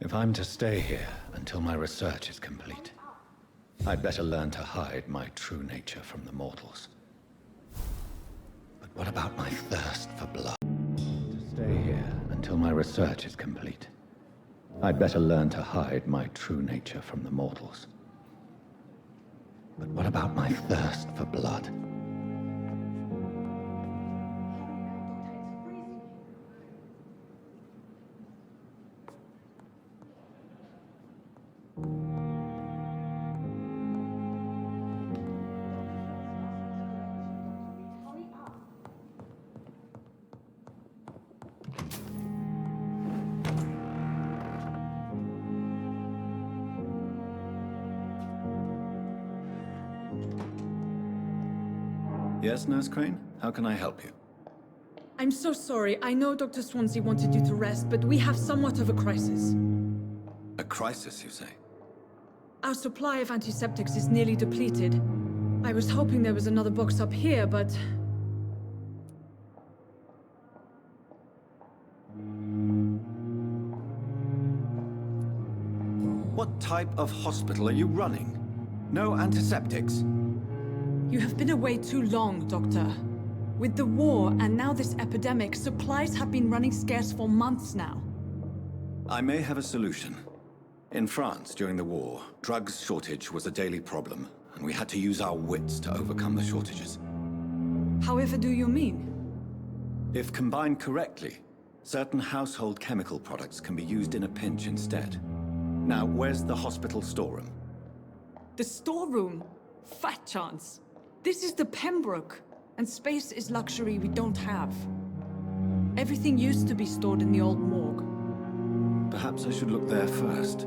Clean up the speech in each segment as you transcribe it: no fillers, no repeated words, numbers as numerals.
If I'm to stay here until my research is complete, I'd better learn to hide my true nature from the mortals. But what about my thirst for blood? To stay here until my research is complete, I'd better learn to hide my true nature from the mortals. But what about my thirst for blood? Yes, Nurse Crane? How can I help you? I'm so sorry. I know Dr. Swansea wanted you to rest, but we have somewhat of a crisis. A crisis, you say? Our supply of antiseptics is nearly depleted. I was hoping there was another box up here, but... What type of hospital are you running? No antiseptics? You have been away too long, Doctor. With the war and now this epidemic, supplies have been running scarce for months now. I may have a solution. In France, during the war, drugs shortage was a daily problem, and we had to use our wits to overcome the shortages. However do you mean? If combined correctly, certain household chemical products can be used in a pinch instead. Now, where's the hospital storeroom? The storeroom? Fat chance. This is the Pembroke, and space is luxury we don't have. Everything used to be stored in the old morgue. Perhaps I should look there first.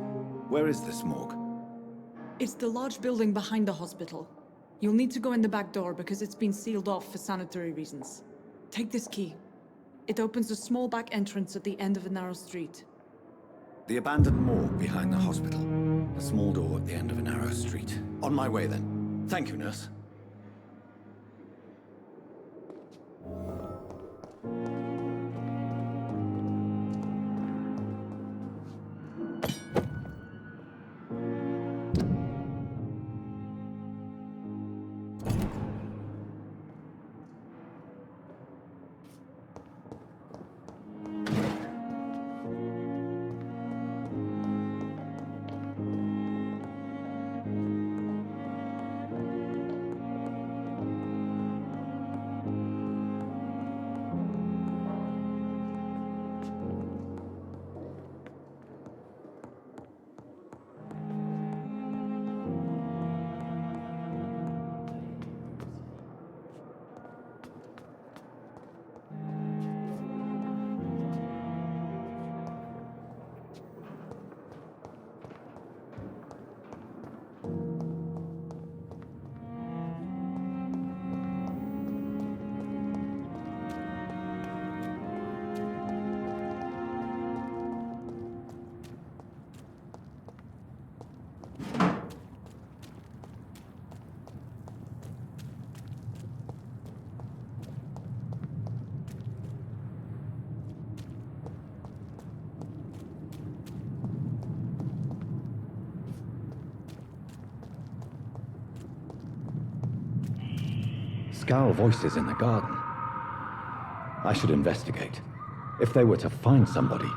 Where is this morgue? It's the large building behind the hospital. You'll need to go in the back door because it's been sealed off for sanitary reasons. Take this key. It opens a small back entrance at the end of a narrow street. The abandoned morgue behind the hospital. A small door at the end of a narrow street. On my way then. Thank you, nurse. Skal voices in the garden. I should investigate. If they were to find somebody.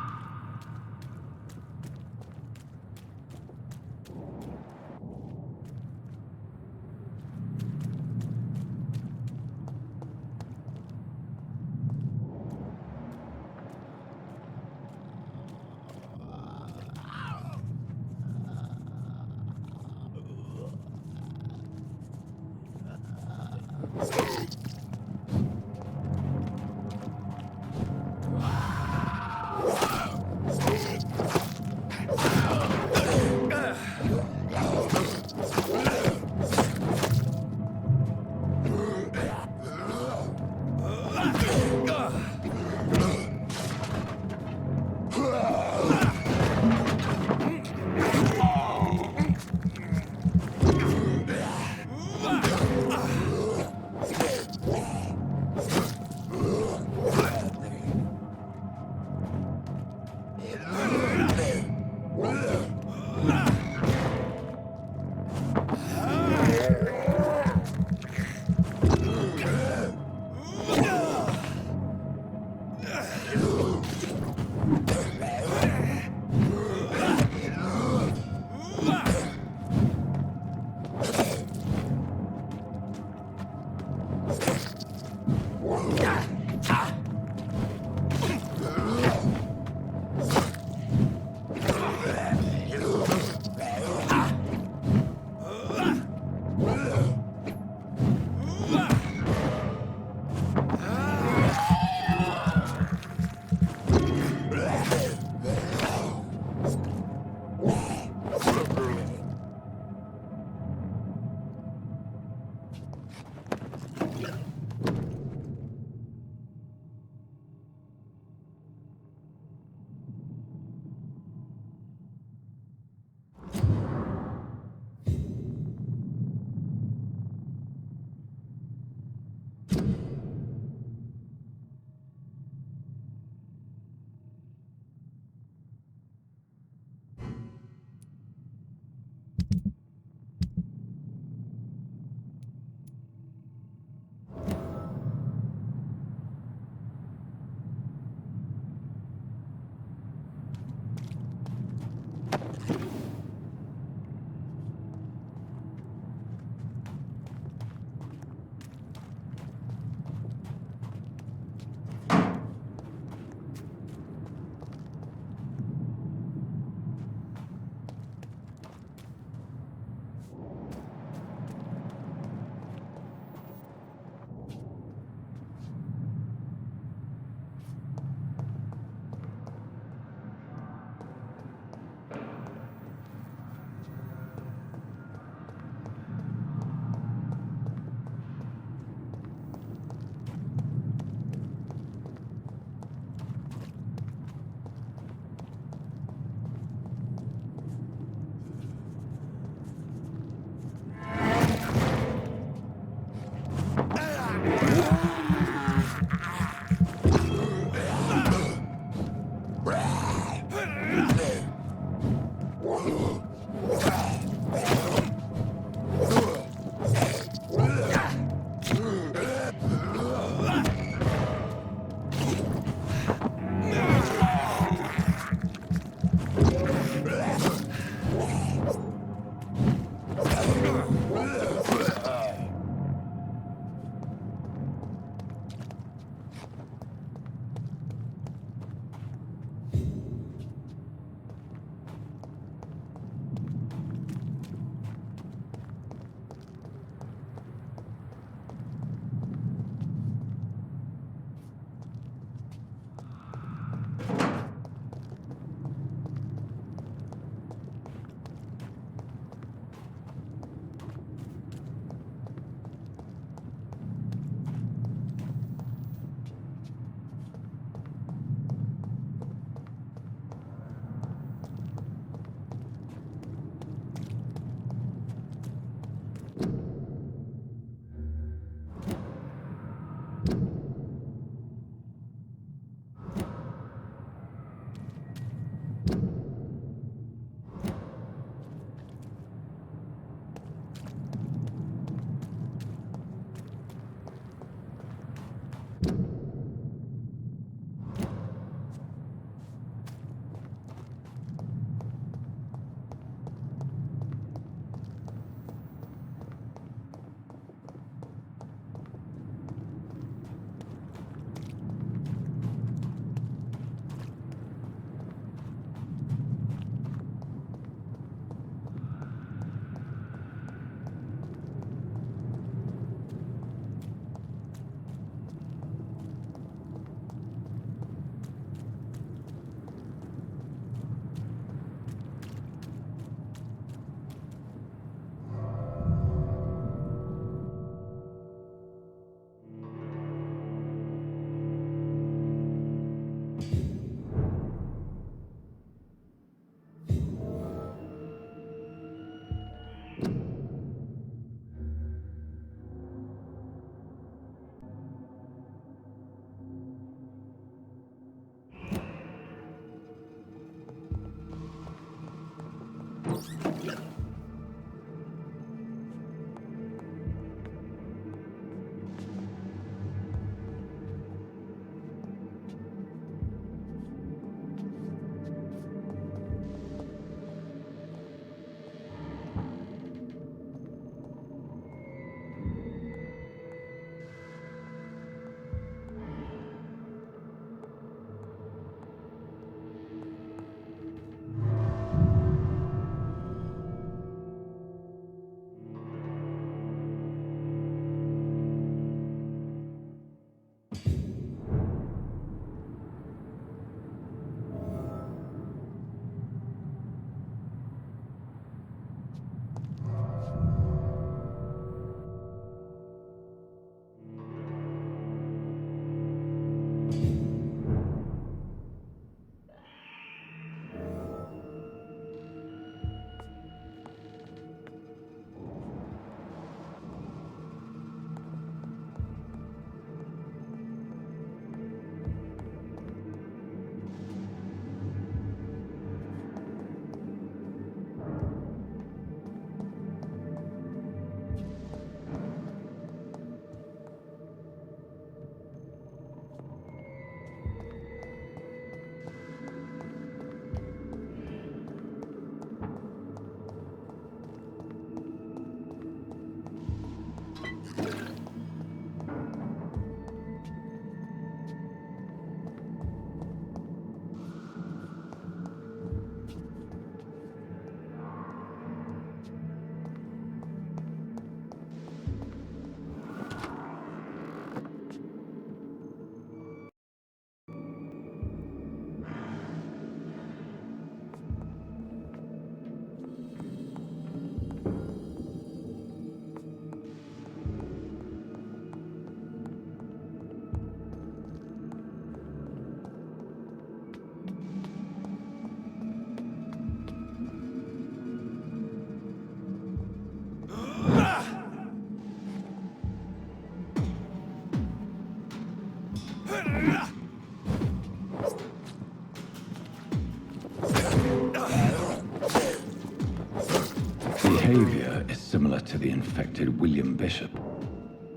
Behavior is similar to the infected Willian Bishop.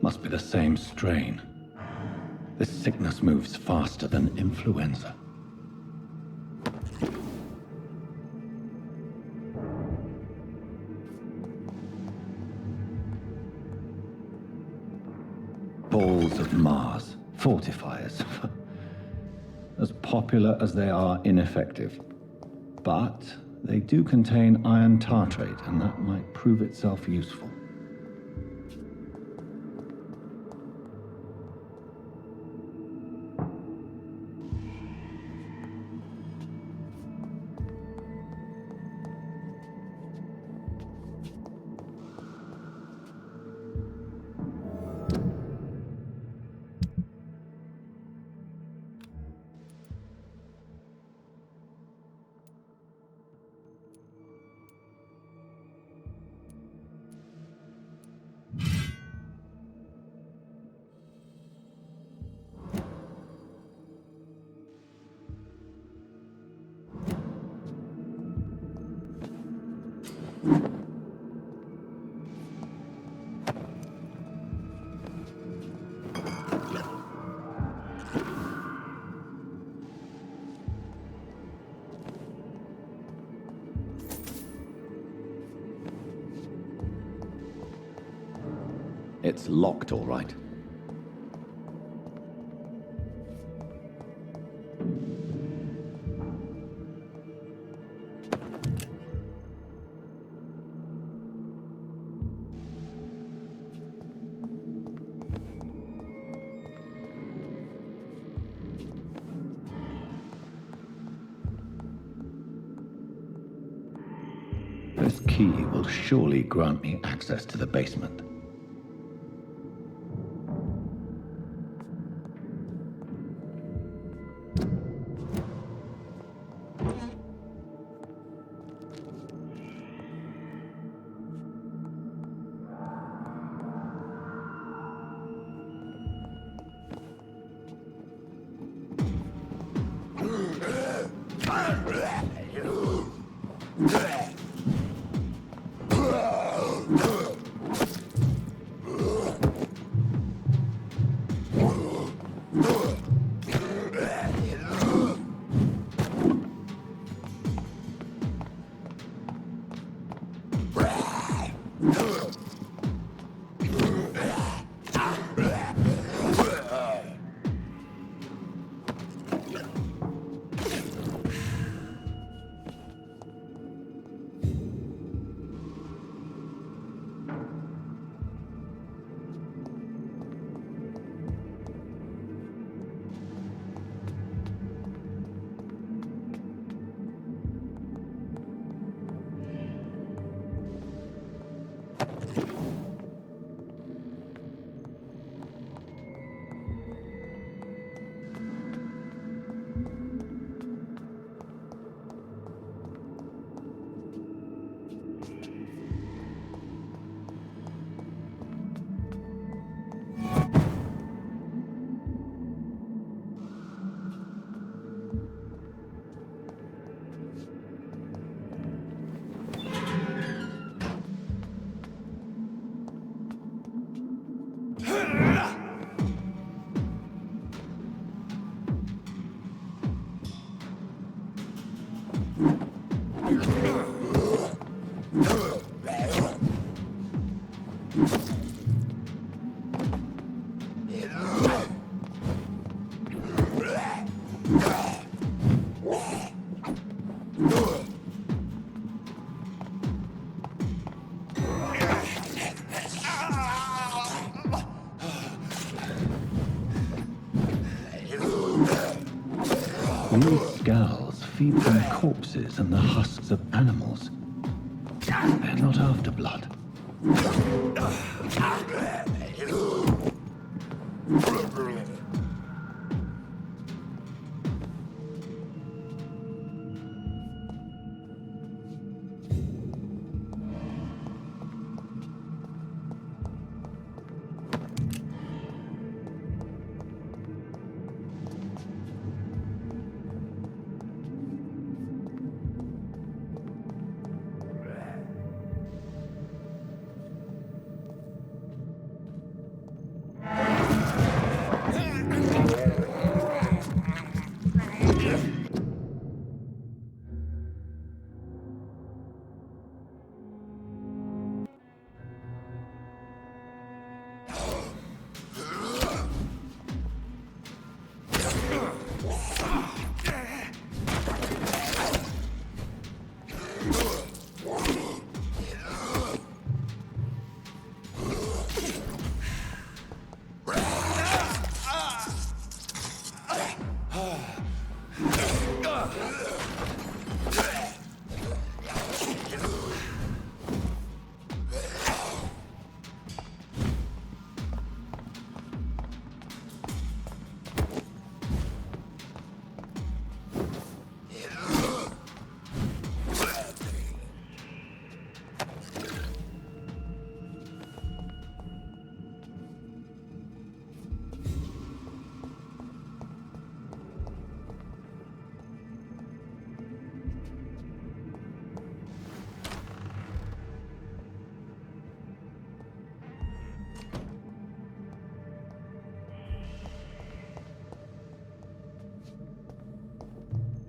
Must be the same strain. This sickness moves faster than influenza. Balls of Mars, fortifiers. As popular as they are ineffective. But they do contain iron tartrate, and that might prove itself useful. It's locked, all right. This key will surely grant me access to the basement. These Skals feed them corpses and the husks of animals. They're not after blood.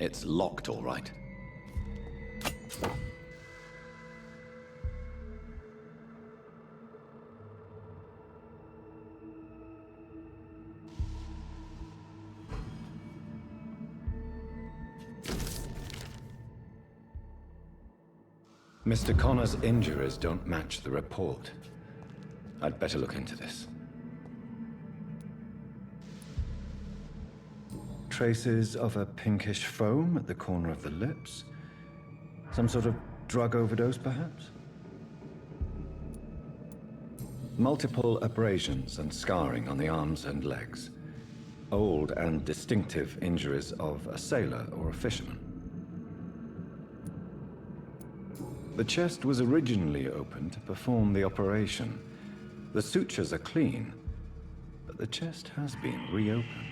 It's locked, all right. Mr. Connor's injuries don't match the report. I'd better look into this. Traces of a pinkish foam at the corner of the lips. Some sort of drug overdose, perhaps? Multiple abrasions and scarring on the arms and legs. Old and distinctive injuries of a sailor or a fisherman. The chest was originally opened to perform the operation. The sutures are clean, but the chest has been reopened.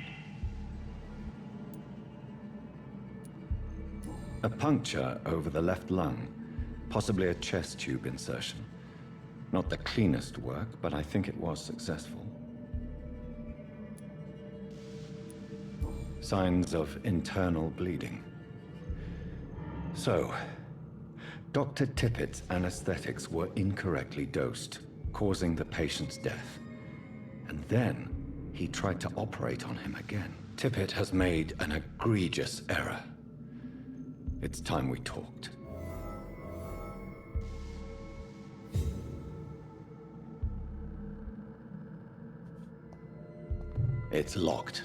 A puncture over the left lung, possibly a chest tube insertion. Not the cleanest work, but I think it was successful. Signs of internal bleeding. So, Dr. Tippett's anesthetics were incorrectly dosed, causing the patient's death. And then, he tried to operate on him again. Tippett has made an egregious error. It's time we talked. It's locked.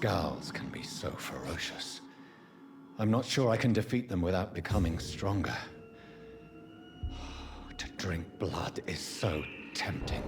Skals can be so ferocious. I'm not sure I can defeat them without becoming stronger. To drink blood is so tempting.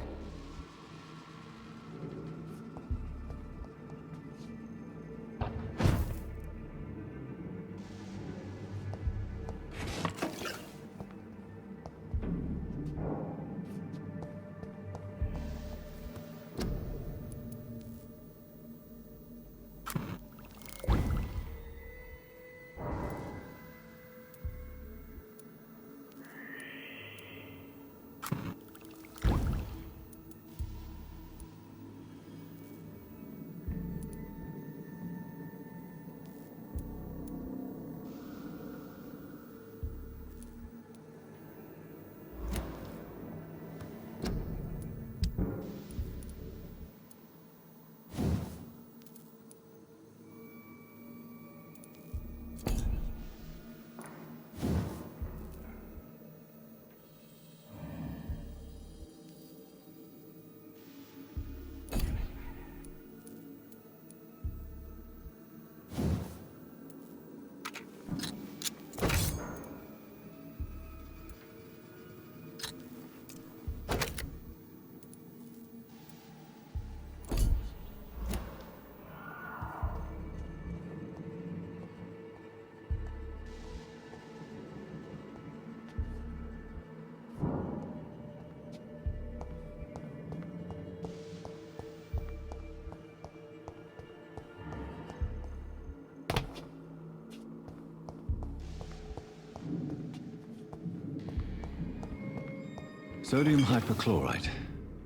Sodium hypochlorite.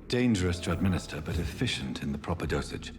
Dangerous to administer, but efficient in the proper dosage.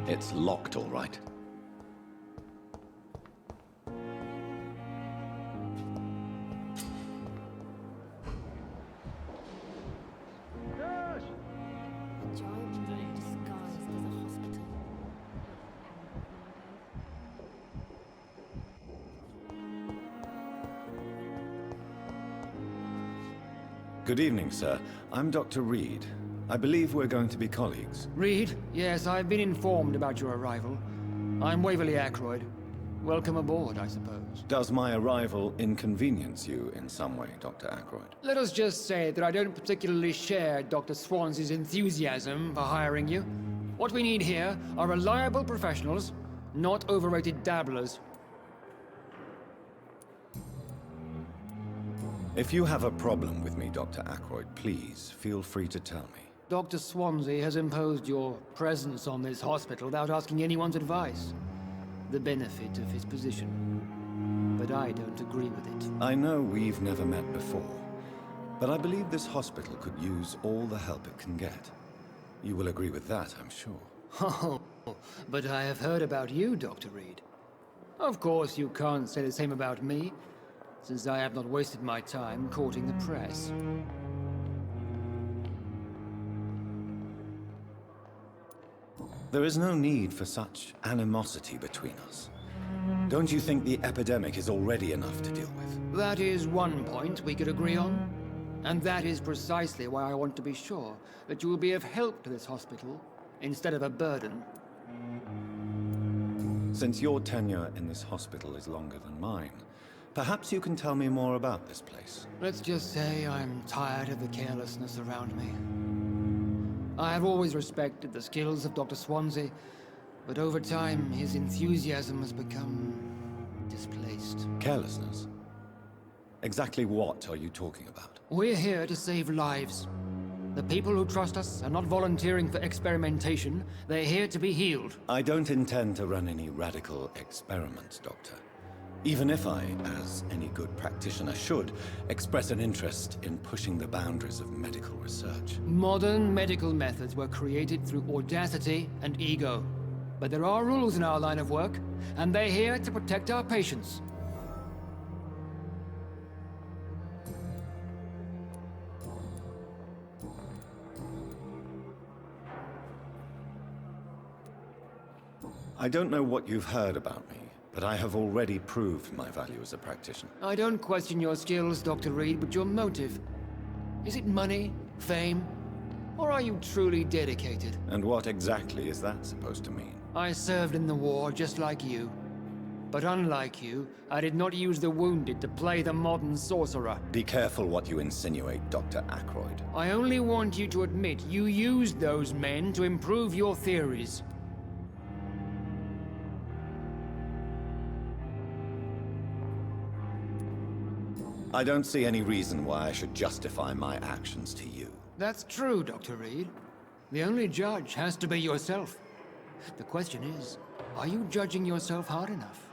It's locked, all right. A giant room disguised as a hospital. Good evening, sir. I'm Dr. Reid. I believe we're going to be colleagues. Reid? Yes, I've been informed about your arrival. I'm Waverly Ackroyd. Welcome aboard, I suppose. Does my arrival inconvenience you in some way, Dr. Ackroyd? Let us just say that I don't particularly share Dr. Swansey's enthusiasm for hiring you. What we need here are reliable professionals, not overrated dabblers. If you have a problem with me, Dr. Ackroyd, please feel free to tell me. Dr. Swansey has imposed your presence on this hospital without asking anyone's advice. The benefit of his position. But I don't agree with it. I know we've never met before, but I believe this hospital could use all the help it can get. You will agree with that, I'm sure. Oh, but I have heard about you, Dr. Reid. Of course, you can't say the same about me, since I have not wasted my time courting the press. There is no need for such animosity between us. Don't you think the epidemic is already enough to deal with? That is one point we could agree on. And that is precisely why I want to be sure that you will be of help to this hospital, instead of a burden. Since your tenure in this hospital is longer than mine, perhaps you can tell me more about this place. Let's just say I'm tired of the carelessness around me. I have always respected the skills of Dr. Swansey, but over time his enthusiasm has become displaced. Carelessness? Exactly what are you talking about? We're here to save lives. The people who trust us are not volunteering for experimentation. They're here to be healed. I don't intend to run any radical experiments, Doctor. Even if I, as any good practitioner should, express an interest in pushing the boundaries of medical research. Modern medical methods were created through audacity and ego. But there are rules in our line of work, and they're here to protect our patients. I don't know what you've heard about me, but I have already proved my value as a practitioner. I don't question your skills, Dr. Reid, but your motive. Is it money, fame, or are you truly dedicated? And what exactly is that supposed to mean? I served in the war just like you. But unlike you, I did not use the wounded to play the modern sorcerer. Be careful what you insinuate, Dr. Ackroyd. I only want you to admit you used those men to improve your theories. I don't see any reason why I should justify my actions to you. That's true, Dr. Reid. The only judge has to be yourself. The question is, are you judging yourself hard enough?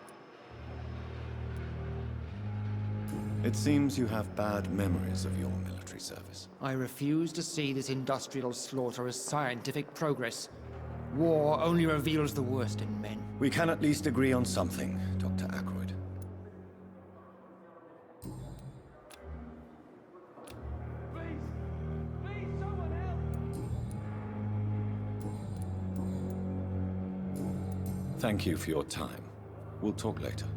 It seems you have bad memories of your military service. I refuse to see this industrial slaughter as scientific progress. War only reveals the worst in men. We can at least agree on something, Dr. Ackroyd. Thank you for your time. We'll talk later.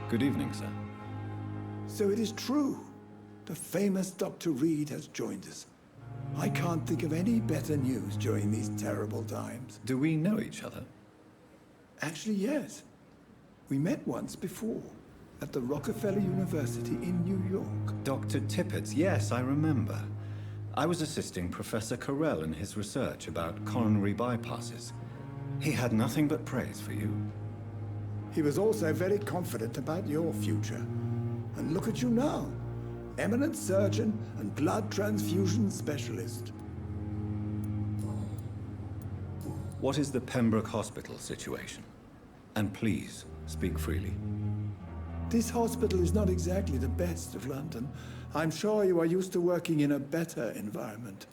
Good evening, sir. So it is true. The famous Dr. Reid has joined us. I can't think of any better news during these terrible times. Do we know each other? Actually, yes. We met once before, at the Rockefeller University in New York. Dr. Tippett, yes, I remember. I was assisting Professor Carell in his research about coronary bypasses. He had nothing but praise for you. He was also very confident about your future. And look at you now. Eminent surgeon and blood transfusion specialist. What is the Pembroke Hospital situation? And please, speak freely. This hospital is not exactly the best of London. I'm sure you are used to working in a better environment.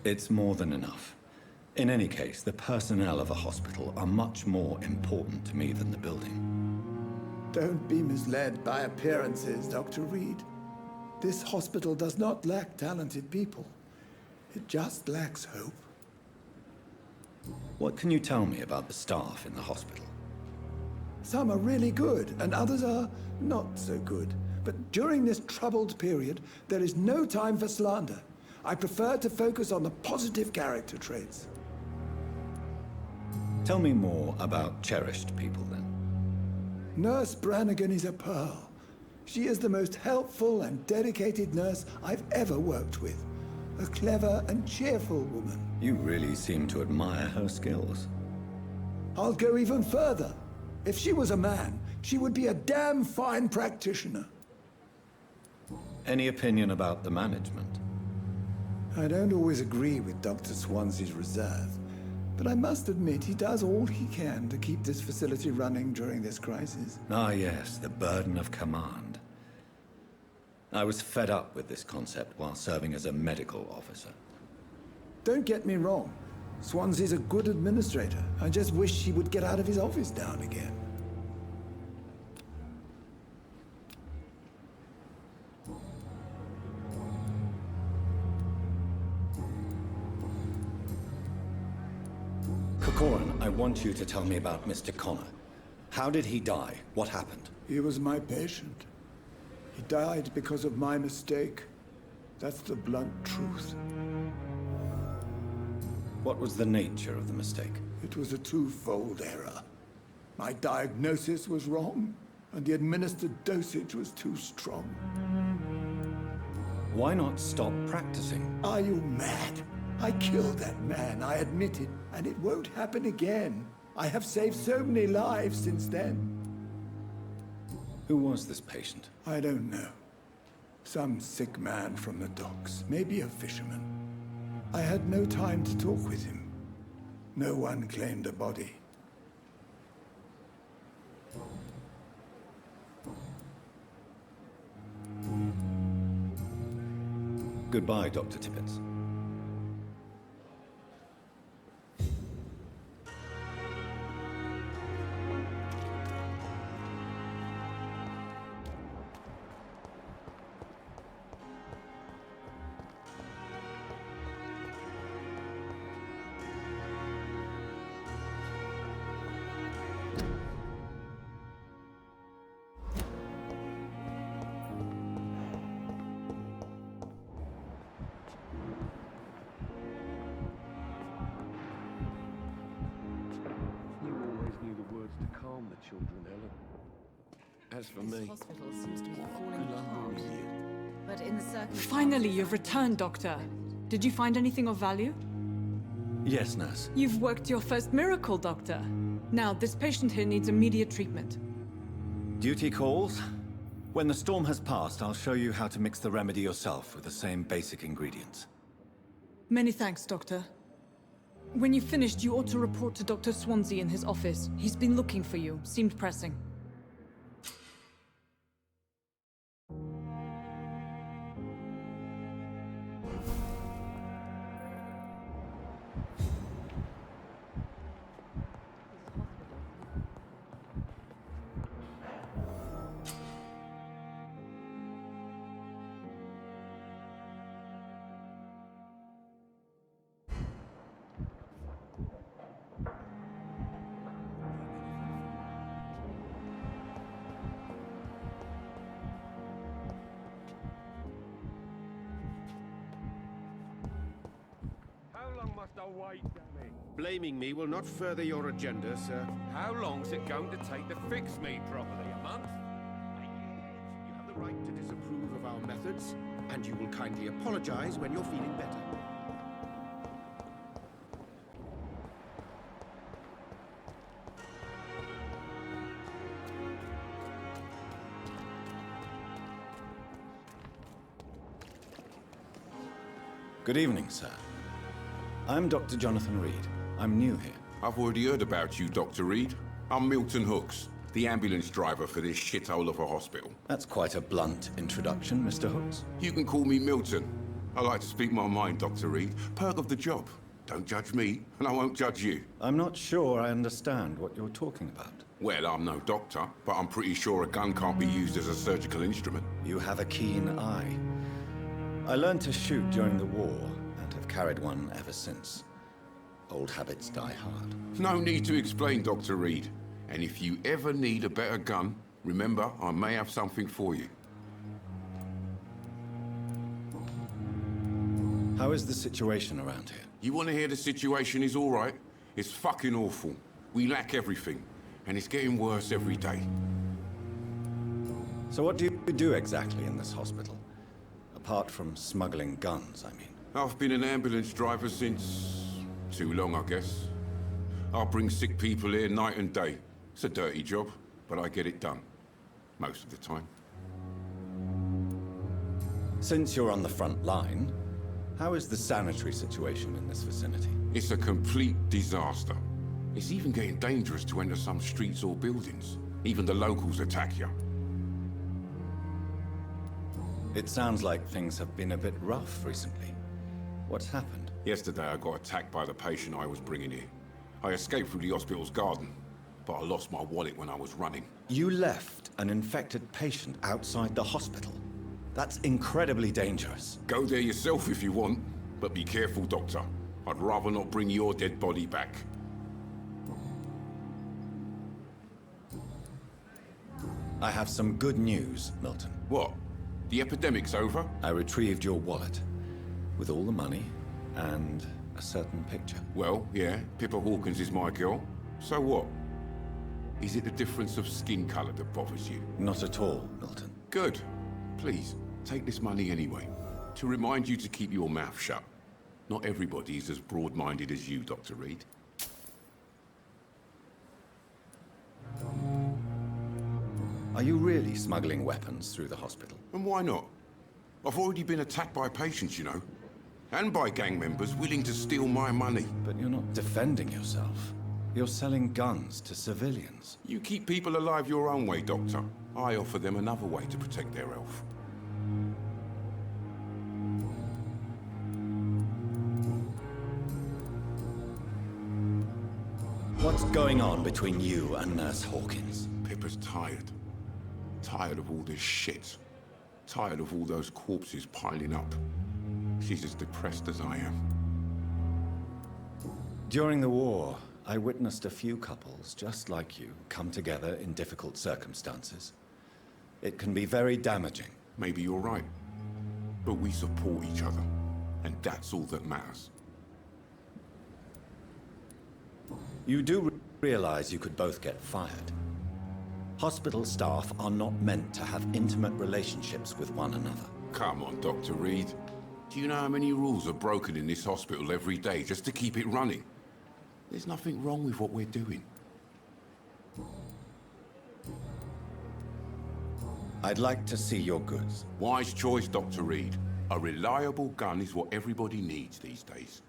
It's more than enough. In any case, the personnel of a hospital are much more important to me than the building. Don't be misled by appearances, Dr. Reid. This hospital does not lack talented people. It just lacks hope. What can you tell me about the staff in the hospital? Some are really good, and others are not so good. But during this troubled period, there is no time for slander. I prefer to focus on the positive character traits. Tell me more about cherished people, then. Nurse Brannigan is a pearl. She is the most helpful and dedicated nurse I've ever worked with. A clever and cheerful woman. You really seem to admire her skills. I'll go even further. If she was a man, she would be a damn fine practitioner. Any opinion about the management? I don't always agree with Dr. Swansea's reserve, but I must admit he does all he can to keep this facility running during this crisis. Ah, yes, the burden of command. I was fed up with this concept while serving as a medical officer. Don't get me wrong. Swansea's a good administrator. I just wish he would get out of his office now and again. Corcoran, I want you to tell me about Mr. Connor. How did he die? What happened? He was my patient. He died because of my mistake. That's the blunt truth. What was the nature of the mistake? It was a twofold error. My diagnosis was wrong, and the administered dosage was too strong. Why not stop practicing? Are you mad? I killed that man, I admit it, and it won't happen again. I have saved so many lives since then. Who was this patient? I don't know. Some sick man from the docks, maybe a fisherman. I had no time to talk with him. No one claimed a body. Goodbye, Dr. Tippett. Children, Ellen. As for me, Hospital seems to be falling apart. But in the circumstances... Finally, you've returned, Doctor. Did you find anything of value? Yes, nurse. You've worked your first miracle, Doctor. Now, this patient here needs immediate treatment. Duty calls. When the storm has passed, I'll show you how to mix the remedy yourself with the same basic ingredients. Many thanks, Doctor. When you've finished, you ought to report to Dr. Swansea in his office. He's been looking for you. Seemed pressing. how long must I wait, damn it? Blaming me will not further your agenda, sir. How long's it going to take to fix me properly? A month? You have the right to disapprove of our methods, and you will kindly apologize when you're feeling better. Good evening, sir. I'm Dr. Jonathan Reid. I'm new here. I've already heard about you, Dr. Reid. I'm Milton Hooks, the ambulance driver for this shithole of a hospital. That's quite a blunt introduction, Mr. Hooks. You can call me Milton. I like to speak my mind, Dr. Reid. Perk of the job. Don't judge me, and I won't judge you. I'm not sure I understand what you're talking about. Well, I'm no doctor, but I'm pretty sure a gun can't be used as a surgical instrument. You have a keen eye. I learned to shoot during the war, and have carried one ever since. Old habits die hard. No need to explain, Dr. Reid. And if you ever need a better gun, remember, I may have something for you. How is the situation around here? You want to hear the situation is all right? It's fucking awful. We lack everything, and it's getting worse every day. So what do you do exactly in this hospital? Apart from smuggling guns, I mean. I've been an ambulance driver since... too long, I guess. I bring sick people here night and day. It's a dirty job, but I get it done. Most of the time. Since you're on the front line, how is the sanitary situation in this vicinity? It's a complete disaster. It's even getting dangerous to enter some streets or buildings. Even the locals attack you. It sounds like things have been a bit rough recently. What's happened? Yesterday I got attacked by the patient I was bringing here. I escaped through the hospital's garden, but I lost my wallet when I was running. You left an infected patient outside the hospital? That's incredibly dangerous. Go there yourself if you want, but be careful, Doctor. I'd rather not bring your dead body back. I have some good news, Milton. What? The epidemic's over? I retrieved your wallet, with all the money, and a certain picture. Well, yeah, Pippa Hawkins is my girl. So what? Is it the difference of skin color that bothers you? Not at all, Milton. Good. Please, take this money anyway. To remind you to keep your mouth shut. Not everybody is as broad-minded as you, Dr. Reid. Are you really smuggling weapons through the hospital? And why not? I've already been attacked by patients, you know. And by gang members willing to steal my money. But you're not defending yourself. You're selling guns to civilians. You keep people alive your own way, Doctor. I offer them another way to protect their health. What's going on between you and Nurse Hawkins? Pippa's tired. Tired of all this shit. Tired of all those corpses piling up. She's as depressed as I am. During the war, I witnessed a few couples just like you come together in difficult circumstances. It can be very damaging. Maybe you're right. But we support each other. And that's all that matters. You do realize you could both get fired. Hospital staff are not meant to have intimate relationships with one another. Come on, Dr. Reid. Do you know how many rules are broken in this hospital every day just to keep it running? There's nothing wrong with what we're doing. I'd like to see your goods. Wise choice, Dr. Reid. A reliable gun is what everybody needs these days.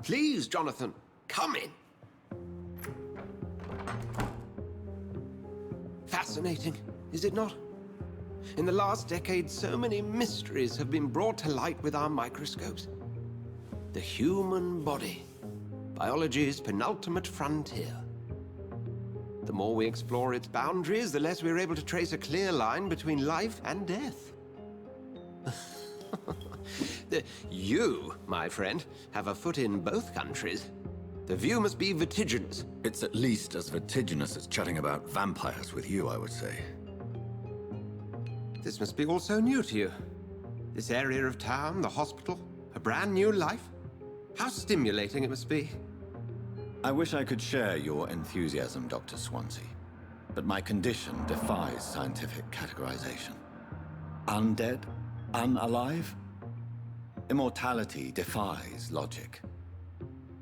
Please, Jonathan, come in. Fascinating, is it not? In the last decade, so many mysteries have been brought to light with our microscopes. The human body, biology's penultimate frontier. The more we explore its boundaries, the less we're able to trace a clear line between life and death. You, my friend, have a foot in both countries. The view must be vertiginous. It's at least as vertiginous as chatting about vampires with you, I would say. This must be all so new to you. This area of town, the hospital, a brand new life. How stimulating it must be. I wish I could share your enthusiasm, Dr. Swansea, but my condition defies scientific categorization. Undead? Unalive? Immortality defies logic.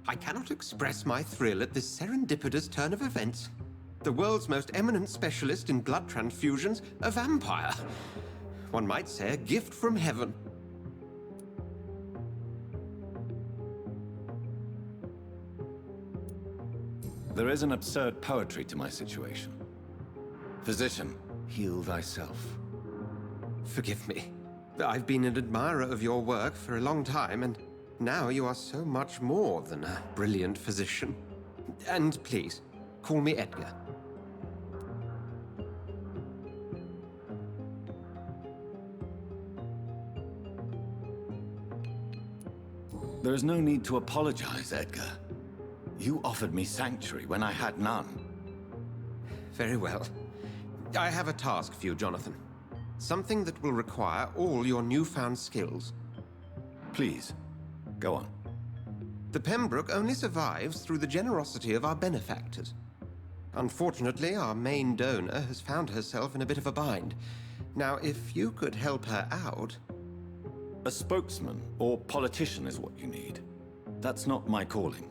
I cannot express my thrill at this serendipitous turn of events. The world's most eminent specialist in blood transfusions, a vampire. One might say a gift from heaven. There is an absurd poetry to my situation. Physician, heal thyself. Forgive me. I've been an admirer of your work for a long time, and now you are so much more than a brilliant physician. And please, call me Edgar. There is no need to apologize, Edgar. You offered me sanctuary when I had none. Very well. I have a task for you, Jonathan. Something that will require all your newfound skills. Please, go on. The Pembroke only survives through the generosity of our benefactors. Unfortunately, our main donor has found herself in a bit of a bind. Now, if you could help her out... A spokesman or politician is what you need. That's not my calling.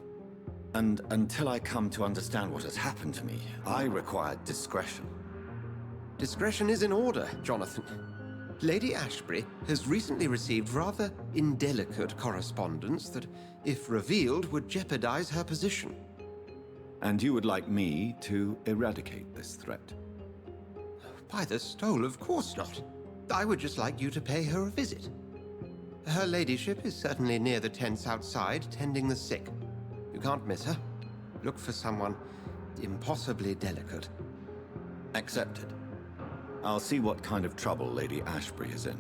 And until I come to understand what has happened to me, I require discretion. Discretion is in order, Jonathan. Lady Ashbory has recently received rather indelicate correspondence that, if revealed, would jeopardize her position. And you would like me to eradicate this threat? By the stole, of course not. I would just like you to pay her a visit. Her ladyship is certainly near the tents outside, tending the sick. You can't miss her. Look for someone impossibly delicate. Accepted. I'll see what kind of trouble Lady Ashbory is in.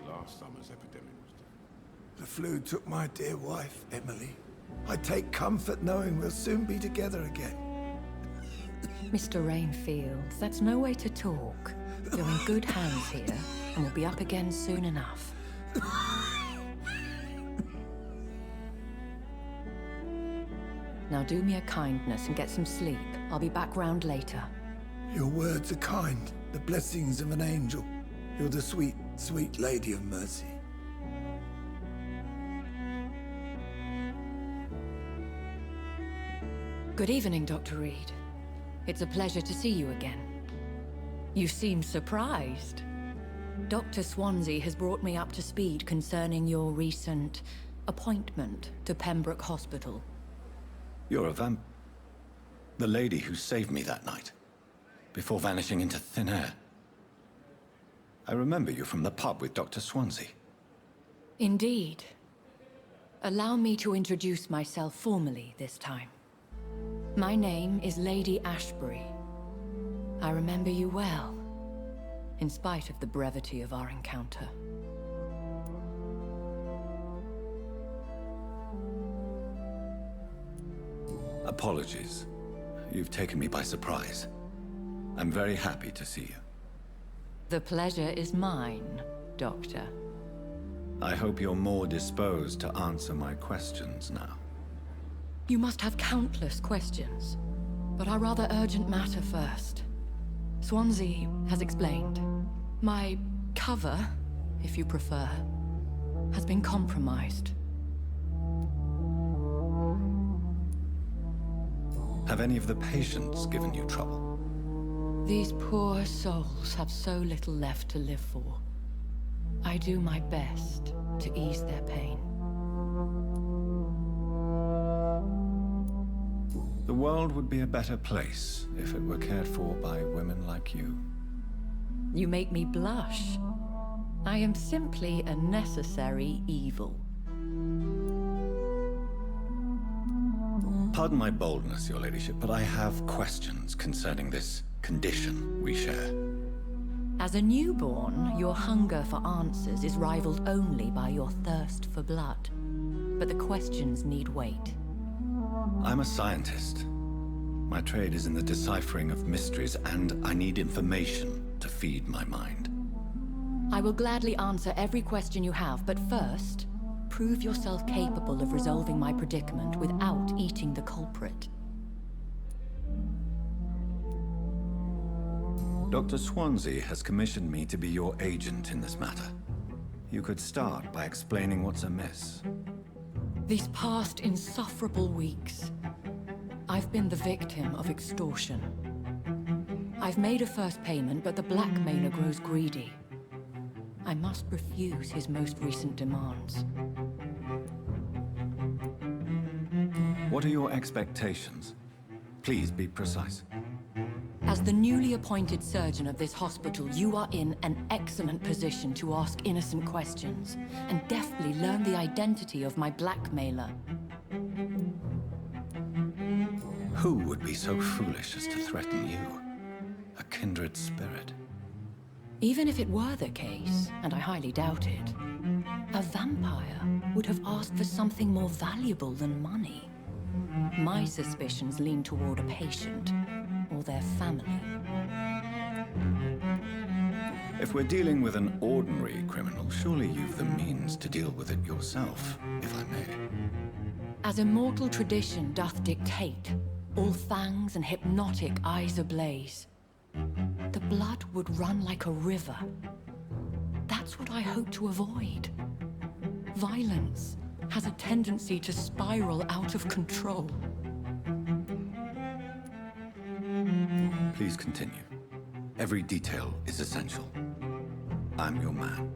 Last summer's epidemic was different. The flu took my dear wife, Emily. I take comfort knowing we'll soon be together again. Mr. Rainfield, that's no way to talk. You're in good hands here, and we'll be up again soon enough. Now do me a kindness and get some sleep. I'll be back round later. Your words are kind, the blessings of an angel. You're the sweet, sweet Lady of Mercy. Good evening, Dr. Reid. It's a pleasure to see you again. You seem surprised. Dr. Swansea has brought me up to speed concerning your recent appointment to Pembroke Hospital. You're a the lady who saved me that night, before vanishing into thin air. I remember you from the pub with Dr. Swansea. Indeed. Allow me to introduce myself formally this time. My name is Lady Ashbory. I remember you well, in spite of the brevity of our encounter. Apologies. You've taken me by surprise. I'm very happy to see you. The pleasure is mine, Doctor. I hope you're more disposed to answer my questions now. You must have countless questions, but our rather urgent matter first. Swansea has explained. My cover, if you prefer, has been compromised. Have any of the patients given you trouble? These poor souls have so little left to live for. I do my best to ease their pain. The world would be a better place if it were cared for by women like you. You make me blush. I am simply a necessary evil. Pardon my boldness, Your Ladyship, but I have questions concerning this condition we share. As a newborn, your hunger for answers is rivaled only by your thirst for blood. But the questions need wait. I'm a scientist. My trade is in the deciphering of mysteries, and I need information to feed my mind. I will gladly answer every question you have, but first, prove yourself capable of resolving my predicament without eating the culprit. Dr. Swansea has commissioned me to be your agent in this matter. You could start by explaining what's amiss. These past insufferable weeks, I've been the victim of extortion. I've made a first payment, but the blackmailer grows greedy. I must refuse his most recent demands. What are your expectations? Please be precise. As the newly appointed surgeon of this hospital, you are in an excellent position to ask innocent questions and deftly learn the identity of my blackmailer. Who would be so foolish as to threaten you? A kindred spirit. Even if it were the case, and I highly doubt it, a vampire would have asked for something more valuable than money. My suspicions lean toward a patient or their family. If we're dealing with an ordinary criminal, surely you've the means to deal with it yourself, if I may. As immortal tradition doth dictate, all fangs and hypnotic eyes ablaze, the blood would run like a river. That's what I hope to avoid. Violence has a tendency to spiral out of control. Please continue. Every detail is essential. I'm your man.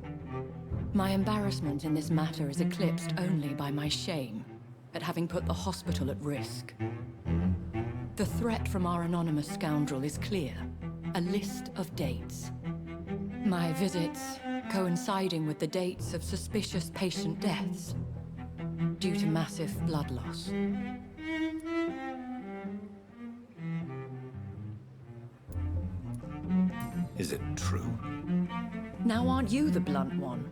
My embarrassment in this matter is eclipsed only by my shame at having put the hospital at risk. The threat from our anonymous scoundrel is clear. A list of dates. My visits coinciding with the dates of suspicious patient deaths due to massive blood loss. Is it true? Now aren't you the blunt one?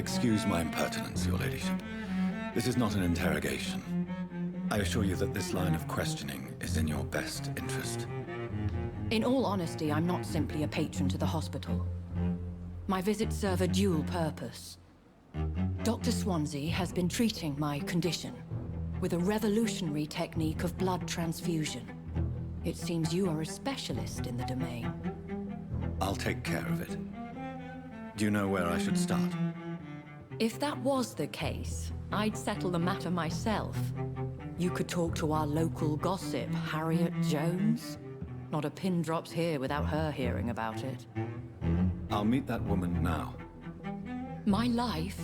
Excuse my impertinence, your ladyship. This is not an interrogation. I assure you that this line of questioning is in your best interest. In all honesty, I'm not simply a patron to the hospital. My visits serve a dual purpose. Dr. Swansea has been treating my condition with a revolutionary technique of blood transfusion. It seems you are a specialist in the domain. I'll take care of it. Do you know where I should start? If that was the case, I'd settle the matter myself. You could talk to our local gossip, Harriet Jones. Not a pin drops here without her hearing about it. I'll meet that woman now. My life,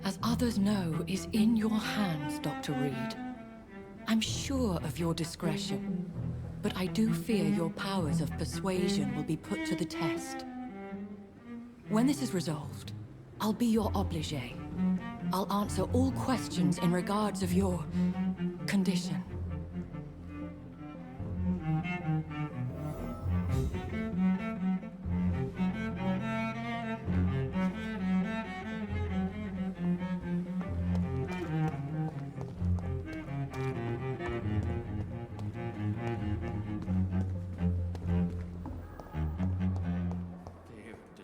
as others know, is in your hands, Dr. Reid. I'm sure of your discretion, but I do fear your powers of persuasion will be put to the test. When this is resolved, I'll be your obligé. I'll answer all questions in regards of your condition.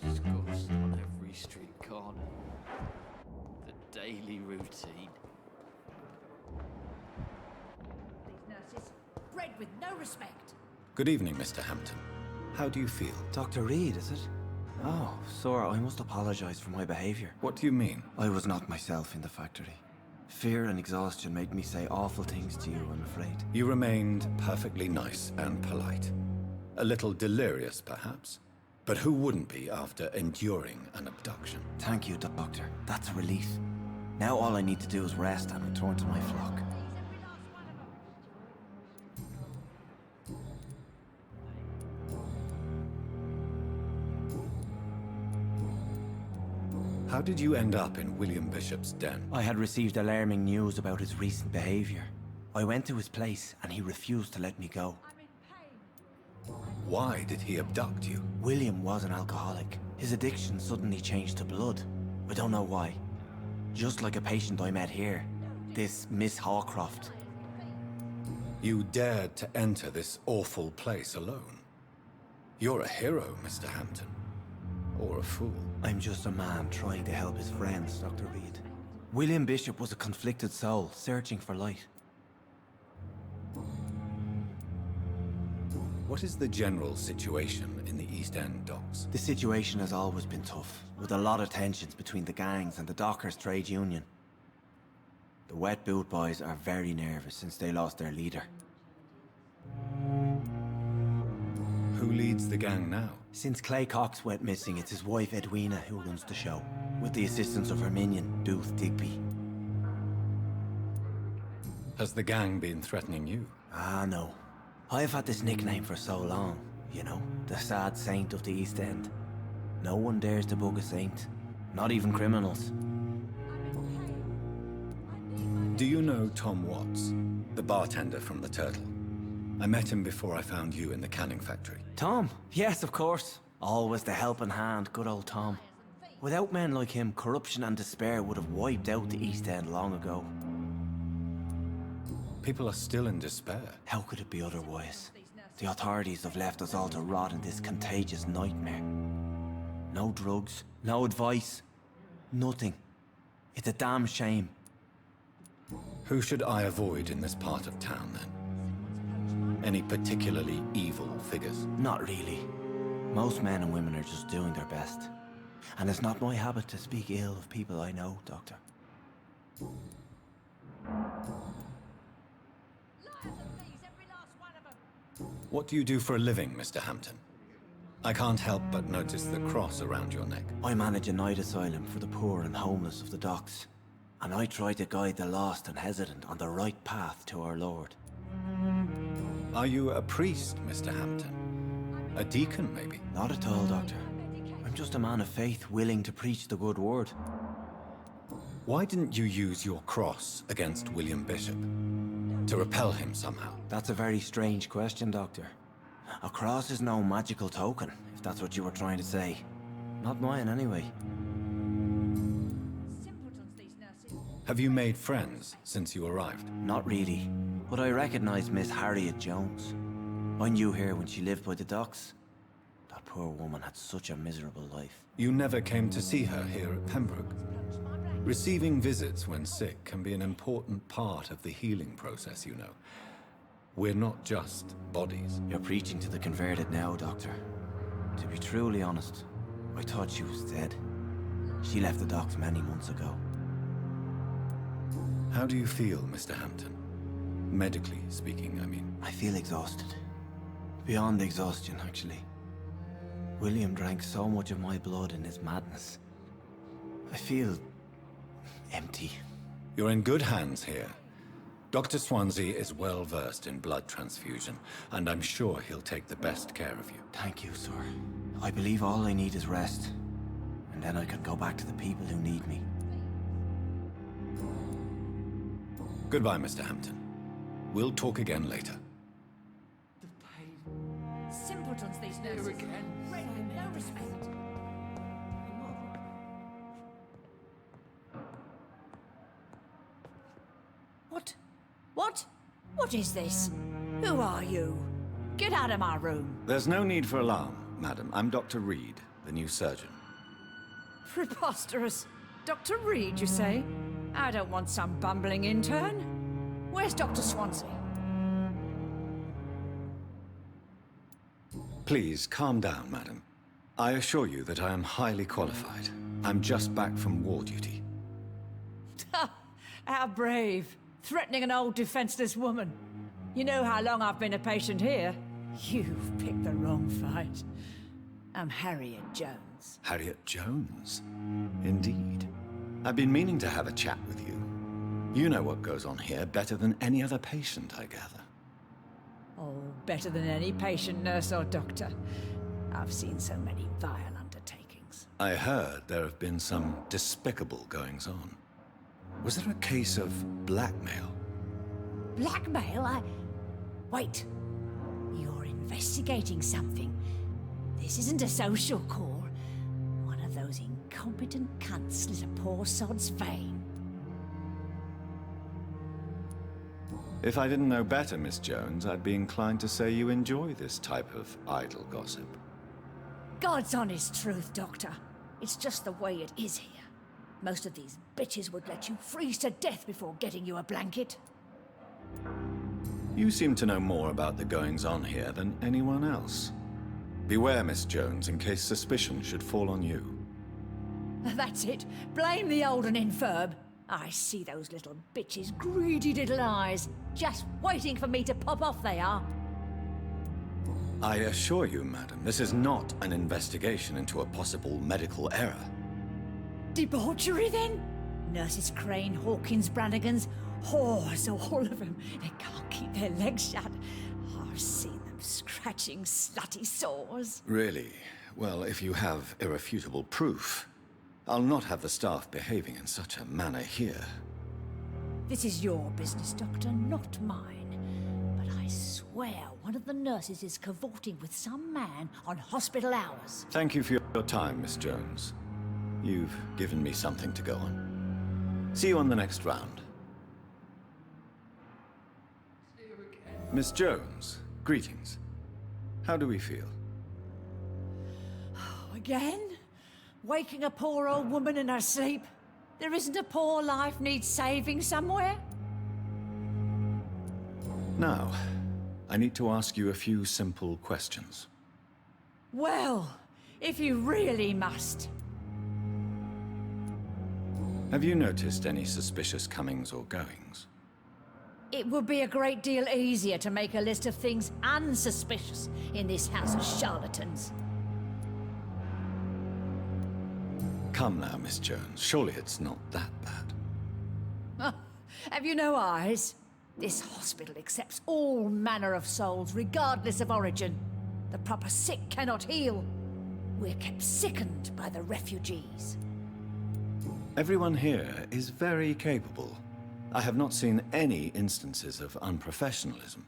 Disgust on every street corner. The daily routine. These nurses, bred with no respect. Good evening, Mr. Hampton. How do you feel? Dr. Reid, is it? Oh, sir, I must apologize for my behavior. What do you mean? I was not myself in the factory. Fear and exhaustion made me say awful things to you, I'm afraid. You remained perfectly nice and polite. A little delirious, perhaps. But who wouldn't be after enduring an abduction? Thank you, Doctor. That's a relief. Now all I need to do is rest and return to my flock. How did you end up in Willian Bishop's den? I had received alarming news about his recent behavior. I went to his place and he refused to let me go. Why did he abduct you? William was an alcoholic. His addiction suddenly changed to blood. I don't know why. Just like a patient I met here. This Miss Hawcroft. You dared to enter this awful place alone. You're a hero, Mr. Hampton. Or a fool. I'm just a man trying to help his friends, Dr. Reid. William Bishop was a conflicted soul, searching for light. What is the general situation in the East End docks? The situation has always been tough, with a lot of tensions between the gangs and the dockers' trade union. The Wet Boot Boys are very nervous since they lost their leader. Who leads the gang now? Since Clay Cox went missing, it's his wife Edwina who runs the show, with the assistance of her minion, Dooth Digby. Has the gang been threatening you? Ah, no. I've had this nickname for so long, you know, the sad saint of the East End. No one dares to bug a saint, not even criminals. Do you know Tom Watts, the bartender from the Turtle? I met him before I found you in the canning factory. Tom? Yes, of course. Always the helping hand, good old Tom. Without men like him, corruption and despair would have wiped out the East End long ago. People are still in despair. How could it be otherwise? The authorities have left us all to rot in this contagious nightmare. No drugs, no advice, nothing. It's a damn shame. Who should I avoid in this part of town, then? Any particularly evil figures? Not really. Most men and women are just doing their best. And it's not my habit to speak ill of people I know, Doctor. What do you do for a living, Mr. Hampton? I can't help but notice the cross around your neck. I manage a night asylum for the poor and homeless of the docks. And I try to guide the lost and hesitant on the right path to our Lord. Are you a priest, Mr. Hampton? A deacon, maybe? Not at all, Doctor. I'm just a man of faith willing to preach the good word. Why didn't you use your cross against William Bishop? To repel him somehow? That's a very strange question, Doctor. A cross is no magical token, if that's what you were trying to say. Not mine, anyway. Have you made friends since you arrived? Not really, but I recognize Miss Harriet Jones. I knew her when she lived by the docks. That poor woman had such a miserable life. You never came to see her here at Pembroke. Receiving visits when sick can be an important part of the healing process, you know. We're not just bodies. You're preaching to the converted now, Doctor. To be truly honest, I thought she was dead. She left the docks many months ago. How do you feel, Mr. Hampton? Medically speaking, I mean. I feel exhausted. Beyond exhaustion, actually. William drank so much of my blood in his madness. I feel empty. You're in good hands here. Dr. Swansea is well versed in blood transfusion, and I'm sure he'll take the best care of you. Thank you, sir. I believe all I need is rest. And then I can go back to the people who need me. Goodbye, Mr. Hampton. We'll talk again later. Simpletons, these nurses. Again. No respect. What is this? Who are you? Get out of my room. There's no need for alarm, madam. I'm Dr. Reid, the new surgeon. Preposterous. Dr. Reid, you say? I don't want some bumbling intern. Where's Dr. Swansea? Please, calm down, madam. I assure you that I am highly qualified. I'm just back from war duty. How brave. Threatening an old defenseless woman. You know how long I've been a patient here? You've picked the wrong fight. I'm Harriet Jones. Harriet Jones? Indeed. I've been meaning to have a chat with you. You know what goes on here better than any other patient, I gather. Oh, better than any patient, nurse or doctor. I've seen so many vile undertakings. I heard there have been some despicable goings-on. Was there a case of blackmail? Blackmail? Wait. You're investigating something. This isn't a social call. One of those incompetent cunts slit a poor sod's vein. If I didn't know better, Miss Jones, I'd be inclined to say you enjoy this type of idle gossip. God's honest truth, Doctor. It's just the way it is here. Most of these bitches would let you freeze to death before getting you a blanket. You seem to know more about the goings-on here than anyone else. Beware, Miss Jones, in case suspicion should fall on you. That's it. Blame the old and infirm. I see those little bitches' greedy little eyes. Just waiting for me to pop off they are. I assure you, madam, this is not an investigation into a possible medical error. Debauchery, then? Nurses Crane, Hawkins, Brannigans, whores, all of them. They can't keep their legs shut. I've seen them scratching slutty sores. Really? Well, if you have irrefutable proof, I'll not have the staff behaving in such a manner here. This is your business, Doctor, not mine. But I swear one of the nurses is cavorting with some man on hospital hours. Thank you for your time, Miss Jones. You've given me something to go on. See you on the next round. Miss Jones, greetings. How do we feel? Again? Waking a poor old woman in her sleep? There isn't a poor life needs saving somewhere? Now, I need to ask you a few simple questions. Well, if you really must. Have you noticed any suspicious comings or goings? It would be a great deal easier to make a list of things unsuspicious in this house of charlatans. Come now, Miss Jones. Surely it's not that bad. Have you no eyes? This hospital accepts all manner of souls, regardless of origin. The proper sick cannot heal. We're kept sickened by the refugees. Everyone here is very capable. I have not seen any instances of unprofessionalism.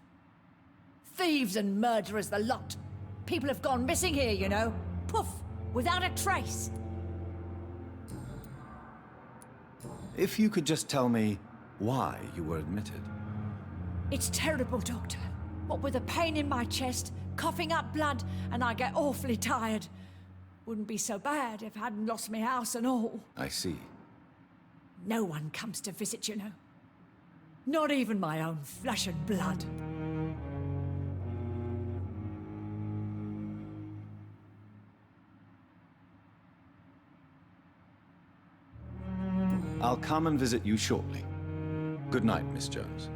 Thieves and murderers, the lot. People have gone missing here, you know. Poof, without a trace. If you could just tell me why you were admitted. It's terrible, Doctor. What with a pain in my chest, coughing up blood, and I get awfully tired. Wouldn't be so bad if I hadn't lost my house and all. I see. No one comes to visit, you know. Not even my own flesh and blood. I'll come and visit you shortly. Good night, Miss Jones.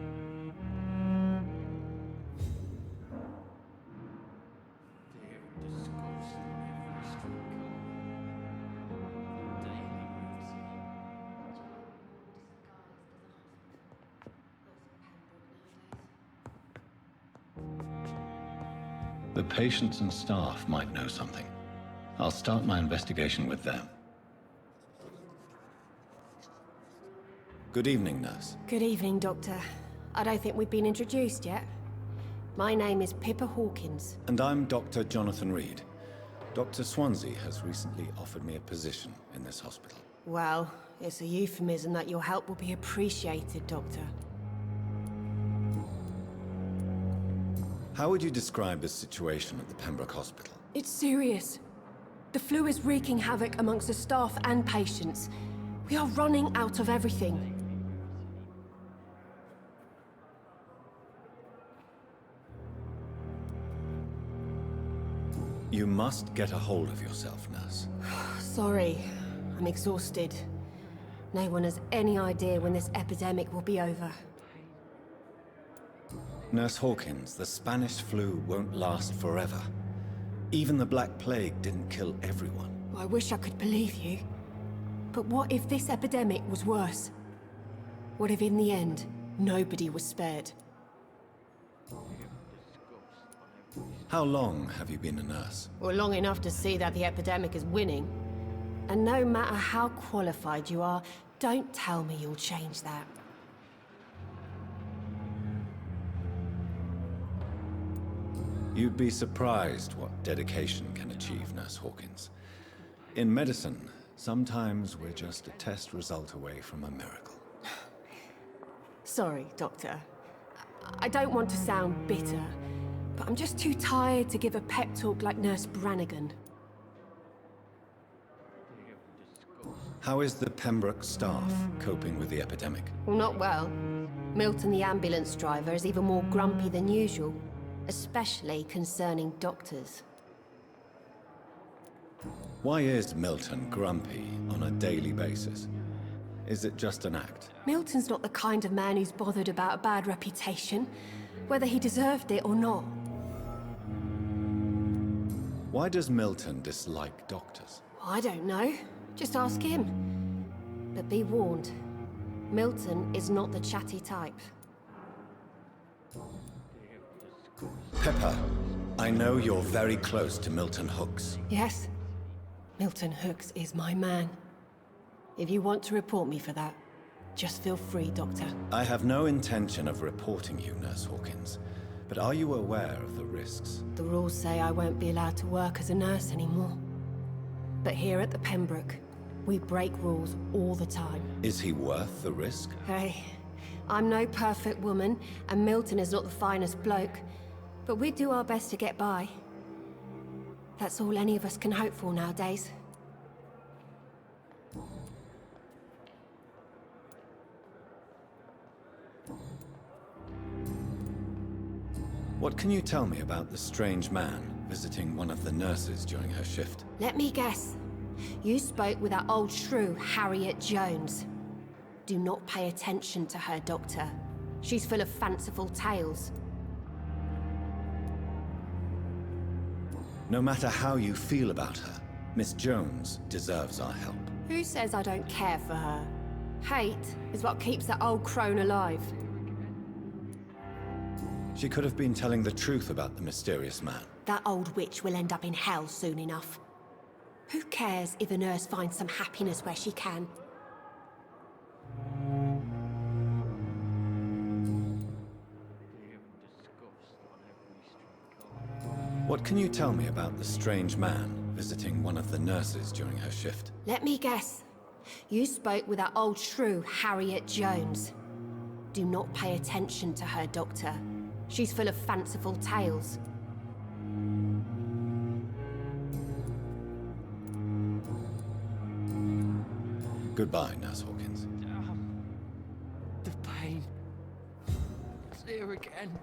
The patients and staff might know something. I'll start my investigation with them. Good evening, nurse. Good evening, Doctor. I don't think we've been introduced yet. My name is Pippa Hawkins. And I'm Dr. Jonathan Reid. Dr. Swansea has recently offered me a position in this hospital. Well, it's a euphemism that your help will be appreciated, Doctor. How would you describe the situation at the Pembroke Hospital? It's serious. The flu is wreaking havoc amongst the staff and patients. We are running out of everything. You must get a hold of yourself, nurse. Sorry, I'm exhausted. No one has any idea when this epidemic will be over. Nurse Hawkins, the Spanish flu won't last forever. Even the Black Plague didn't kill everyone. I wish I could believe you. But what if this epidemic was worse? What if in the end, nobody was spared? How long have you been a nurse? Well, long enough to see that the epidemic is winning. And no matter how qualified you are, don't tell me you'll change that. You'd be surprised what dedication can achieve, Nurse Hawkins. In medicine, sometimes we're just a test result away from a miracle. Sorry, Doctor. I don't want to sound bitter, but I'm just too tired to give a pep talk like Nurse Brannigan. How is the Pembroke staff coping with the epidemic? Well, not well. Milton, the ambulance driver, is even more grumpy than usual, especially concerning doctors. Why is Milton grumpy on a daily basis? Is it just an act? Milton's not the kind of man who's bothered about a bad reputation, whether he deserved it or not. Why does Milton dislike doctors? I don't know. Just ask him. But be warned, Milton is not the chatty type. Pepper, I know you're very close to Milton Hooks. Yes, Milton Hooks is my man. If you want to report me for that, just feel free, Doctor. I have no intention of reporting you, Nurse Hawkins. But are you aware of the risks? The rules say I won't be allowed to work as a nurse anymore. But here at the Pembroke, we break rules all the time. Is he worth the risk? Hey, I'm no perfect woman, and Milton is not the finest bloke. But we do our best to get by. That's all any of us can hope for nowadays. What can you tell me about the strange man visiting one of the nurses during her shift? Let me guess. You spoke with that old shrew, Harriet Jones. Do not pay attention to her, Doctor. She's full of fanciful tales. No matter how you feel about her, Miss Jones deserves our help. Who says I don't care for her? Hate is what keeps that old crone alive. She could have been telling the truth about the mysterious man. That old witch will end up in hell soon enough. Who cares if a nurse finds some happiness where she can? What can you tell me about the strange man visiting one of the nurses during her shift? Let me guess. You spoke with that old shrew, Harriet Jones. Do not pay attention to her, Doctor. She's full of fanciful tales. Goodbye, Nurse Hawkins. The pain. It's here again.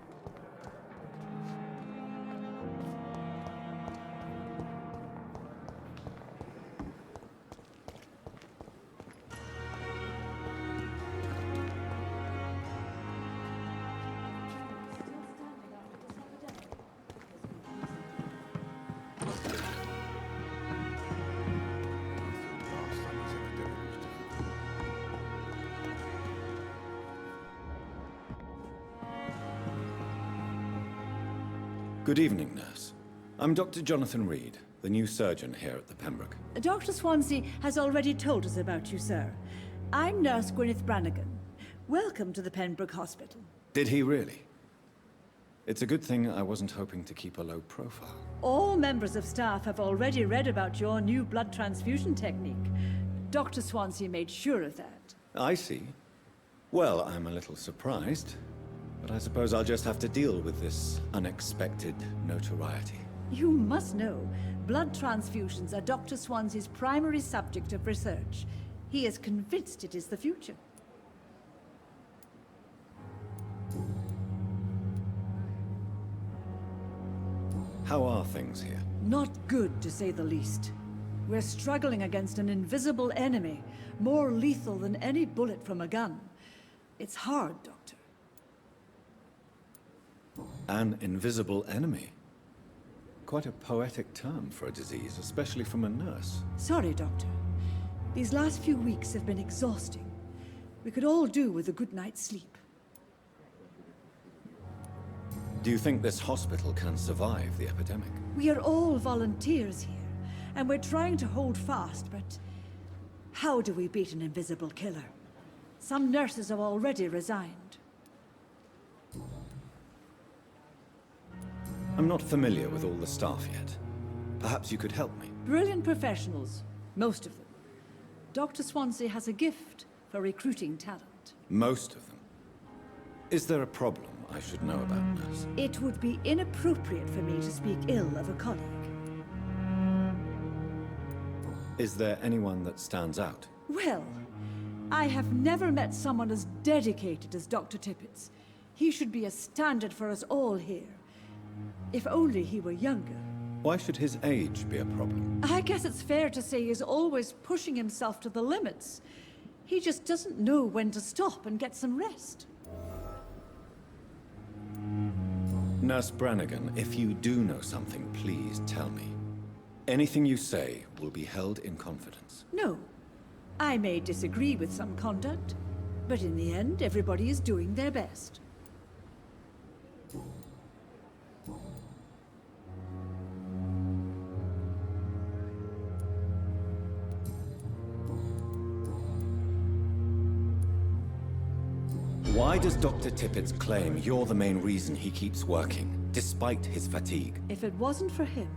Good evening, nurse. I'm Dr. Jonathan Reid, the new surgeon here at the Pembroke. Dr. Swansea has already told us about you, sir. I'm Nurse Gwyneth Brannigan. Welcome to the Pembroke Hospital. Did he really? It's a good thing I wasn't hoping to keep a low profile. All members of staff have already read about your new blood transfusion technique. Dr. Swansea made sure of that. I see. Well, I'm a little surprised, but I suppose I'll just have to deal with this unexpected notoriety. You must know, blood transfusions are Dr. Swansea's primary subject of research. He is convinced it is the future. How are things here? Not good, to say the least. We're struggling against an invisible enemy, more lethal than any bullet from a gun. It's hard, Doctor. An invisible enemy? Quite a poetic term for a disease, especially from a nurse. Sorry, Doctor. These last few weeks have been exhausting. We could all do with a good night's sleep. Do you think this hospital can survive the epidemic? We are all volunteers here, and we're trying to hold fast, but how do we beat an invisible killer? Some nurses have already resigned. I'm not familiar with all the staff yet. Perhaps you could help me. Brilliant professionals, most of them. Dr. Swansea has a gift for recruiting talent. Most of them. Is there a problem I should know about, nurse? It would be inappropriate for me to speak ill of a colleague. Is there anyone that stands out? Well, I have never met someone as dedicated as Dr. Tippett's. He should be a standard for us all here. If only he were younger. Why should his age be a problem? I guess it's fair to say he's always pushing himself to the limits. He just doesn't know when to stop and get some rest. Nurse Brannigan, if you do know something, please tell me. Anything you say will be held in confidence. No. I may disagree with some conduct, but in the end, everybody is doing their best. Why does Dr. Tippett claim you're the main reason he keeps working, despite his fatigue? If it wasn't for him,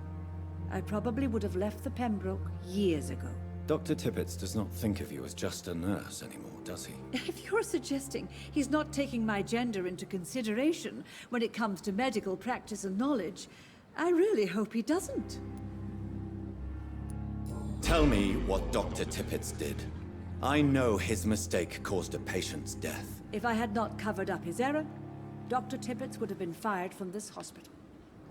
I probably would have left the Pembroke years ago. Dr. Tippett does not think of you as just a nurse anymore, does he? If you're suggesting he's not taking my gender into consideration when it comes to medical practice and knowledge, I really hope he doesn't. Tell me what Dr. Tippett did. I know his mistake caused a patient's death. If I had not covered up his error, Dr. Tippett would have been fired from this hospital.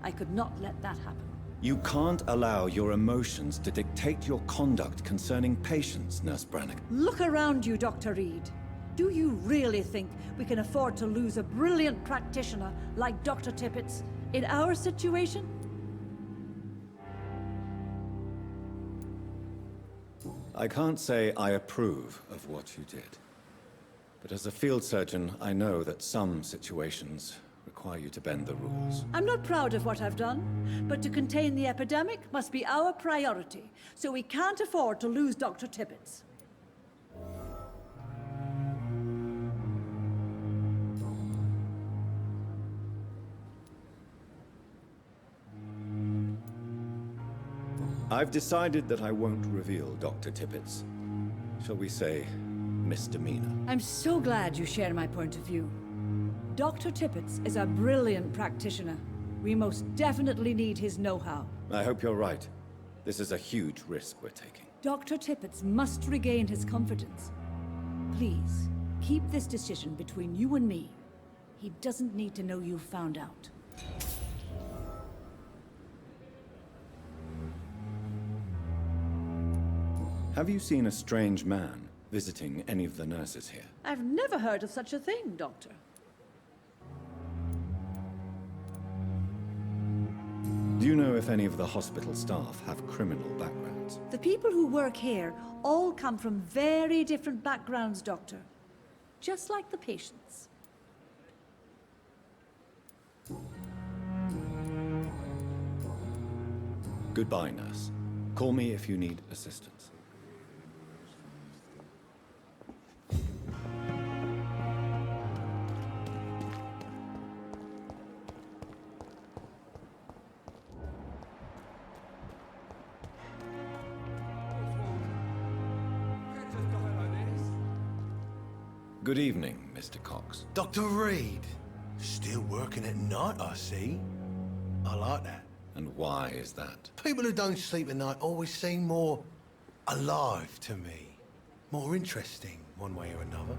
I could not let that happen. You can't allow your emotions to dictate your conduct concerning patients, Nurse Brannigan. Look around you, Dr. Reid. Do you really think we can afford to lose a brilliant practitioner like Dr. Tippett in our situation? I can't say I approve of what you did. But as a field surgeon, I know that some situations require you to bend the rules. I'm not proud of what I've done, but to contain the epidemic must be our priority, so we can't afford to lose Dr. Tippett. I've decided that I won't reveal Dr. Tippett. shall we say, misdemeanor. I'm so glad you share my point of view. Dr. Tippets is a brilliant practitioner. We most definitely need his know-how. I hope you're right. This is a huge risk we're taking. Dr. Tippets must regain his confidence. Please, keep this decision between you and me. He doesn't need to know you've found out. Have you seen a strange man visiting any of the nurses here? I've never heard of such a thing, Doctor. Do you know if any of the hospital staff have criminal backgrounds? The people who work here all come from very different backgrounds, Doctor. Just like the patients. Goodbye, nurse. Call me if you need assistance. Good evening, Mr. Cox. Dr. Reid. Still working at night, I see. I like that. And why is that? People who don't sleep at night always seem more alive to me. More interesting, one way or another.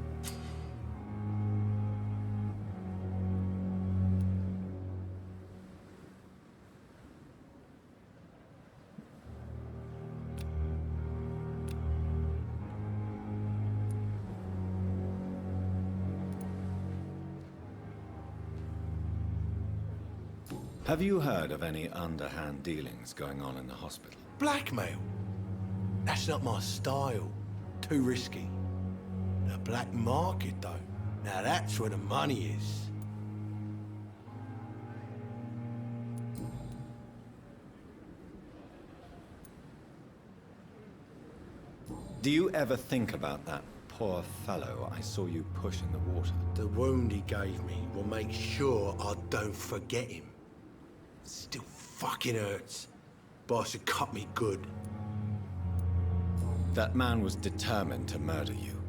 Have you heard of any underhand dealings going on in the hospital? Blackmail? That's not my style. Too risky. The black market, though. Now that's where the money is. Do you ever think about that poor fellow I saw you push in the water? The wound he gave me will make sure I don't forget him. Still fucking hurts. Boss had cut me good. That man was determined to murder you.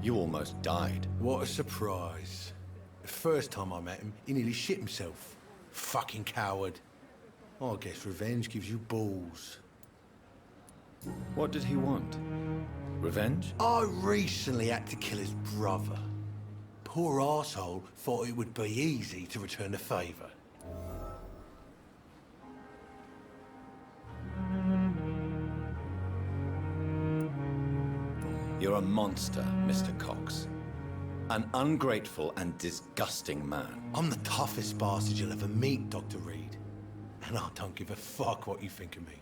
You almost died. What a surprise. The first time I met him, he nearly shit himself. Fucking coward. I guess revenge gives you balls. What did he want? Revenge? I recently had to kill his brother. Poor arsehole thought it would be easy to return the favour. You're a monster, Mr. Cox. An ungrateful and disgusting man. I'm the toughest bastard you'll ever meet, Dr. Reid. And I don't give a fuck what you think of me.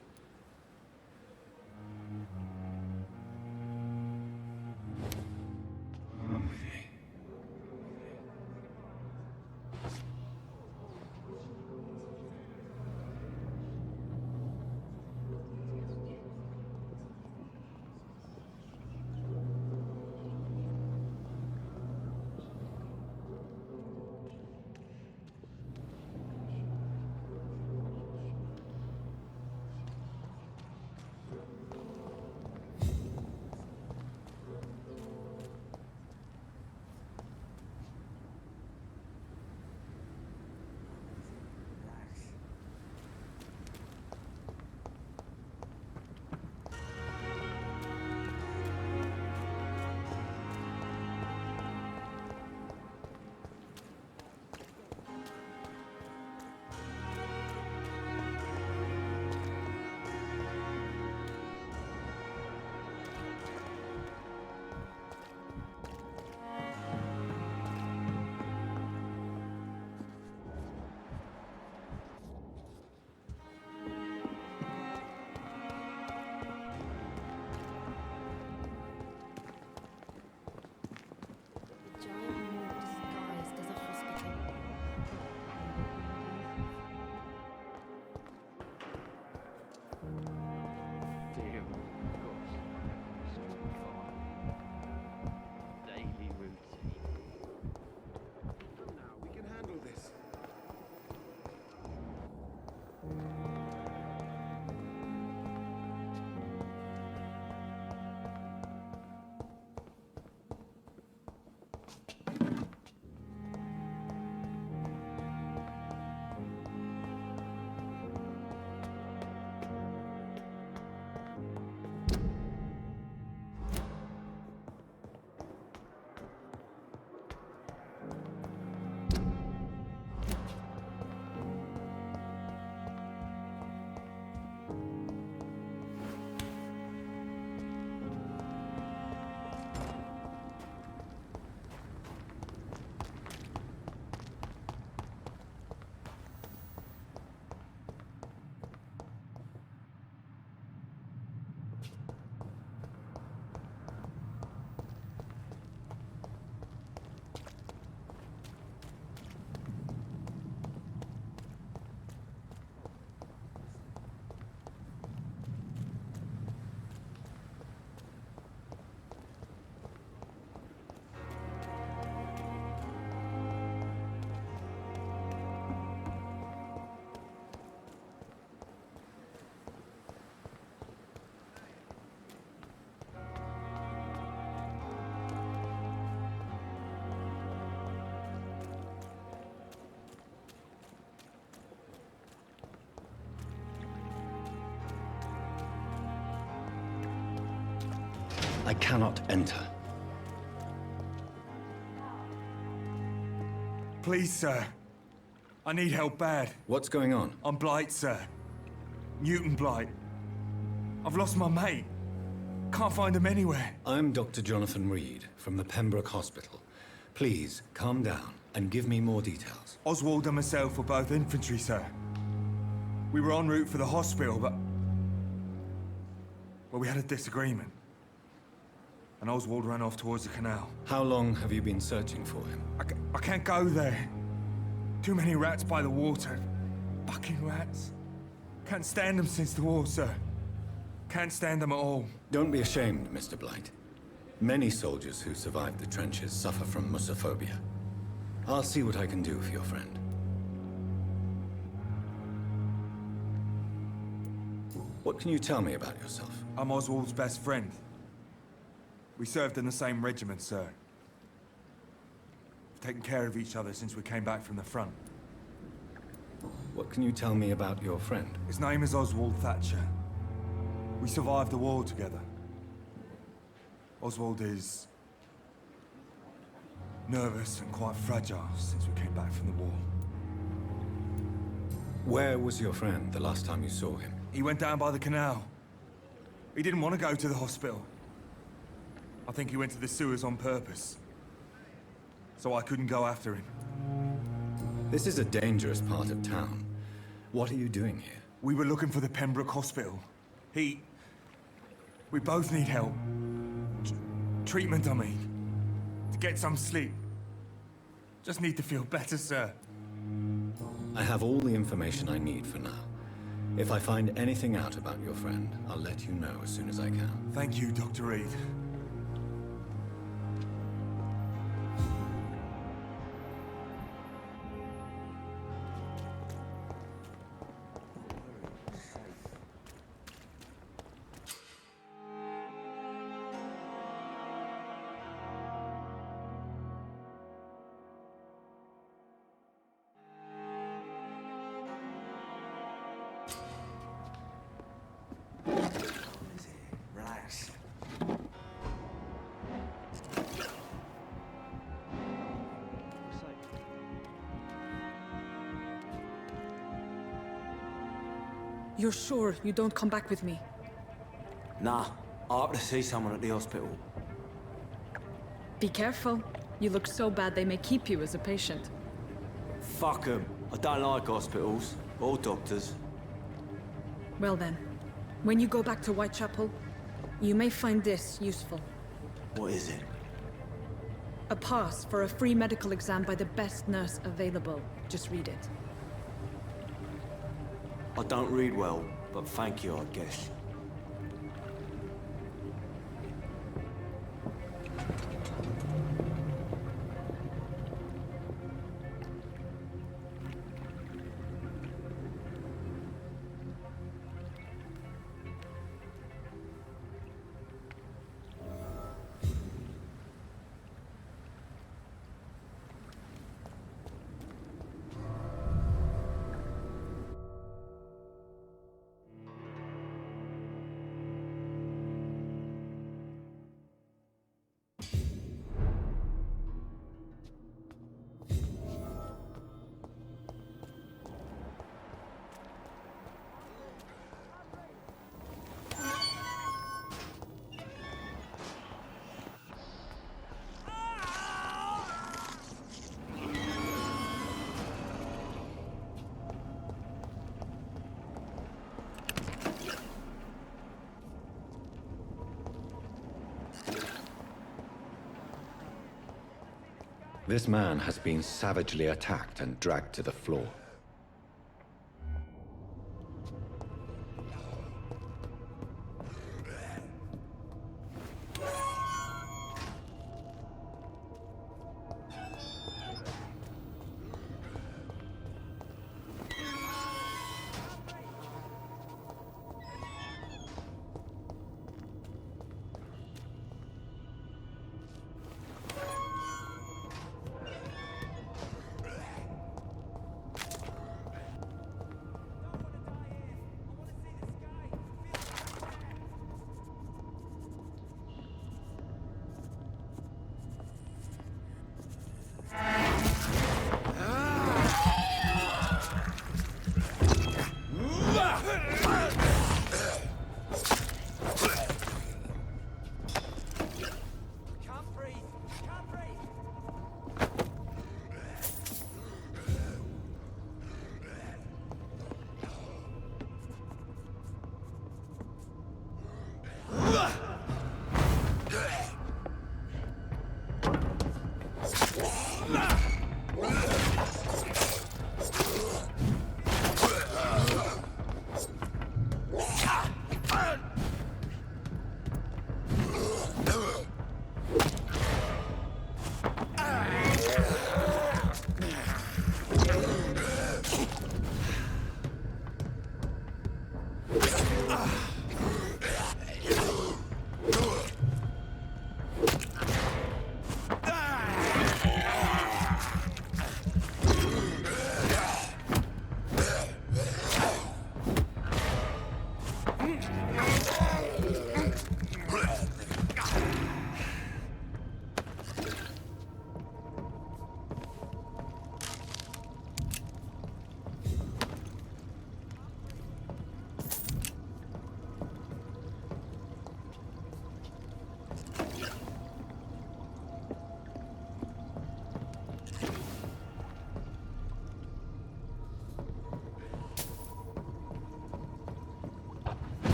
I cannot enter. Please, sir. I need help bad. What's going on? I'm Blight, sir. Newton Blight. I've lost my mate. Can't find him anywhere. I'm Dr. Jonathan Reid from the Pembroke Hospital. Please, calm down and give me more details. Oswald and myself were both infantry, sir. We were en route for the hospital, but... well, we had a disagreement. And Oswald ran off towards the canal. How long have you been searching for him? I can't go there. Too many rats by the water. Fucking rats. Can't stand them since the war, sir. Can't stand them at all. Don't be ashamed, Mr. Blight. Many soldiers who survived the trenches suffer from musophobia. I'll see what I can do for your friend. What can you tell me about yourself? I'm Oswald's best friend. We served in the same regiment, sir. We've taken care of each other since we came back from the front. What can you tell me about your friend? His name is Oswald Thatcher. We survived the war together. Oswald is... nervous and quite fragile since we came back from the war. Where was your friend the last time you saw him? He went down by the canal. He didn't want to go to the hospital. I think he went to the sewers on purpose. So I couldn't go after him. This is a dangerous part of town. What are you doing here? We were looking for the Pembroke Hospital. We both need help. Treatment, I mean. To get some sleep. Just need to feel better, sir. I have all the information I need for now. If I find anything out about your friend, I'll let you know as soon as I can. Thank you, Dr. Reid. Relax. You're sure you don't come back with me? Nah, I have to see someone at the hospital. Be careful. You look so bad they may keep you as a patient. Fuck 'em. I don't like hospitals or doctors. Well then, when you go back to Whitechapel, you may find this useful. What is it? A pass for a free medical exam by the best nurse available. Just read it. I don't read well, but thank you, I guess. This man has been savagely attacked and dragged to the floor.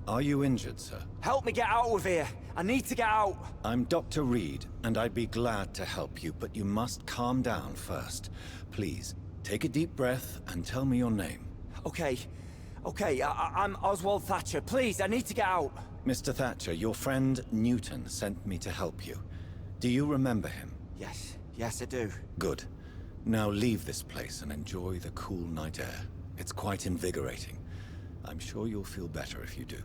Are you injured, sir? Help me get out of here. I need to get out. I'm Dr. Reid, and I'd be glad to help you, but you must calm down first. Please, take a deep breath and tell me your name. Okay. I'm Oswald Thatcher. Please, I need to get out. Mr. Thatcher, your friend Newton sent me to help you. Do you remember him? Yes, I do. Good. Now leave this place and enjoy the cool night air. It's quite invigorating. I'm sure you'll feel better if you do.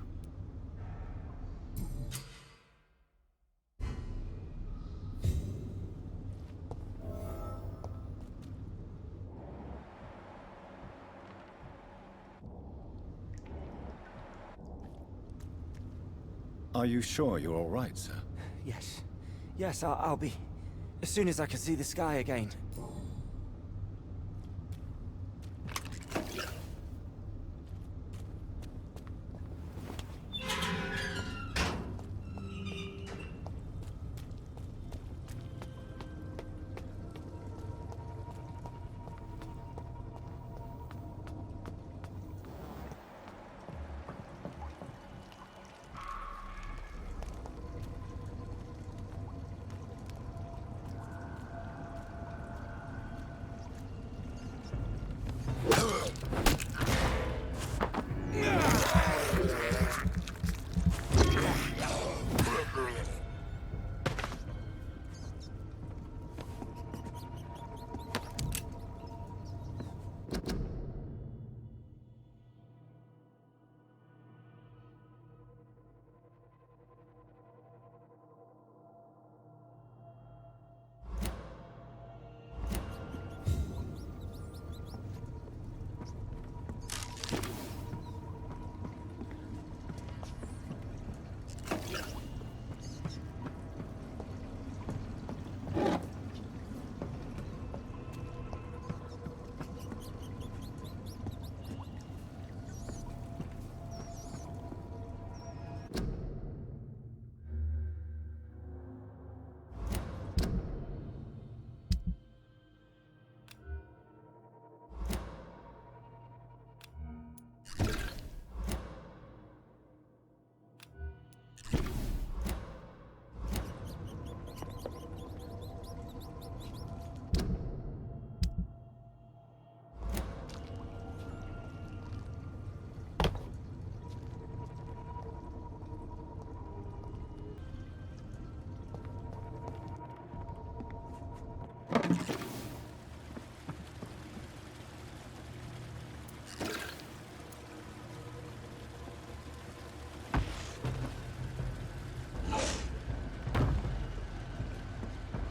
Are you sure you're all right, sir? Yes, I'll be. As soon as I can see the sky again.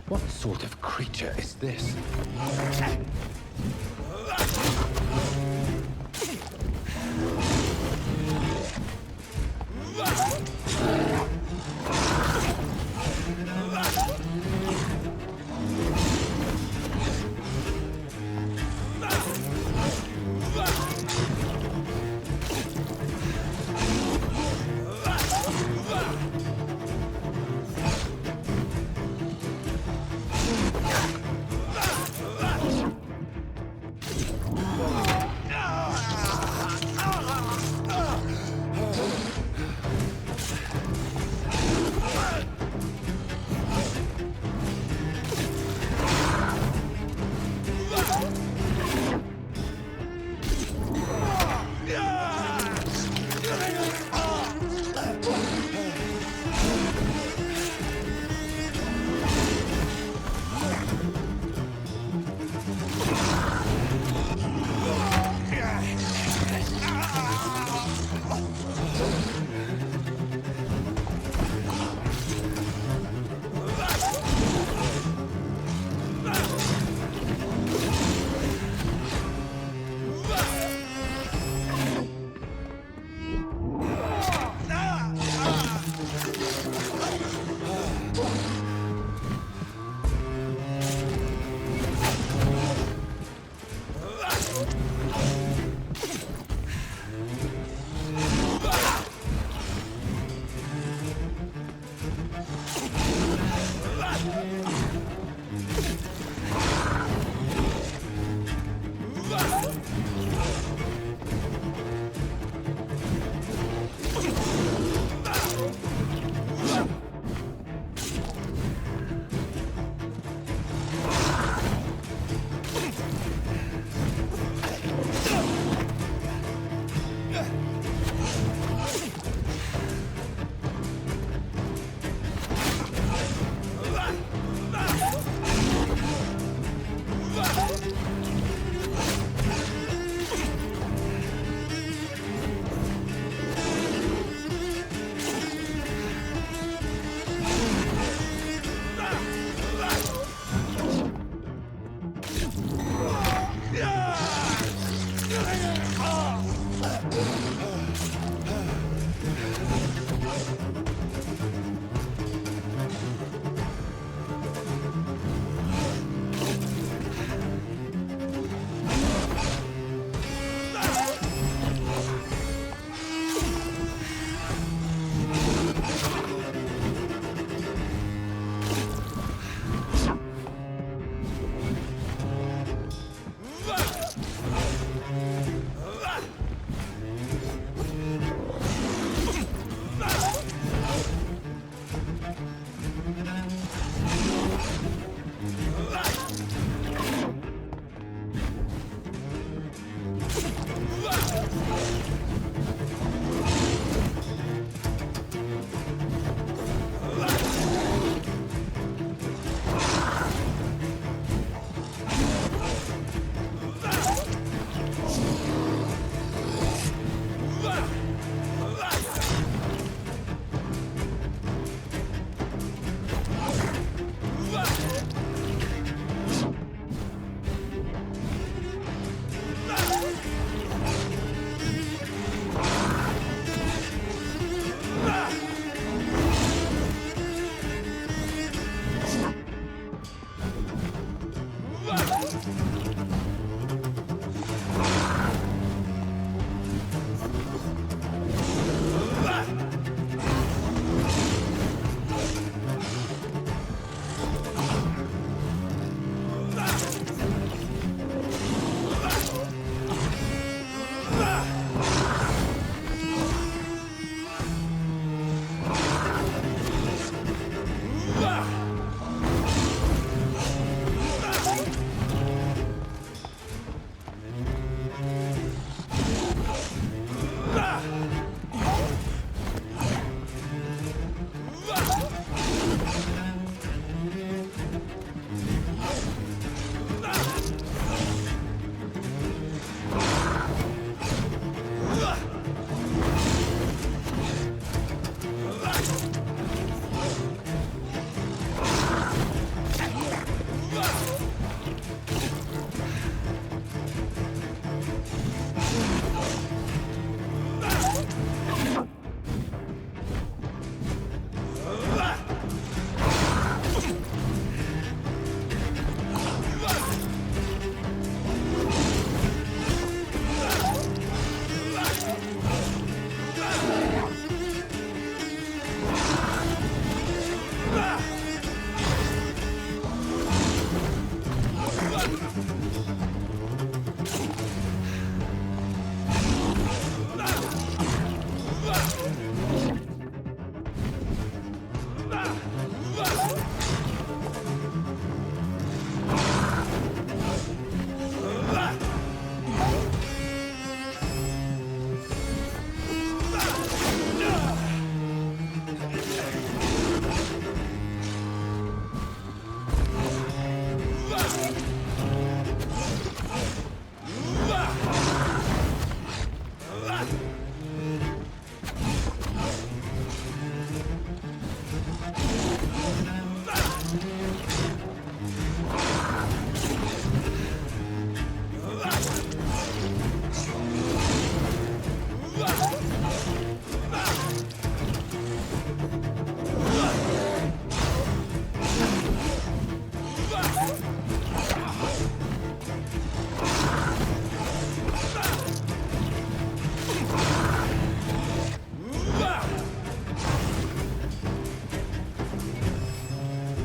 What sort of creature is this?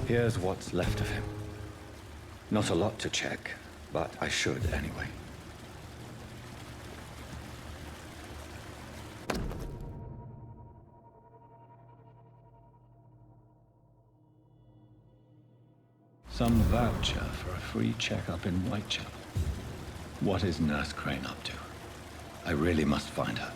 Here's what's left of him. Not a lot to check, but I should anyway. Some voucher for a free checkup in Whitechapel. What is Nurse Crane up to? I really must find her.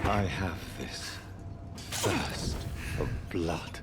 I have this thirst for blood.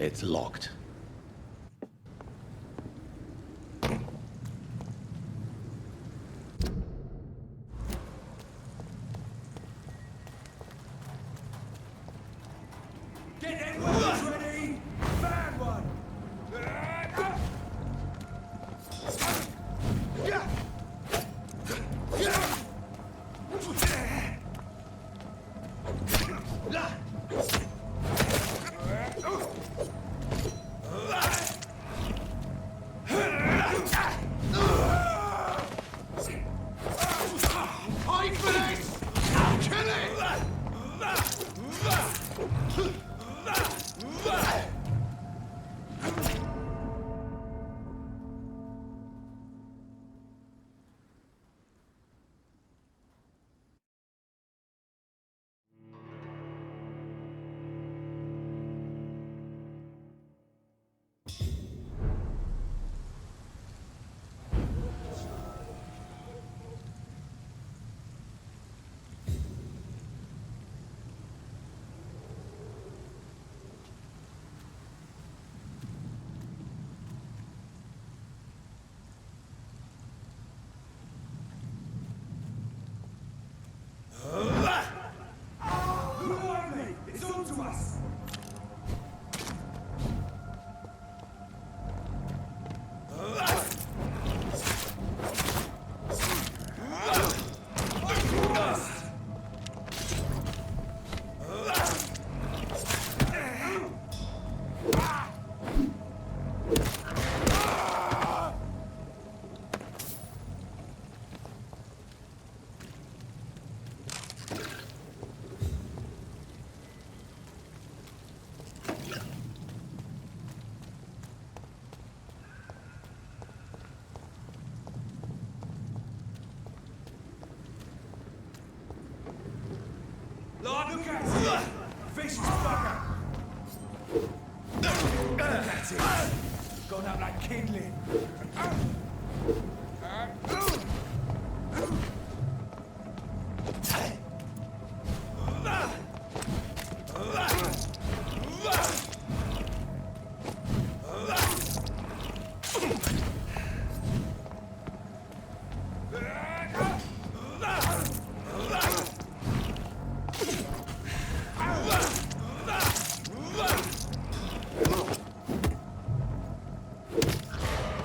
It's locked. Get them weapons ready! Found one! Fight for this! Kill it! It's on to us! Lord, look at it! Vicious bugger! Look at it! Gone up like kindling.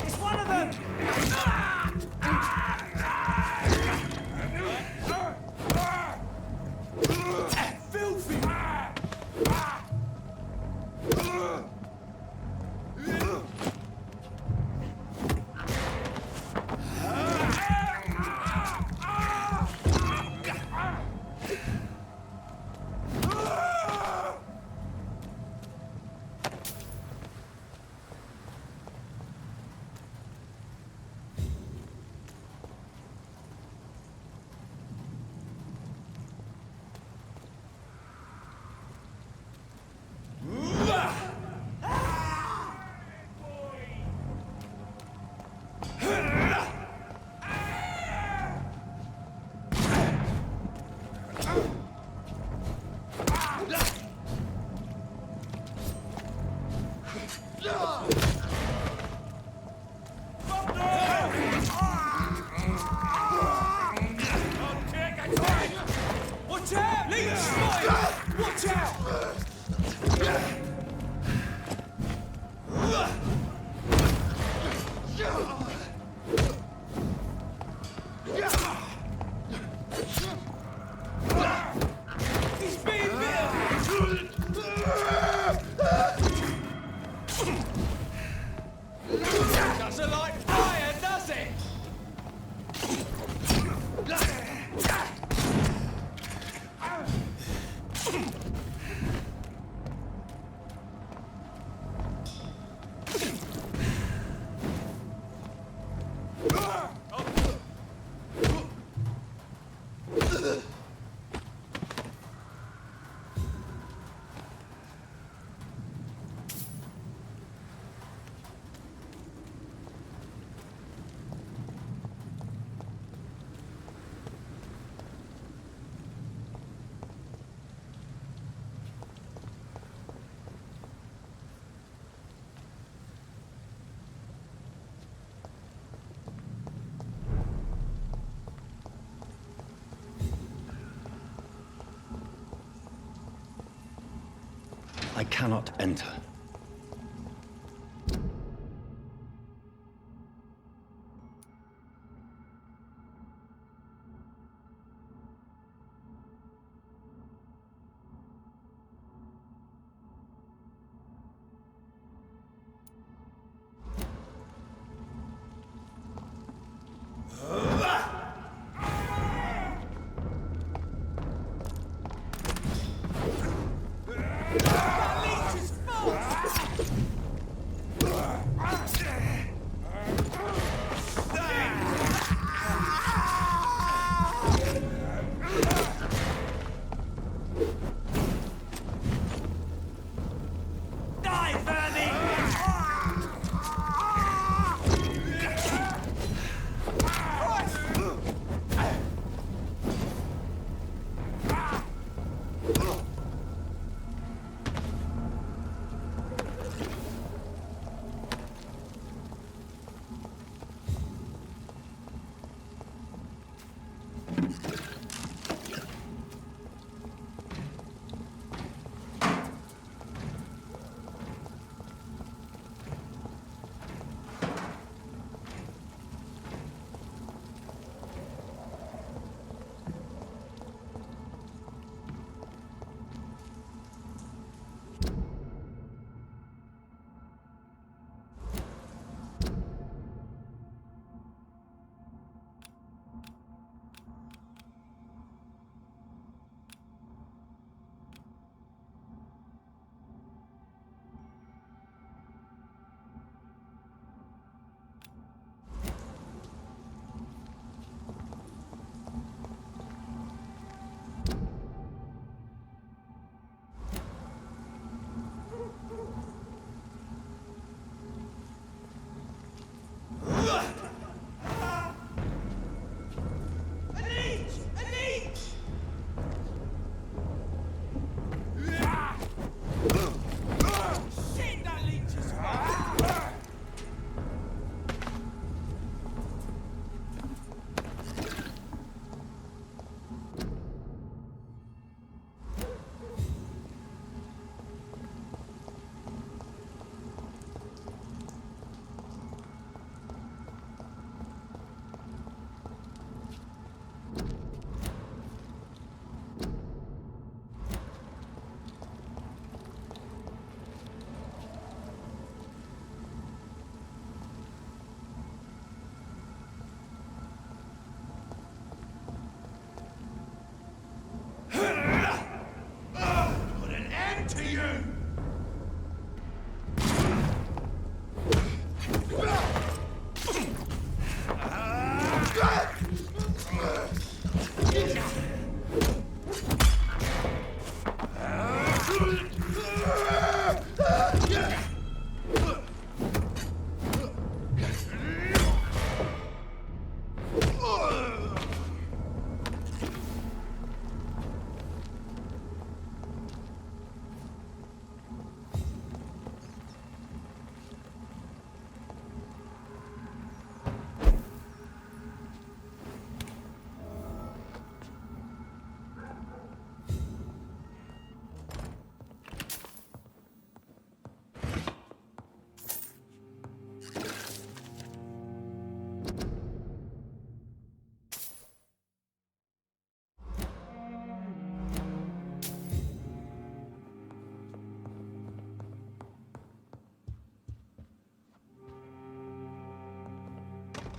It's one of them! Filthy! Watch out! Leech! Watch out! He's being bitten! Doesn't like fire, does it? I cannot enter.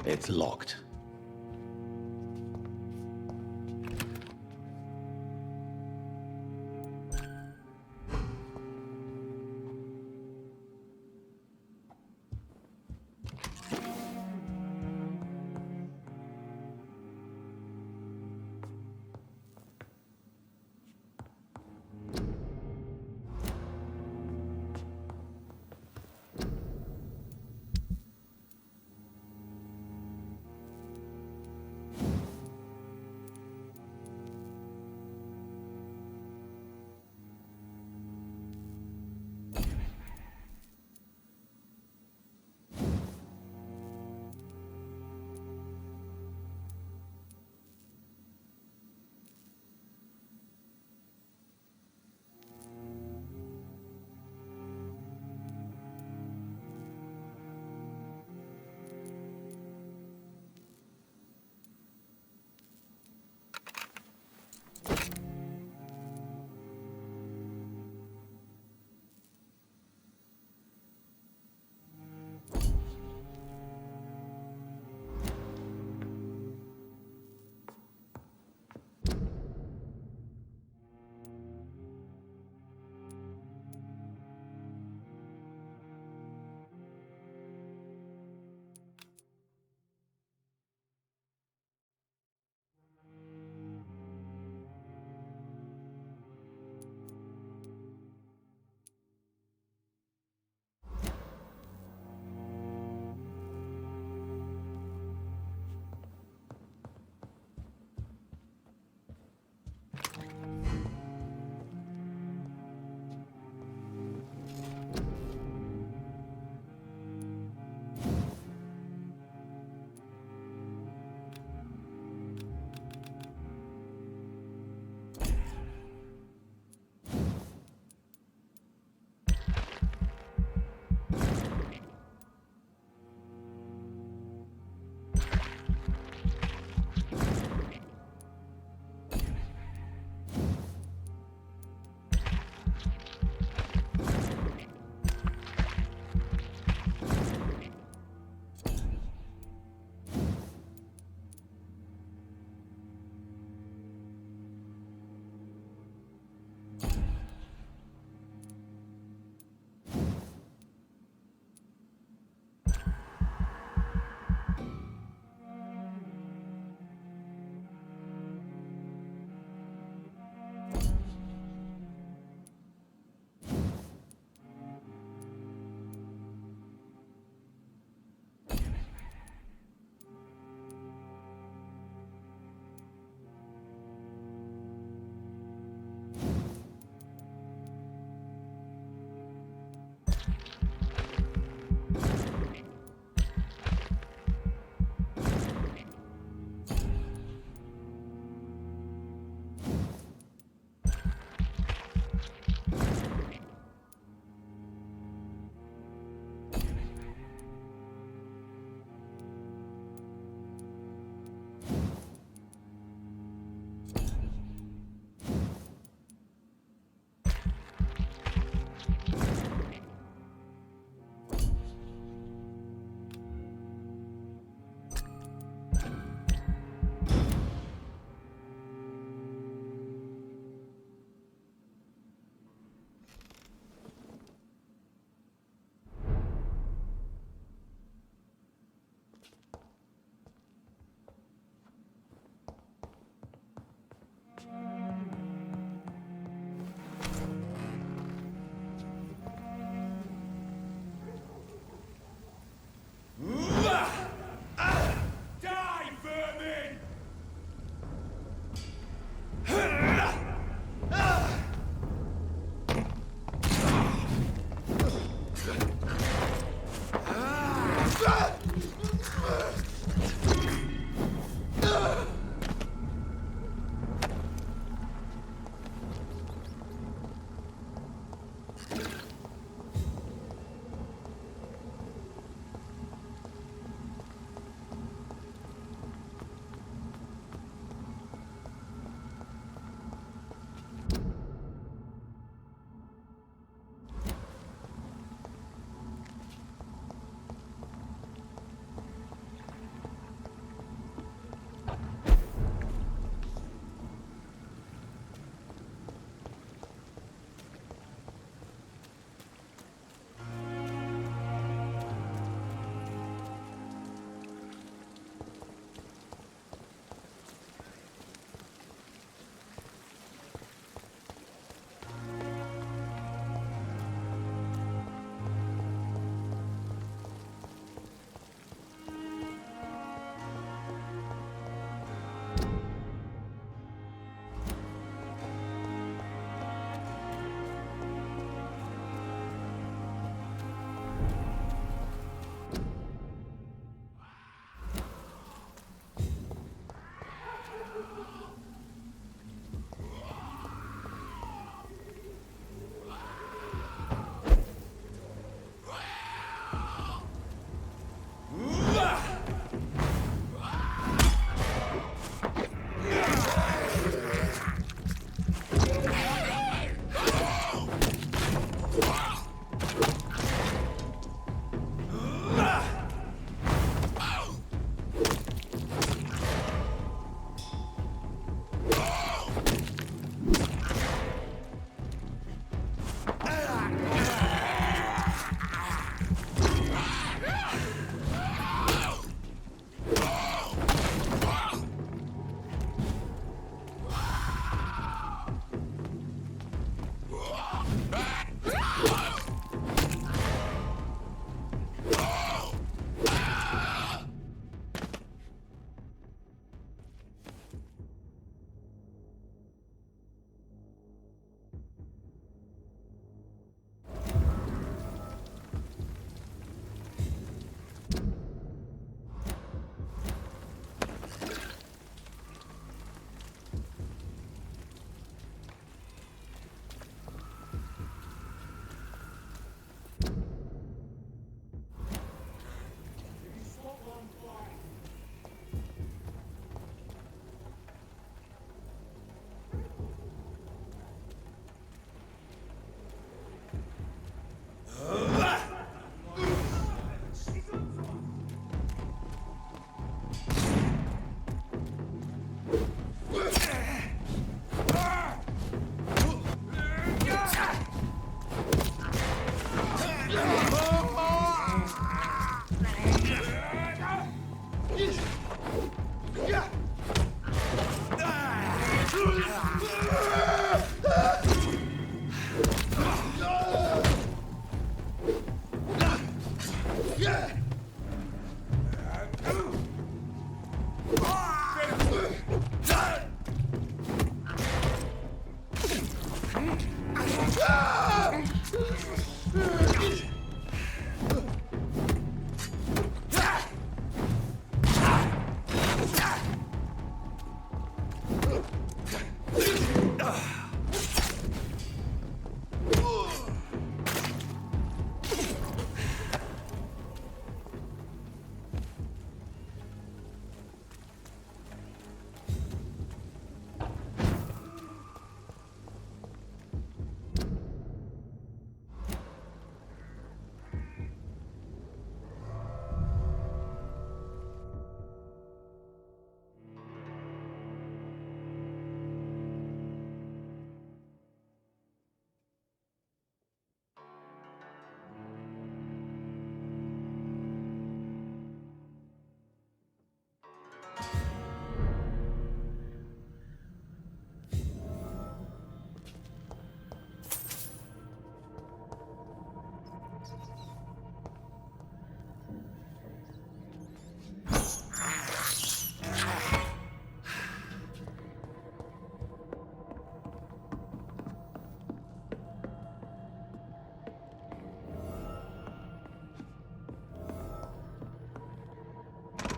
It's locked.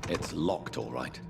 It's locked, all right.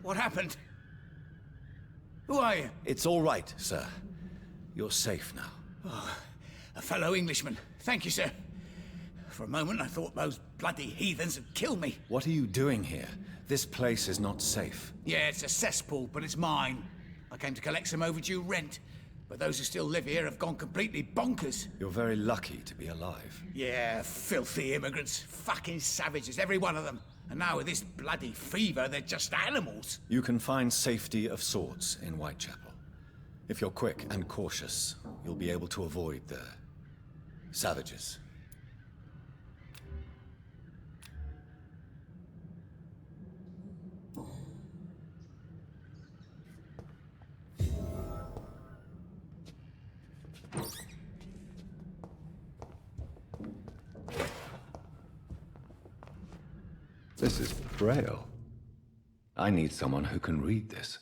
What happened? Who are you? It's all right, sir. You're safe now. Oh, a fellow Englishman. Thank you, sir. For a moment, I thought those bloody heathens had killed me. What are you doing here? This place is not safe. Yeah, it's a cesspool, but it's mine. I came to collect some overdue rent, but those who still live here have gone completely bonkers. You're very lucky to be alive. Yeah, filthy immigrants. Fucking savages, every one of them. And now with this bloody fever, they're just animals. You can find safety of sorts in Whitechapel. If you're quick and cautious, you'll be able to avoid the savages. This is Braille. I need someone who can read this.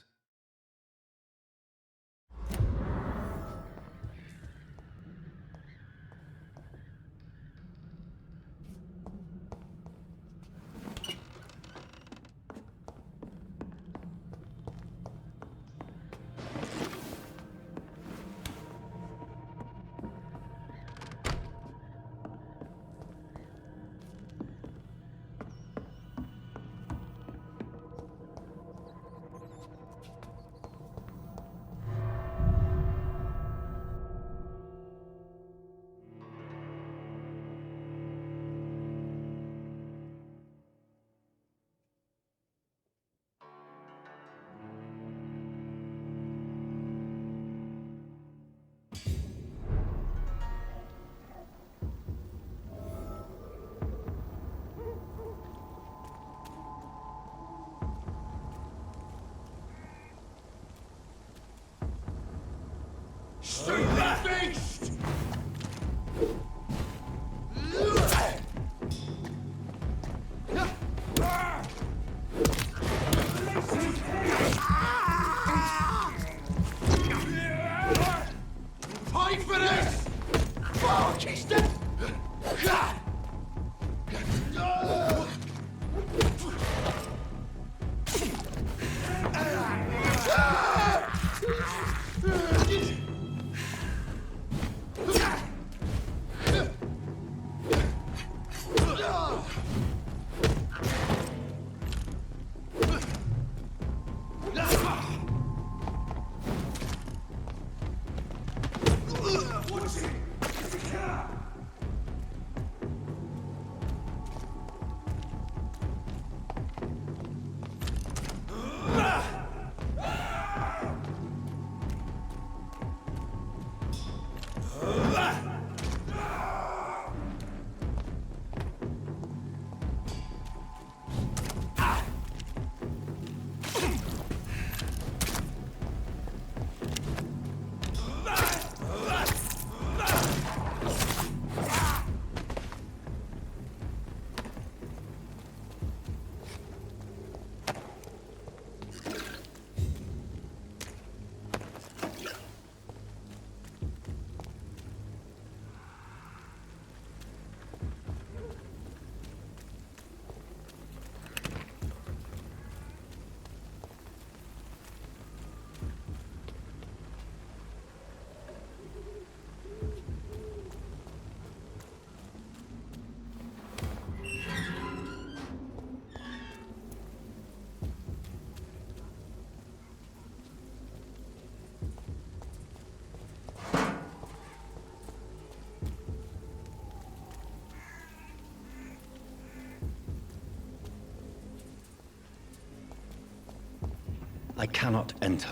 I cannot enter.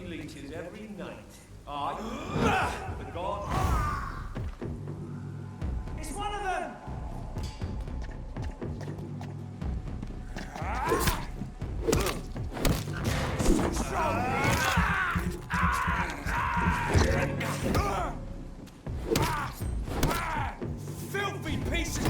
Leeches every night. I, the god. It's one of them! So strong! Filthy pieces!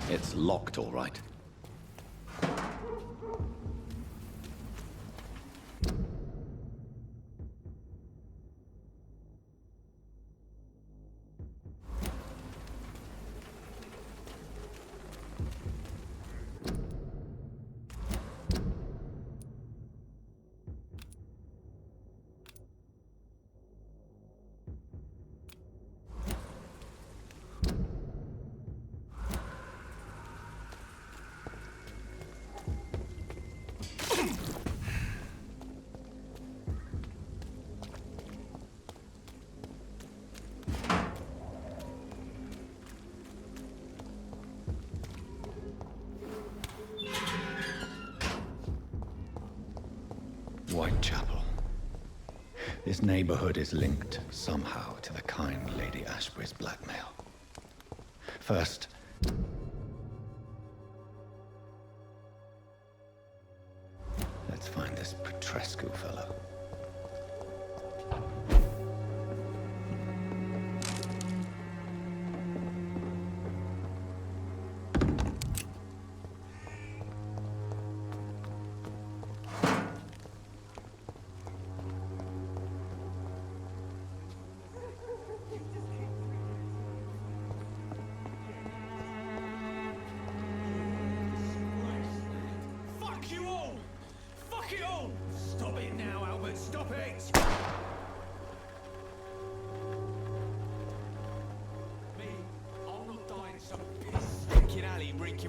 It's locked, all right. Whitechapel. This neighborhood is linked somehow to the kind Lady Ashbory's blackmail. First, let's find this Petrescu fellow.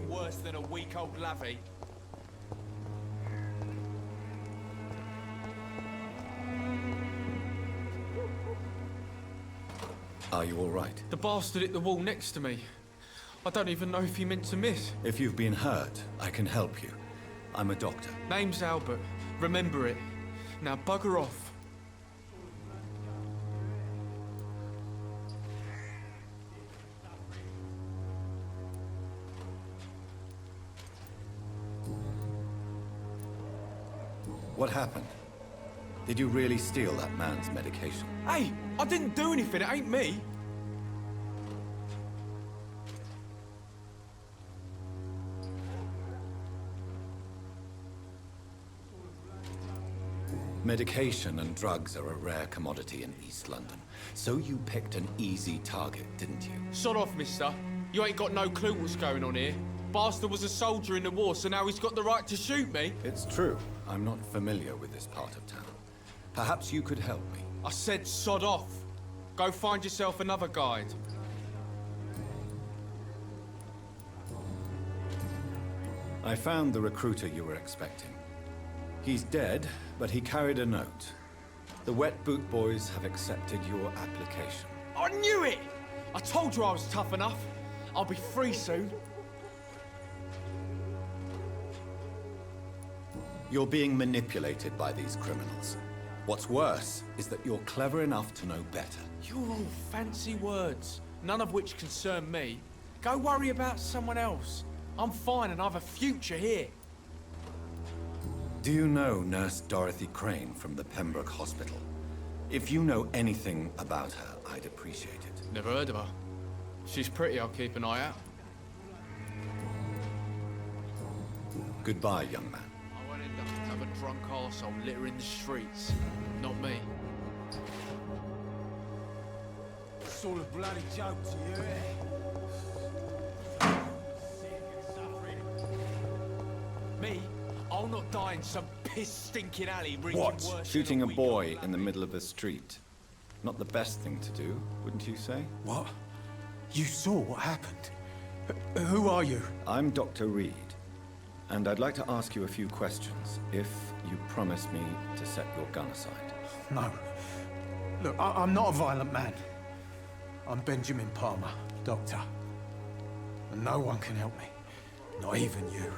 Worse than a week-old lavvy. Are you all right? The bastard hit the wall next to me. I don't even know if he meant to miss. If you've been hurt, I can help you. I'm a doctor. Name's Albert. Remember it. Now bugger off. What happened? Did you really steal that man's medication? Hey, I didn't do anything, it ain't me. Medication and drugs are a rare commodity in East London. So you picked an easy target, didn't you? Sod off, mister. You ain't got no clue what's going on here. Bastard was a soldier in the war, so now he's got the right to shoot me. It's true. I'm not familiar with this part of town. Perhaps you could help me. I said sod off. Go find yourself another guide. I found the recruiter you were expecting. He's dead, but he carried a note. The Wet Boot Boys have accepted your application. I knew it! I told you I was tough enough. I'll be free soon. You're being manipulated by these criminals. What's worse is that you're clever enough to know better. You're all fancy words, none of which concern me. Go worry about someone else. I'm fine and I have a future here. Do you know Nurse Dorothy Crane from the Pembroke Hospital? If you know anything about her, I'd appreciate it. Never heard of her. She's pretty, I'll keep an eye out. Goodbye, young man. I won't end up to have a drunk arsehole littering the streets. Not me. It's all a bloody joke to you, eh? Me? I'll not die in some piss-stinking alley reeking What? worse Shooting than a week boy old in the middle of the street. Not the best thing to do, wouldn't you say? What? You saw what happened? Who are you? I'm Dr. Reid, and I'd like to ask you a few questions, if you promise me to set your gun aside. No. Look, I'm not a violent man. I'm Benjamin Palmer, doctor. And no one can help me. Not even you.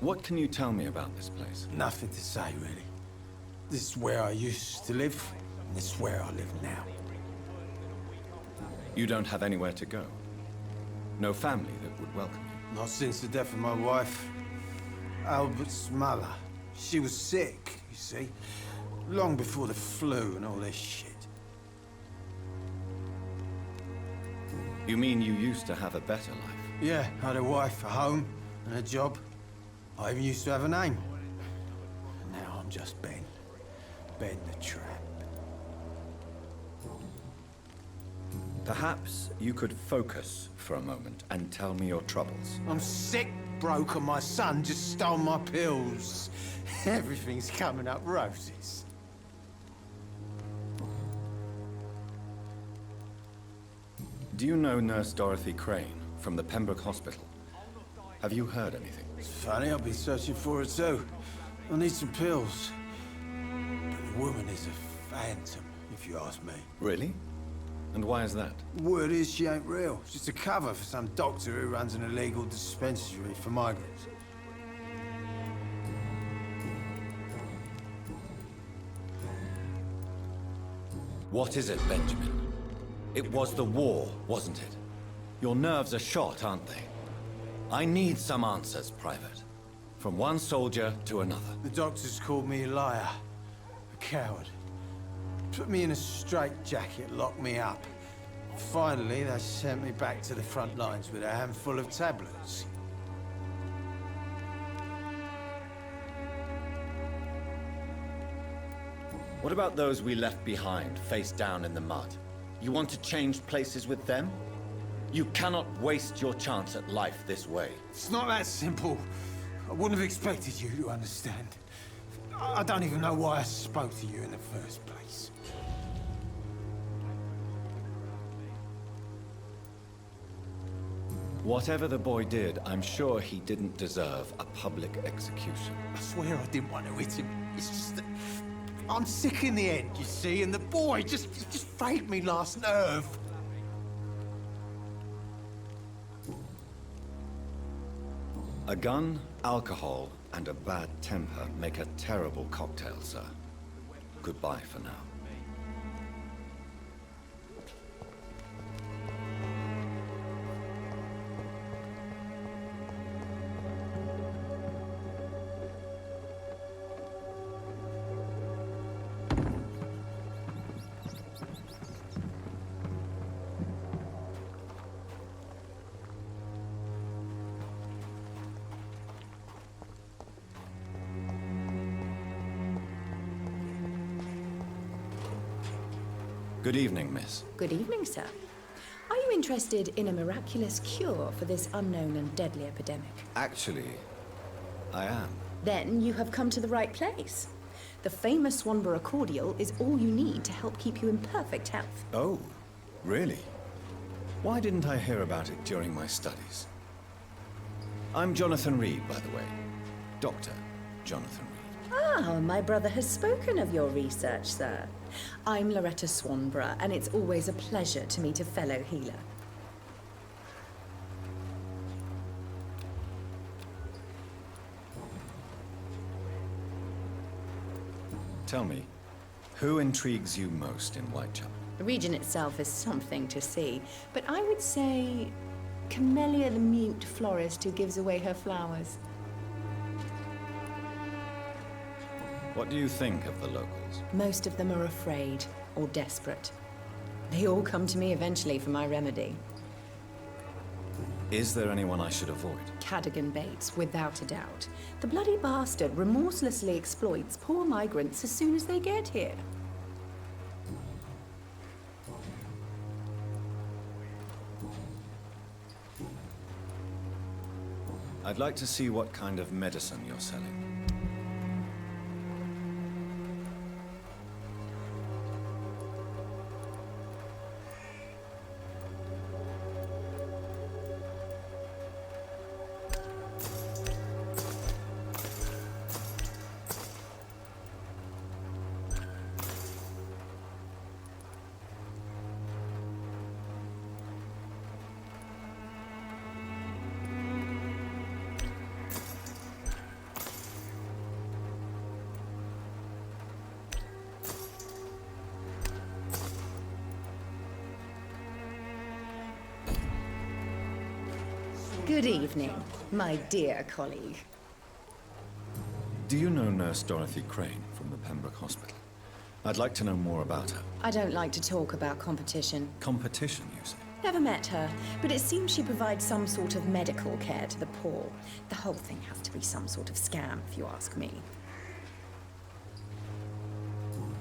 What can you tell me about this place? Nothing to say, really. This is where I used to live, and this is where I live now. You don't have anywhere to go? No family that would welcome you? Not since the death of my wife, Albert's mother. She was sick, you see. Long before the flu and all this shit. You mean you used to have a better life? Yeah, I had a wife, a home, and a job. I even used to have a name. Now I'm just Ben. Ben the Tramp. Perhaps you could focus for a moment and tell me your troubles. I'm sick, broke, and my son just stole my pills. Everything's coming up roses. Do you know Nurse Dorothy Crane from the Pembroke Hospital? Have you heard anything? It's funny, I've been searching for her too. I need some pills. But the woman is a phantom, if you ask me. Really? And why is that? Word is she ain't real. She's just a cover for some doctor who runs an illegal dispensary for migrants. What is it, Benjamin? It was the war, wasn't it? Your nerves are shot, aren't they? I need some answers, Private. From one soldier to another. The doctors called me a liar. A coward. Put me in a straitjacket, locked me up. Finally, they sent me back to the front lines with a handful of tablets. What about those we left behind, face down in the mud? You want to change places with them? You cannot waste your chance at life this way. It's not that simple. I wouldn't have expected you to understand. I don't even know why I spoke to you in the first place. Whatever the boy did, I'm sure he didn't deserve a public execution. I swear I didn't want to hit him. It's just that I'm sick in the end, you see, and the boy just frayed me last nerve. A gun, alcohol, and a bad temper make a terrible cocktail, sir. Goodbye for now. Good evening, miss. Good evening, sir. Are you interested in a miraculous cure for this unknown and deadly epidemic? Actually, I am. Then you have come to the right place. The famous Swanborough cordial is all you need to help keep you in perfect health. Oh, really? Why didn't I hear about it during my studies? I'm Jonathan Reid, by the way. Dr. Jonathan Reid. Ah, my brother has spoken of your research, sir. I'm Loretta Swanborough, and it's always a pleasure to meet a fellow healer. Tell me, who intrigues you most in Whitechapel? The region itself is something to see, but I would say Camellia the mute florist who gives away her flowers. What do you think of the locals? Most of them are afraid or desperate. They all come to me eventually for my remedy. Is there anyone I should avoid? Cadogan Bates, without a doubt. The bloody bastard remorselessly exploits poor migrants as soon as they get here. I'd like to see what kind of medicine you're selling. Good evening, my dear colleague. Do you know Nurse Dorothy Crane from the Pembroke Hospital? I'd like to know more about her. I don't like to talk about competition. Competition, you say? Never met her, but it seems she provides some sort of medical care to the poor. The whole thing has to be some sort of scam, if you ask me.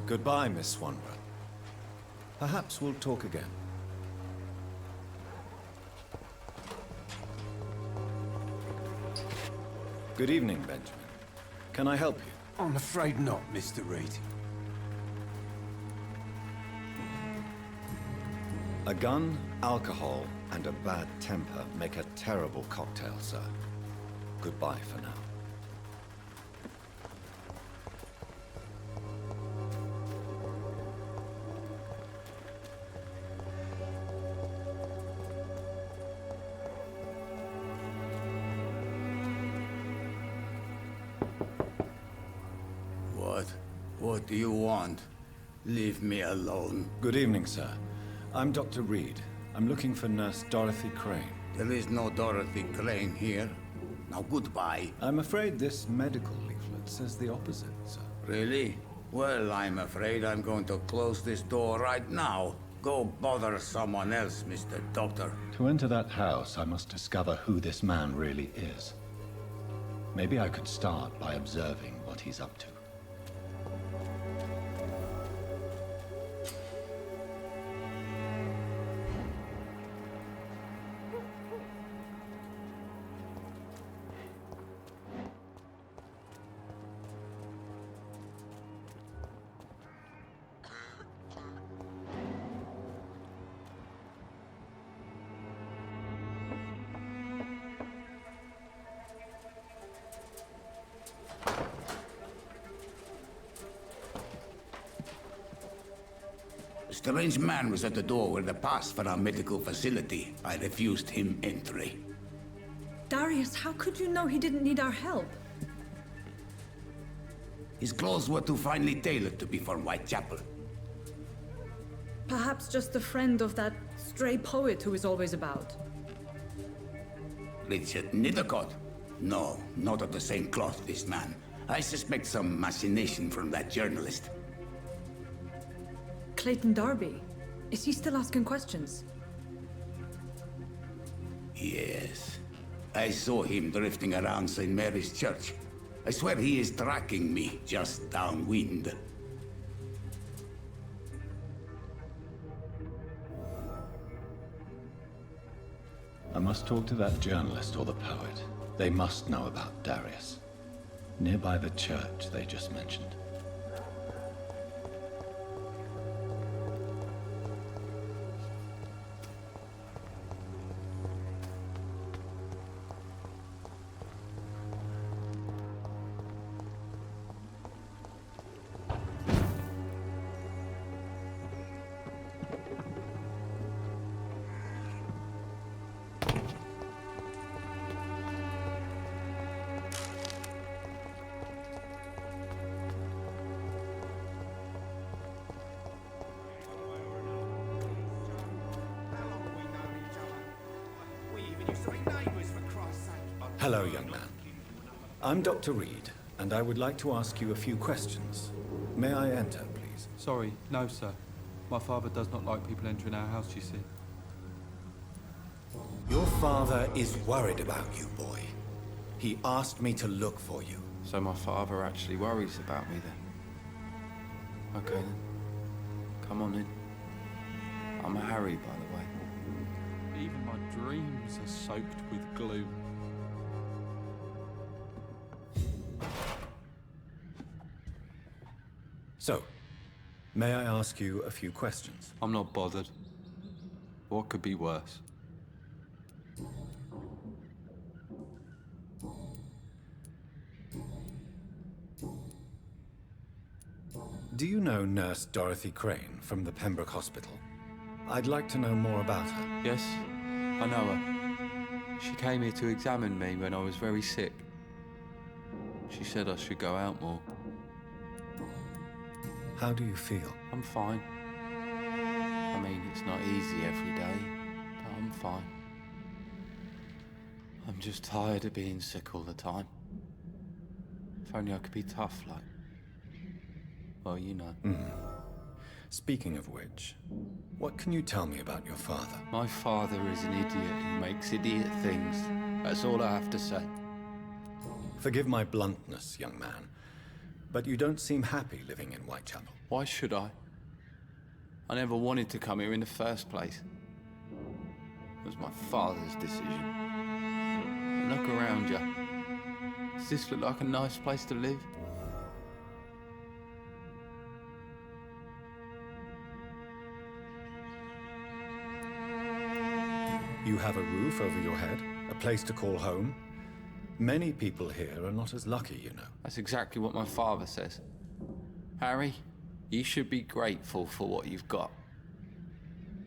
Goodbye, Miss Swanborough. Perhaps we'll talk again. Good evening, Benjamin. Can I help you? I'm afraid not, Mr. Reid. A gun, alcohol, and a bad temper make a terrible cocktail, sir. Goodbye for now. What do you want? Leave me alone. Good evening, sir. I'm Dr. Reid. I'm looking for Nurse Dorothy Crane. There is no Dorothy Crane here. Now goodbye. I'm afraid this medical leaflet says the opposite, sir. Really? Well, I'm afraid I'm going to close this door right now. Go bother someone else, Mr. Doctor. To enter that house, I must discover who this man really is. Maybe I could start by observing what he's up to. A strange man was at the door with a pass for our medical facility. I refused him entry. Darius, how could you know he didn't need our help? His clothes were too finely tailored to be from Whitechapel. Perhaps just a friend of that stray poet who is always about. Richard Nithercott? No, not of the same cloth, this man. I suspect some machination from that journalist. Clayton Darby. Is he still asking questions? Yes. I saw him drifting around St. Mary's Church. I swear he is tracking me just downwind. I must talk to that journalist or the poet. They must know about Darius. Nearby the church they just mentioned. Hello, young man. I'm Dr. Reid, and I would like to ask you a few questions. May I enter, please? Sorry, no, sir. My father does not like people entering our house, you see. Your father is worried about you, boy. He asked me to look for you. So my father actually worries about me then? Okay then. Come on in. I'm a Harry, by the way. Even my dreams are soaked with glue. So, may I ask you a few questions? I'm not bothered. What could be worse? Do you know Nurse Dorothy Crane from the Pembroke Hospital? I'd like to know more about her. Yes, I know her. She came here to examine me when I was very sick. She said I should go out more. How do you feel? I'm fine. I mean, it's not easy every day, but I'm fine. I'm just tired of being sick all the time. If only I could be tough, like... Well, you know. Speaking of which, what can you tell me about your father? My father is an idiot who makes idiot things. That's all I have to say. Forgive my bluntness, young man, but you don't seem happy living in Whitechapel. Why should I? I never wanted to come here in the first place. It was my father's decision. And look around you. Does this look like a nice place to live? You have a roof over your head, a place to call home. Many people here are not as lucky, you know. That's exactly what my father says. Harry, you should be grateful for what you've got.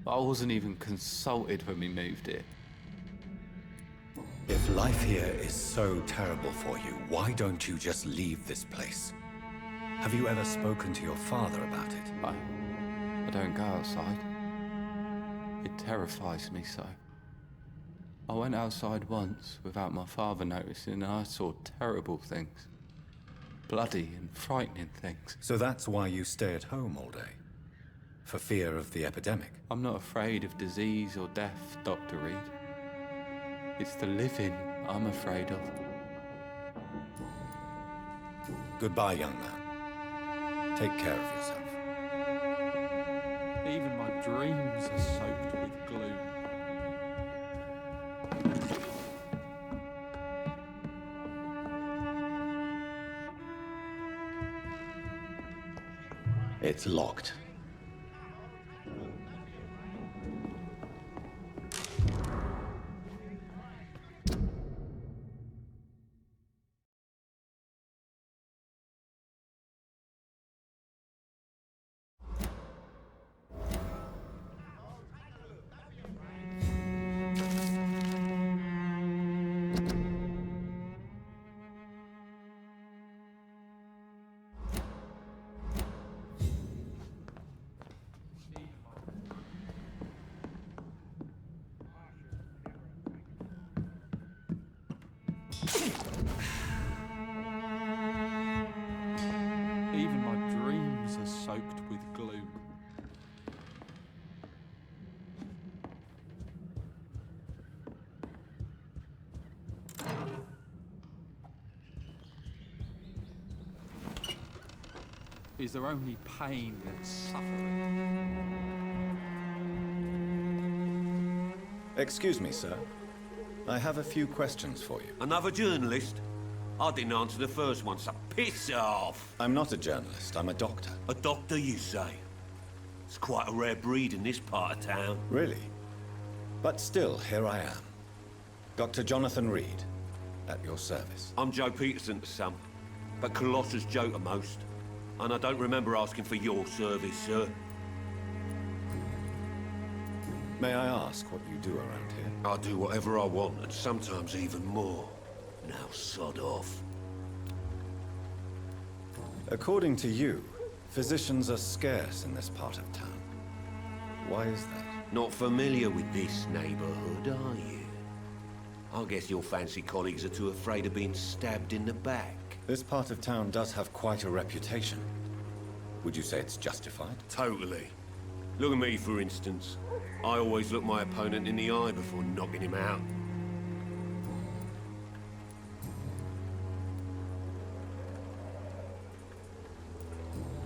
I wasn't even consulted when we moved here. If life here is so terrible for you, why don't you just leave this place? Have you ever spoken to your father about it? I don't go outside. It terrifies me so. I went outside once without my father noticing and I saw terrible things. Bloody and frightening things. So that's why you stay at home all day? For fear of the epidemic? I'm not afraid of disease or death, Dr. Reid. It's the living I'm afraid of. Goodbye, young man. Take care of yourself. Even my dreams are soaked with glue. It's locked. Even my dreams are soaked with glue. Is there only pain and suffering? Excuse me, sir. I have a few questions for you. Another journalist? I didn't answer the first one, so piss off! I'm not a journalist, I'm a doctor. A doctor, you say? It's quite a rare breed in this part of town. Really? But still, here I am. Dr. Jonathan Reid, at your service. I'm Joe Peterson to some, but Colossus Joe to most. And I don't remember asking for your service, sir. May I ask what you do around here? I do whatever I want, and sometimes even more. Now sod off. According to you, physicians are scarce in this part of town. Why is that? Not familiar with this neighborhood, are you? I guess your fancy colleagues are too afraid of being stabbed in the back. This part of town does have quite a reputation. Would you say it's justified? Totally. Look at me, for instance. I always look my opponent in the eye before knocking him out.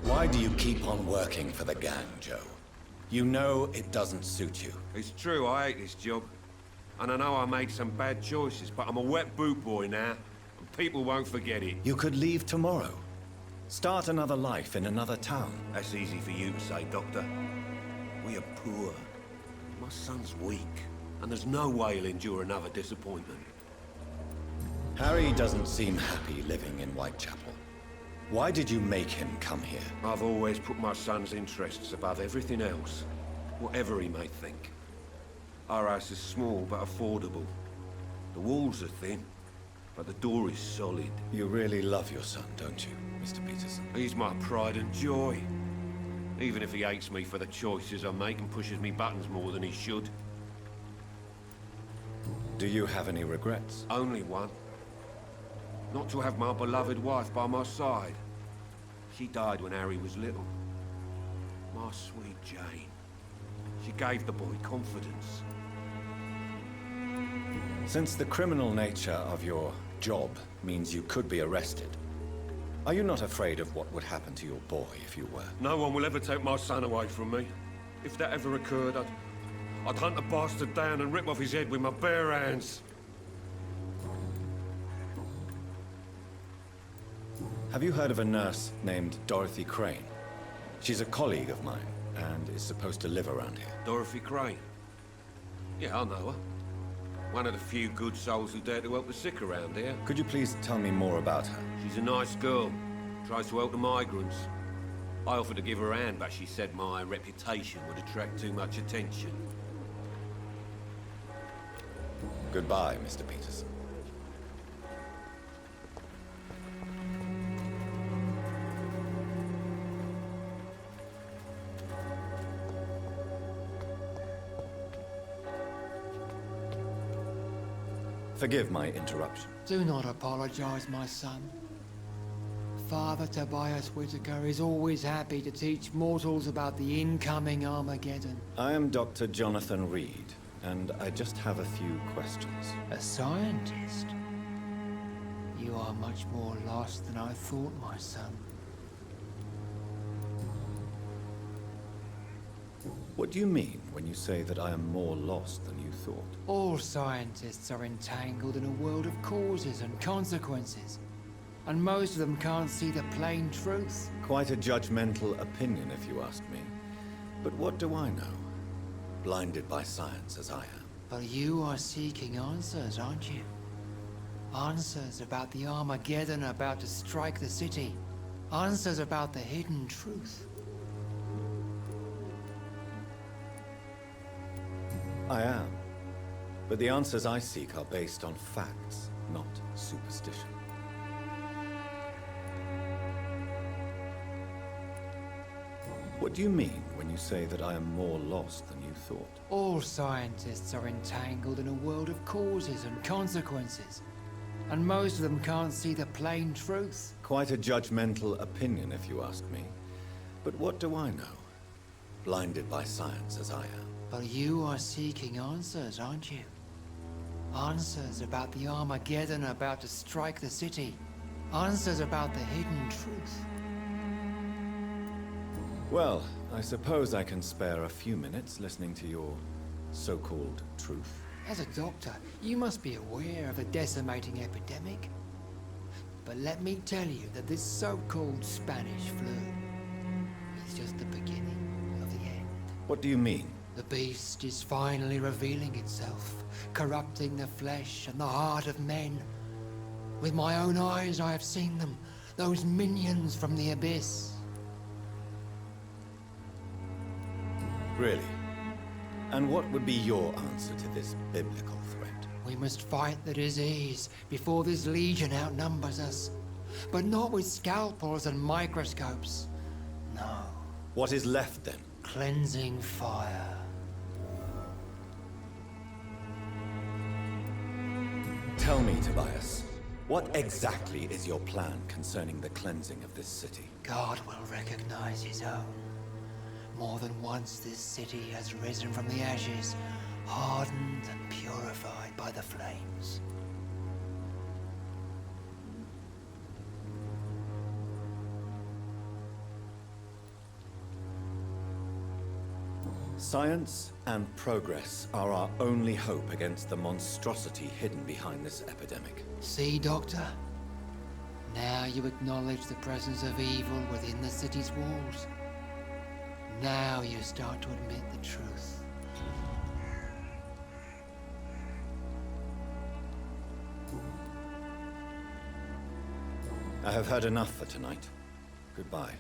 Why do you keep on working for the gang, Joe? You know it doesn't suit you. It's true, I hate this job. And I know I made some bad choices, but I'm a wet boot boy now, and people won't forget it. You could leave tomorrow. Start another life in another town. That's easy for you to say, Doctor. We are poor. My son's weak, and there's no way he'll endure another disappointment. Harry doesn't seem happy living in Whitechapel. Why did you make him come here? I've always put my son's interests above everything else, whatever he may think. Our house is small but affordable. The walls are thin, but the door is solid. You really love your son, don't you, Mr. Peterson? He's my pride and joy. Even if he hates me for the choices I make and pushes me buttons more than he should. Do you have any regrets? Only one. Not to have my beloved wife by my side. She died when Harry was little. My sweet Jane. She gave the boy confidence. Since the criminal nature of your job means you could be arrested, are you not afraid of what would happen to your boy if you were? No one will ever take my son away from me. If that ever occurred, I'd hunt the bastard down and rip off his head with my bare hands. Have you heard of a nurse named Dorothy Crane? She's a colleague of mine, and is supposed to live around here. Dorothy Crane? Yeah, I know her. One of the few good souls who dare to help the sick around here. Could you please tell me more about her? She's a nice girl. Tries to help the migrants. I offered to give her a hand, but she said my reputation would attract too much attention. Goodbye, Mr. Peterson. Forgive my interruption. Do not apologize, my son. Father Tobias Whitaker is always happy to teach mortals about the incoming Armageddon. I am Dr. Jonathan Reid, and I just have a few questions. A scientist? You are much more lost than I thought, my son. What do you mean when you say that I am more lost than you thought? All scientists are entangled in a world of causes and consequences. And most of them can't see the plain truth. Quite a judgmental opinion, if you ask me. But what do I know? Blinded by science as I am. But you are seeking answers, aren't you? Answers about the Armageddon about to strike the city. Answers about the hidden truth. I am. But the answers I seek are based on facts, not superstition. What do you mean when you say that I am more lost than you thought? All scientists are entangled in a world of causes and consequences. And most of them can't see the plain truth. Quite a judgmental opinion, if you ask me. But what do I know? Blinded by science as I am. But you are seeking answers, aren't you? Answers about the Armageddon about to strike the city. Answers about the hidden truth. Well, I suppose I can spare a few minutes listening to your so-called truth. As a doctor, you must be aware of the decimating epidemic. But let me tell you that this so-called Spanish flu is just the beginning of the end. What do you mean? The beast is finally revealing itself, corrupting the flesh and the heart of men. With my own eyes I have seen them, those minions from the abyss. Really? And what would be your answer to this biblical threat? We must fight the disease before this legion outnumbers us. But not with scalpels and microscopes. No. What is left then? Cleansing fire. Tell me, Tobias, what exactly is your plan concerning the cleansing of this city? God will recognize his own. More than once this city has risen from the ashes, hardened and purified by the flames. Science and progress are our only hope against the monstrosity hidden behind this epidemic. See, Doctor? Now you acknowledge the presence of evil within the city's walls. Now you start to admit the truth. I have heard enough for tonight. Goodbye.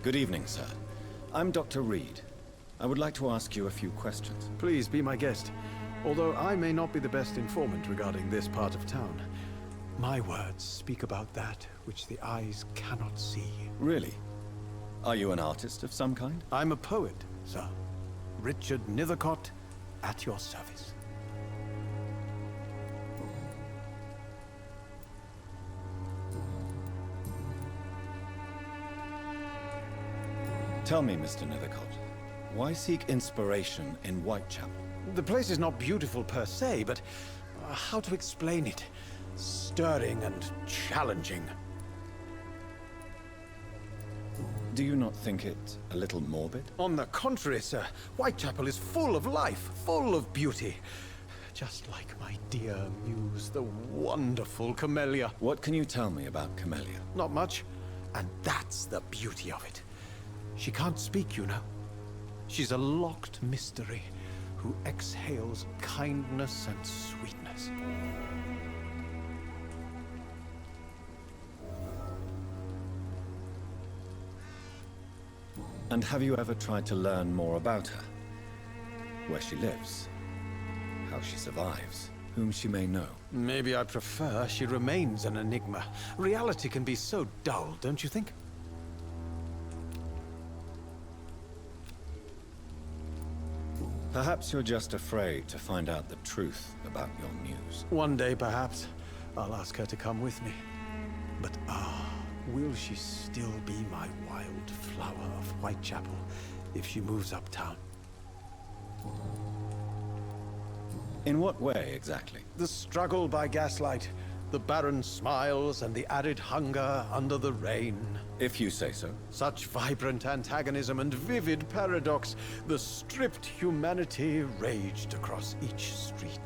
Good evening, sir. I'm Dr. Reid. I would like to ask you a few questions. Please be my guest. Although I may not be the best informant regarding this part of town, my words speak about that which the eyes cannot see. Really? Are you an artist of some kind? I'm a poet, sir. Richard Nethercott, at your service. Tell me, Mr. Nethercott, why seek inspiration in Whitechapel? The place is not beautiful per se, but how to explain it? Stirring and challenging. Do you not think it a little morbid? On the contrary, sir. Whitechapel is full of life, full of beauty. Just like my dear muse, the wonderful Camellia. What can you tell me about Camellia? Not much. And that's the beauty of it. She can't speak, you know. She's a locked mystery who exhales kindness and sweetness. And have you ever tried to learn more about her? Where she lives, how she survives, whom she may know? Maybe I prefer she remains an enigma. Reality can be so dull, don't you think? Perhaps you're just afraid to find out the truth about your muse. One day, perhaps, I'll ask her to come with me. But will she still be my wild flower of Whitechapel if she moves uptown? In what way, exactly? The struggle by gaslight, the barren smiles and the arid hunger under the rain. If you say so. Such vibrant antagonism and vivid paradox. The stripped humanity raged across each street.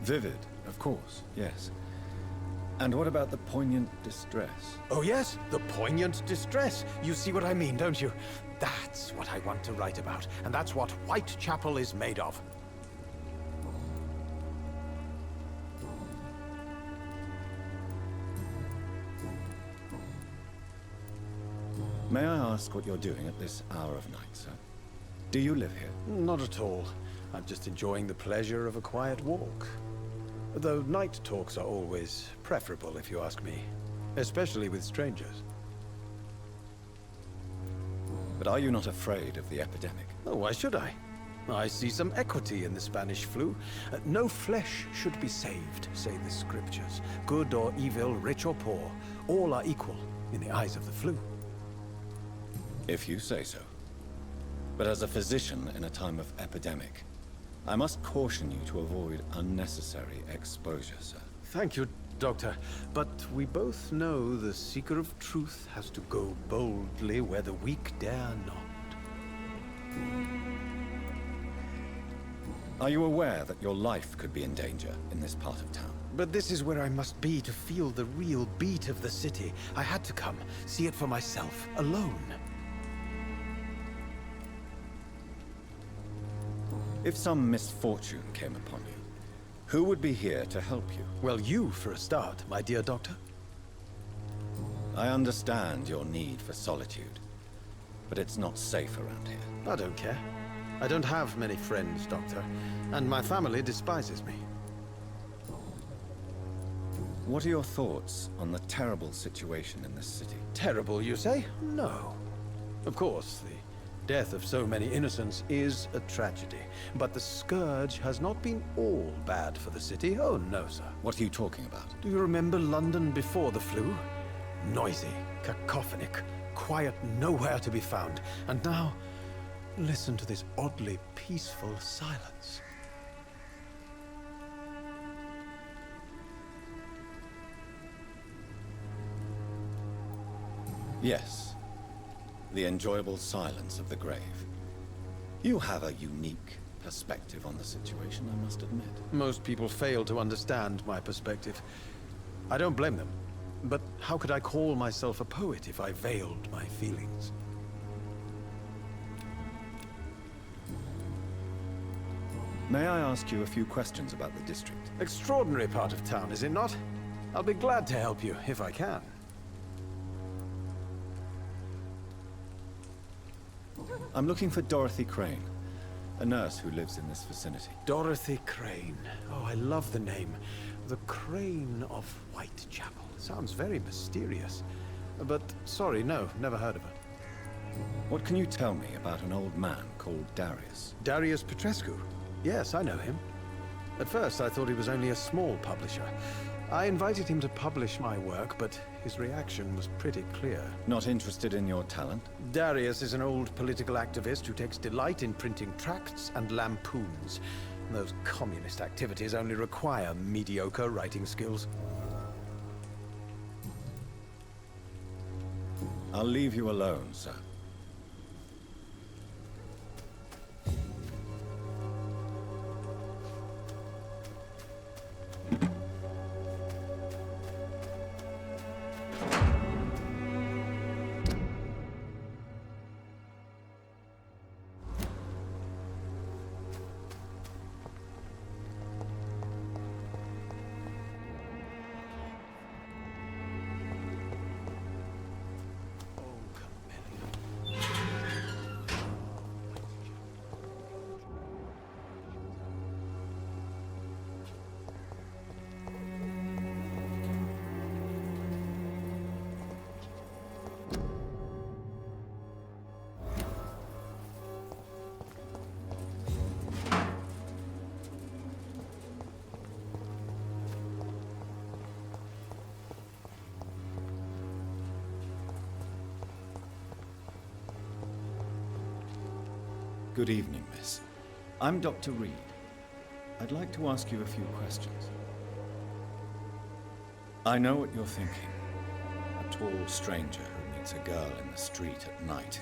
Vivid, of course, yes. And what about the poignant distress? Oh yes, the poignant distress. You see what I mean, don't you? That's what I want to write about, and that's what Whitechapel is made of. May I ask what you're doing at this hour of night, sir? Do you live here? Not at all. I'm just enjoying the pleasure of a quiet walk. Though night talks are always preferable, if you ask me. Especially with strangers. But are you not afraid of the epidemic? Oh, why should I? I see some equity in the Spanish flu. No flesh should be saved, say the scriptures. Good or evil, rich or poor, all are equal in the eyes of the flu. If you say so. But as a physician in a time of epidemic, I must caution you to avoid unnecessary exposure, sir. Thank you, Doctor. But we both know the seeker of truth has to go boldly where the weak dare not. Are you aware that your life could be in danger in this part of town? But this is where I must be to feel the real beat of the city. I had to come, see it for myself, alone. If some misfortune came upon you, who would be here to help you? Well, you for a start, my dear Doctor. I understand your need for solitude, but it's not safe around here. I don't care. I don't have many friends, Doctor, and my family despises me. What are your thoughts on the terrible situation in this city? Terrible, you say? No. Of course, the death of so many innocents is a tragedy, but the scourge has not been all bad for the city. Oh, no, sir. What are you talking about? Do you remember London before the flu? Noisy, cacophonic, quiet nowhere to be found. And now, listen to this oddly peaceful silence. Yes. The enjoyable silence of the grave. You have a unique perspective on the situation, I must admit. Most people fail to understand my perspective. I don't blame them. But how could I call myself a poet if I veiled my feelings? May I ask you a few questions about the district? Extraordinary part of town, is it not? I'll be glad to help you, if I can. I'm looking for Dorothy Crane, a nurse who lives in this vicinity. Dorothy Crane. Oh, I love the name. The Crane of Whitechapel. Sounds very mysterious. But, sorry, no, never heard of her. What can you tell me about an old man called Darius? Darius Petrescu? Yes, I know him. At first, I thought he was only a small publisher. I invited him to publish my work, but his reaction was pretty clear. Not interested in your talent? Darius is an old political activist who takes delight in printing tracts and lampoons. Those communist activities only require mediocre writing skills. I'll leave you alone, sir. Good evening, miss. I'm Dr. Reid. I'd like to ask you a few questions. I know what you're thinking. A tall stranger who meets a girl in the street at night.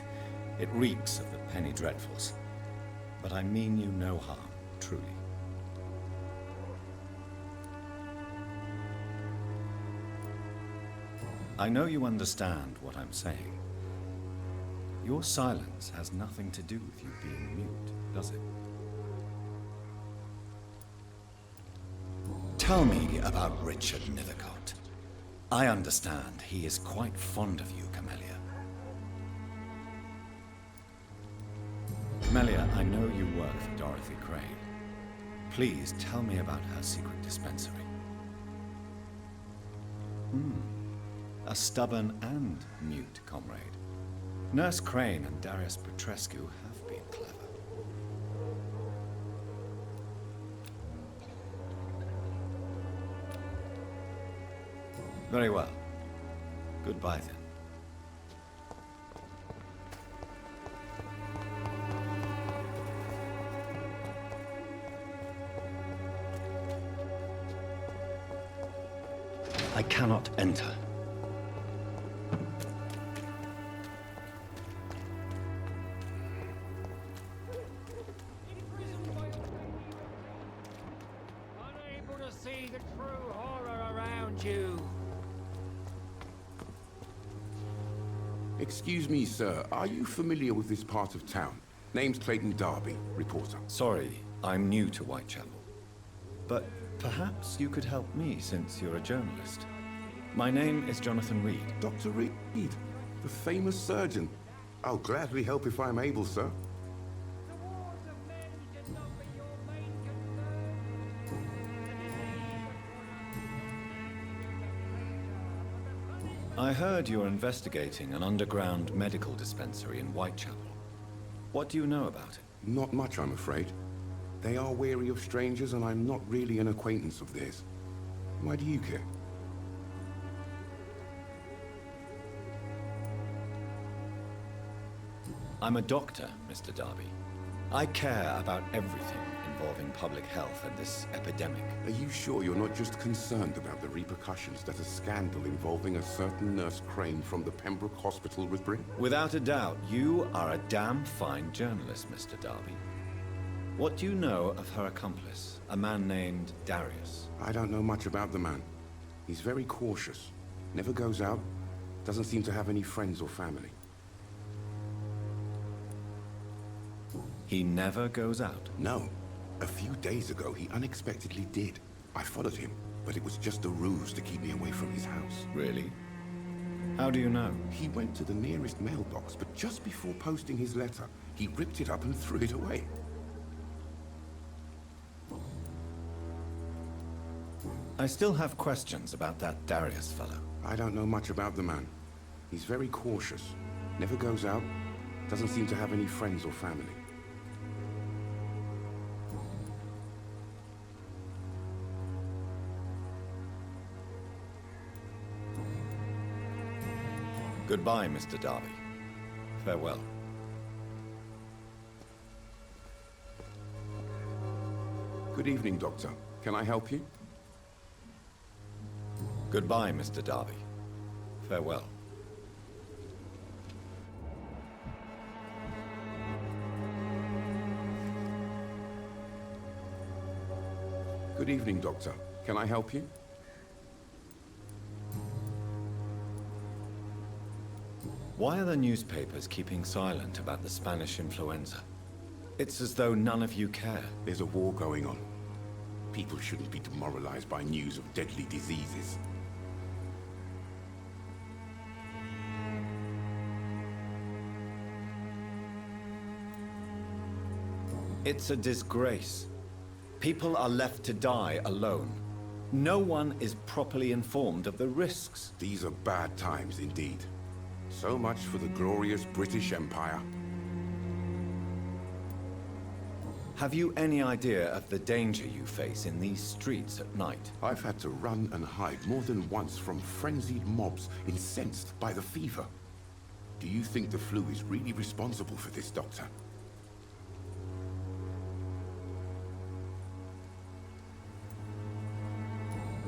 It reeks of the penny dreadfuls. But I mean you no harm, truly. I know you understand what I'm saying. Your silence has nothing to do with you being mute, does it? Tell me about Richard Nethercott. I understand he is quite fond of you, Camellia. Camellia, I know you work for Dorothy Crane. Please tell me about her secret dispensary. A stubborn and mute comrade. Nurse Crane and Darius Petrescu have been clever. Very well. Goodbye then. I cannot enter. Excuse me, sir. Are you familiar with this part of town? Name's Clayton Darby, reporter. Sorry, I'm new to Whitechapel. But perhaps you could help me since you're a journalist. My name is Jonathan Reid. Dr. Reid, the famous surgeon. I'll gladly help if I'm able, sir. I heard you're investigating an underground medical dispensary in Whitechapel. What do you know about it? Not much, I'm afraid. They are wary of strangers, and I'm not really an acquaintance of theirs. Why do you care? I'm a doctor, Mr. Darby. I care about everything involving public health and this epidemic. Are you sure you're not just concerned about the repercussions that a scandal involving a certain Nurse Crane from the Pembroke Hospital would bring? Without a doubt, you are a damn fine journalist, Mr. Darby. What do you know of her accomplice, a man named Darius? I don't know much about the man. He's very cautious. Never goes out. Doesn't seem to have any friends or family. He never goes out? No. A few days ago, he unexpectedly did. I followed him, but it was just a ruse to keep me away from his house. Really? How do you know? He went to the nearest mailbox, but just before posting his letter, He ripped it up and threw it away. I still have questions about that Darius fellow. I don't know much about the man. He's very cautious. Never goes out. Doesn't seem to have any friends or family. Goodbye, Mr. Darby. Farewell. Good evening, Doctor. Can I help you? Goodbye, Mr. Darby. Farewell. Good evening, Doctor. Can I help you? Why are the newspapers keeping silent about the Spanish influenza? It's as though none of you care. There's a war going on. People shouldn't be demoralized by news of deadly diseases. It's a disgrace. People are left to die alone. No one is properly informed of the risks. These are bad times indeed. So much for the glorious British Empire. Have you any idea of the danger you face in these streets at night? I've had to run and hide more than once from frenzied mobs incensed by the fever. Do you think the flu is really responsible for this, Doctor?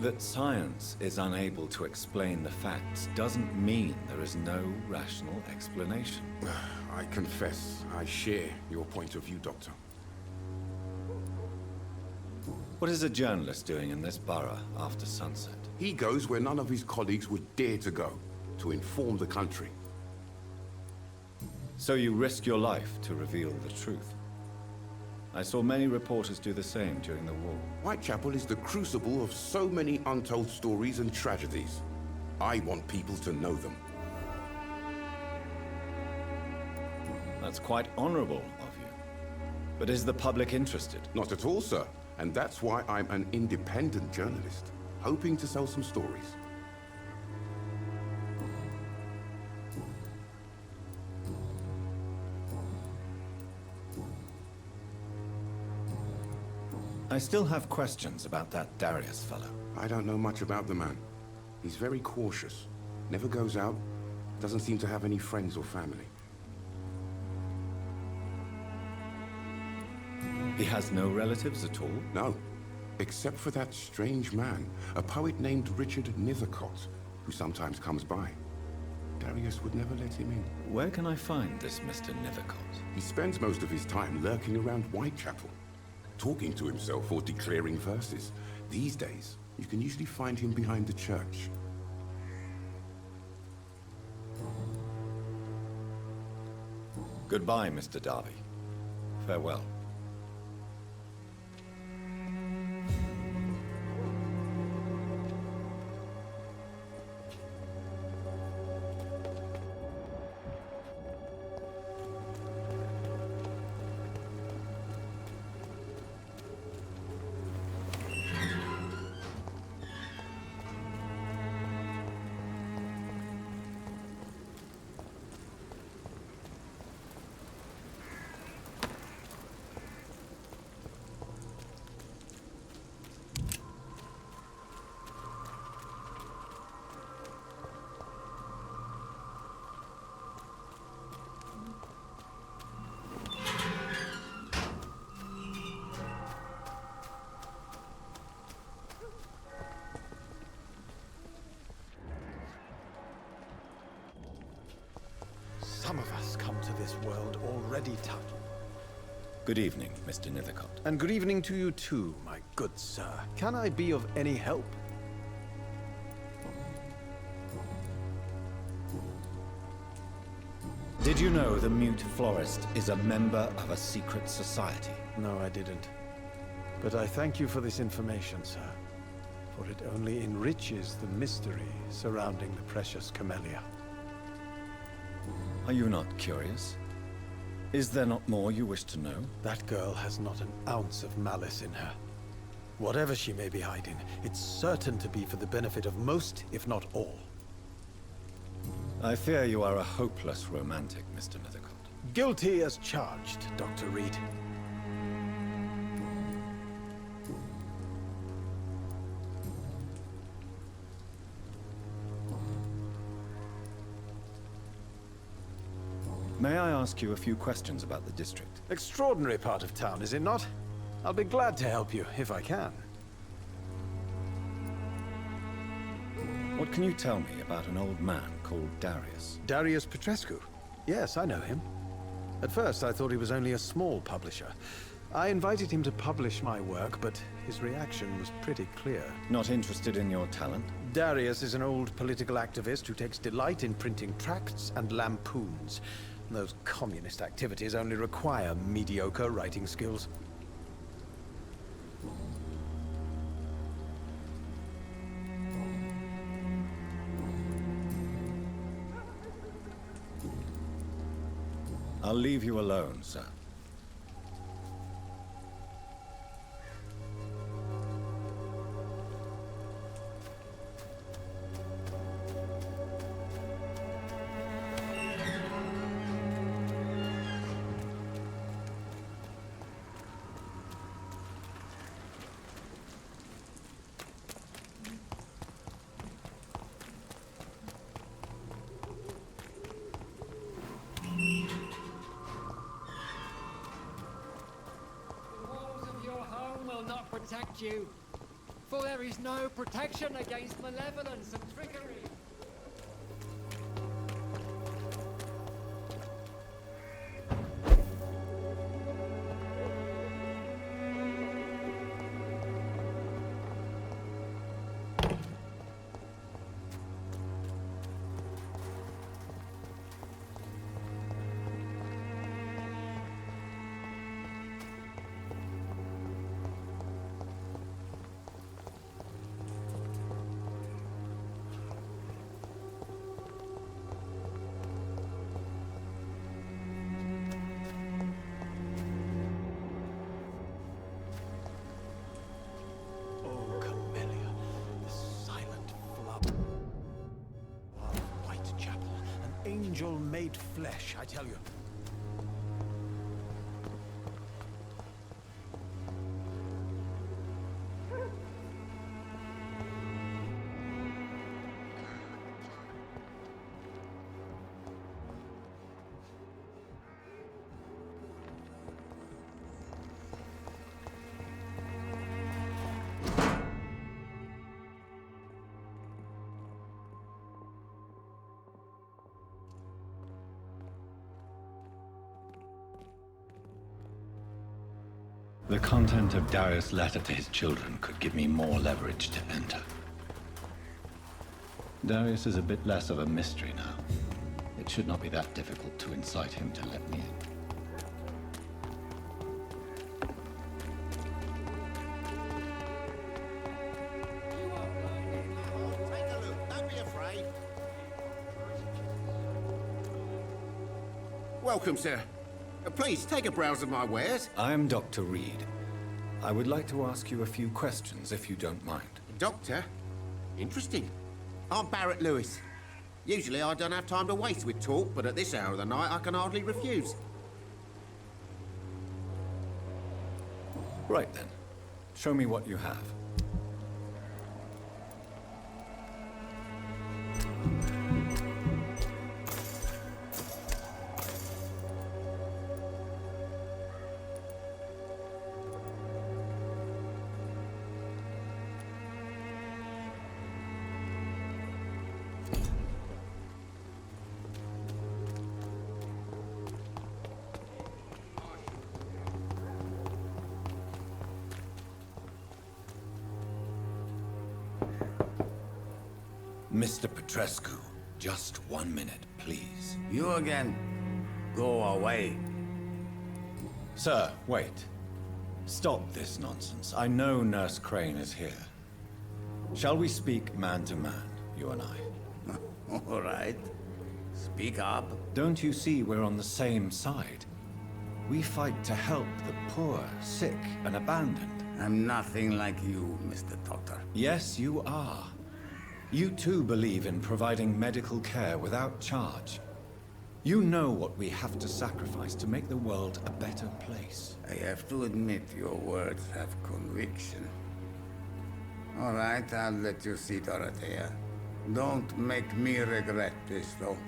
That science is unable to explain the facts doesn't mean there is no rational explanation. I confess, I share your point of view, Doctor. What is a journalist doing in this borough after sunset? He goes where none of his colleagues would dare to go, to inform the country. So you risk your life to reveal the truth. I saw many reporters do the same during the war. Whitechapel is the crucible of so many untold stories and tragedies. I want people to know them. That's quite honorable of you. But is the public interested? Not at all, sir. And that's why I'm an independent journalist, hoping to sell some stories. I still have questions about that Darius fellow. I don't know much about the man. He's very cautious. Never goes out. Doesn't seem to have any friends or family. He has no relatives at all? No. Except for that strange man, a poet named Richard Nethercott, who sometimes comes by. Darius would never let him in. Where can I find this Mr. Nethercott? He spends most of his time lurking around Whitechapel, talking to himself or declaring verses. These days, you can usually find him behind the church. Goodbye, Mr. Darby. Farewell. Some of us come to this world already touched. Good evening, Mr. Nethercott. And good evening to you too, my good sir. Can I be of any help? Did you know the mute florist is a member of a secret society? No, I didn't. But I thank you for this information, sir. For it only enriches the mystery surrounding the precious camellia. Are you not curious? Is there not more you wish to know? That girl has not an ounce of malice in her. Whatever she may be hiding, it's certain to be for the benefit of most, if not all. I fear you are a hopeless romantic, Mr. Nethercott. Guilty as charged, Dr. Reid. May I ask you a few questions about the district? Extraordinary part of town, is it not? I'll be glad to help you, if I can. What can you tell me about an old man called Darius? Darius Petrescu? Yes, I know him. At first, I thought he was only a small publisher. I invited him to publish my work, but his reaction was pretty clear. Not interested in your talent? Darius is an old political activist who takes delight in printing tracts and lampoons. Those communist activities only require mediocre writing skills. I'll leave you alone, sir. Protect you, for there is no protection against malevolence and trickery. Angel made flesh, I tell you. The content of Darius' letter to his children could give me more leverage to enter. Darius is a bit less of a mystery now. It should not be that difficult to incite him to let me in. Take a look, don't be afraid. Welcome, sir. Please, take a browse of my wares. I'm Dr. Reid. I would like to ask you a few questions, if you don't mind. Doctor? Interesting. I'm Barrett Lewis. Usually I don't have time to waste with talk, but at this hour of the night I can hardly refuse. Right then. Show me what you have. Mr. Petrescu, just 1 minute, please. You again. Go away. Sir, wait. Stop this nonsense. I know Nurse Crane is here. Shall we speak man to man, you and I? All right. Speak up. Don't you see we're on the same side? We fight to help the poor, sick, and abandoned. I'm nothing like you, Mr. Doctor. Yes, you are. You too believe in providing medical care without charge. You know what we have to sacrifice to make the world a better place. I have to admit your words have conviction. All right, I'll let you see Dorothea. Don't make me regret this, though.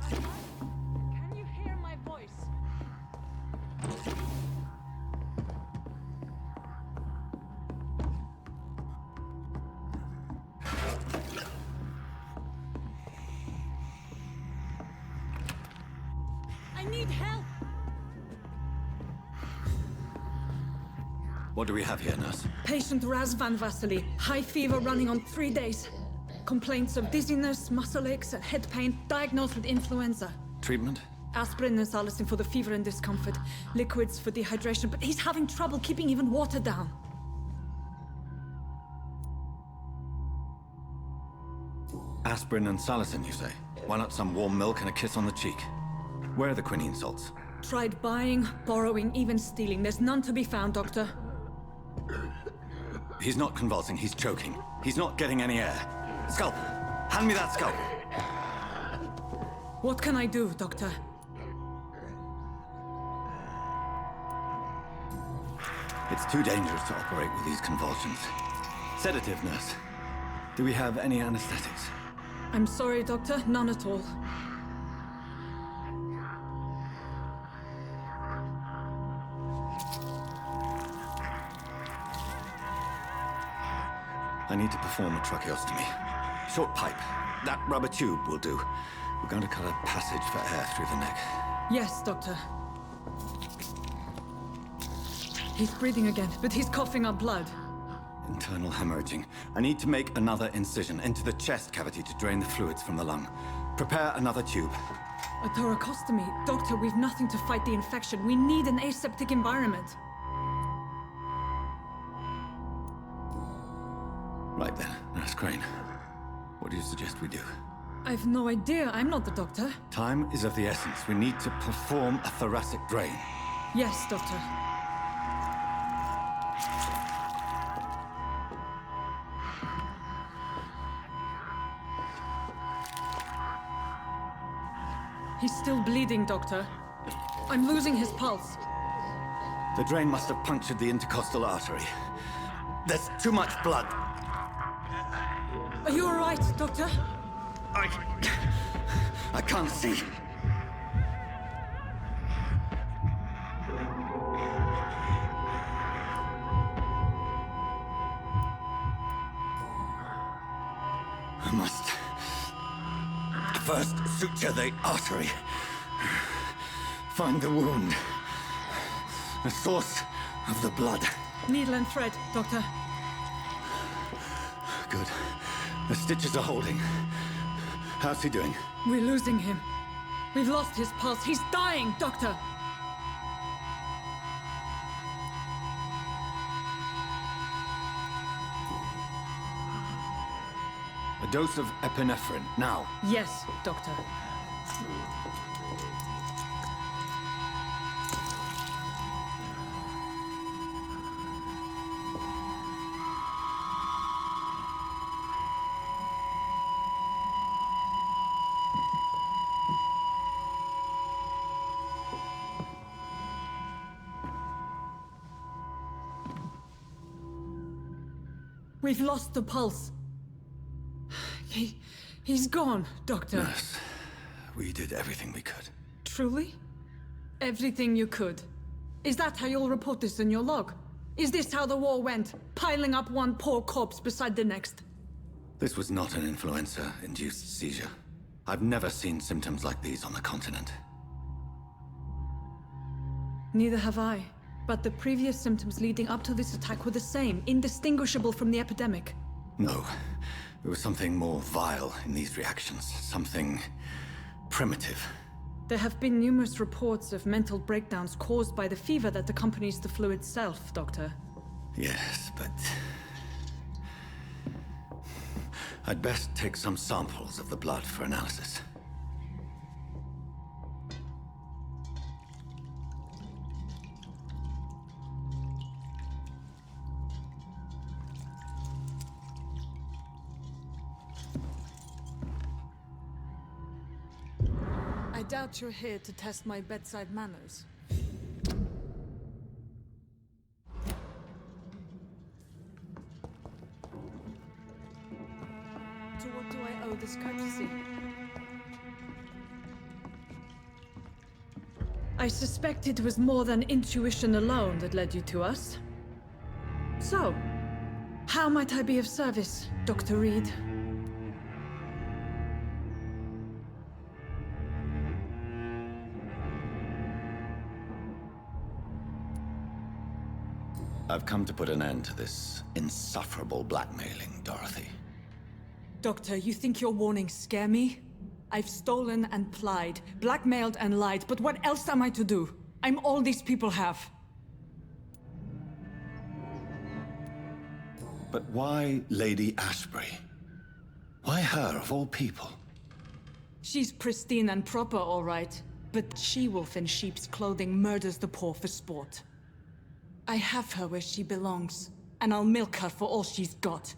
Can you hear my voice? I need help! What do we have here, nurse? Patient Raz Van Vasily. High fever running on 3 days. Complaints of dizziness, muscle aches, and head pain. Diagnosed with influenza. Treatment? Aspirin and salicin for the fever and discomfort. Liquids for dehydration, but he's having trouble keeping even water down. Aspirin and salicin, you say? Why not some warm milk and a kiss on the cheek? Where are the quinine salts? Tried buying, borrowing, even stealing. There's none to be found, Doctor. He's not convulsing, he's choking. He's not getting any air. Skal, hand me that skull. What can I do, Doctor? It's too dangerous to operate with these convulsions. Sedative, nurse. Do we have any anesthetics? I'm sorry, Doctor. None at all. I need to perform a tracheostomy. Short pipe. That rubber tube will do. We're going to cut a passage for air through the neck. Yes, Doctor. He's breathing again, but he's coughing up blood. Internal hemorrhaging. I need to make another incision into the chest cavity to drain the fluids from the lung. Prepare another tube. A thoracostomy. Doctor, we've nothing to fight the infection. We need an aseptic environment. Right then, Nurse Crane. What do you suggest we do? I've no idea. I'm not the doctor. Time is of the essence. We need to perform a thoracic drain. Yes, Doctor. He's still bleeding, Doctor. I'm losing his pulse. The drain must have punctured the intercostal artery. There's too much blood. Are you all right, Doctor? I can't see. I must first suture the artery. Find the wound. The source of the blood. Needle and thread, Doctor. Good. The stitches are holding. How's he doing? We're losing him. We've lost his pulse. He's dying, Doctor! A dose of epinephrine, now. Yes, Doctor. We've lost the pulse. He's gone, Doctor. Nurse, we did everything we could. Truly? Everything you could. Is that how you'll report this in your log? Is this how the war went? Piling up one poor corpse beside the next? This was not an influenza-induced seizure. I've never seen symptoms like these on the continent. Neither have I. But the previous symptoms leading up to this attack were the same, indistinguishable from the epidemic. No. There was something more vile in these reactions. Something primitive. There have been numerous reports of mental breakdowns caused by the fever that accompanies the flu itself, Doctor. Yes, but... I'd best take some samples of the blood for analysis. I doubt you're here to test my bedside manners. To what do I owe this courtesy? I suspect it was more than intuition alone that led you to us. So, how might I be of service, Dr. Reid? I've come to put an end to this insufferable blackmailing, Dorothy. Doctor, you think your warnings scare me? I've stolen and plied, blackmailed and lied, but what else am I to do? I'm all these people have. But why Lady Ashbory? Why her, of all people? She's pristine and proper, all right. But she-wolf in sheep's clothing murders the poor for sport. I have her where she belongs, and I'll milk her for all she's got.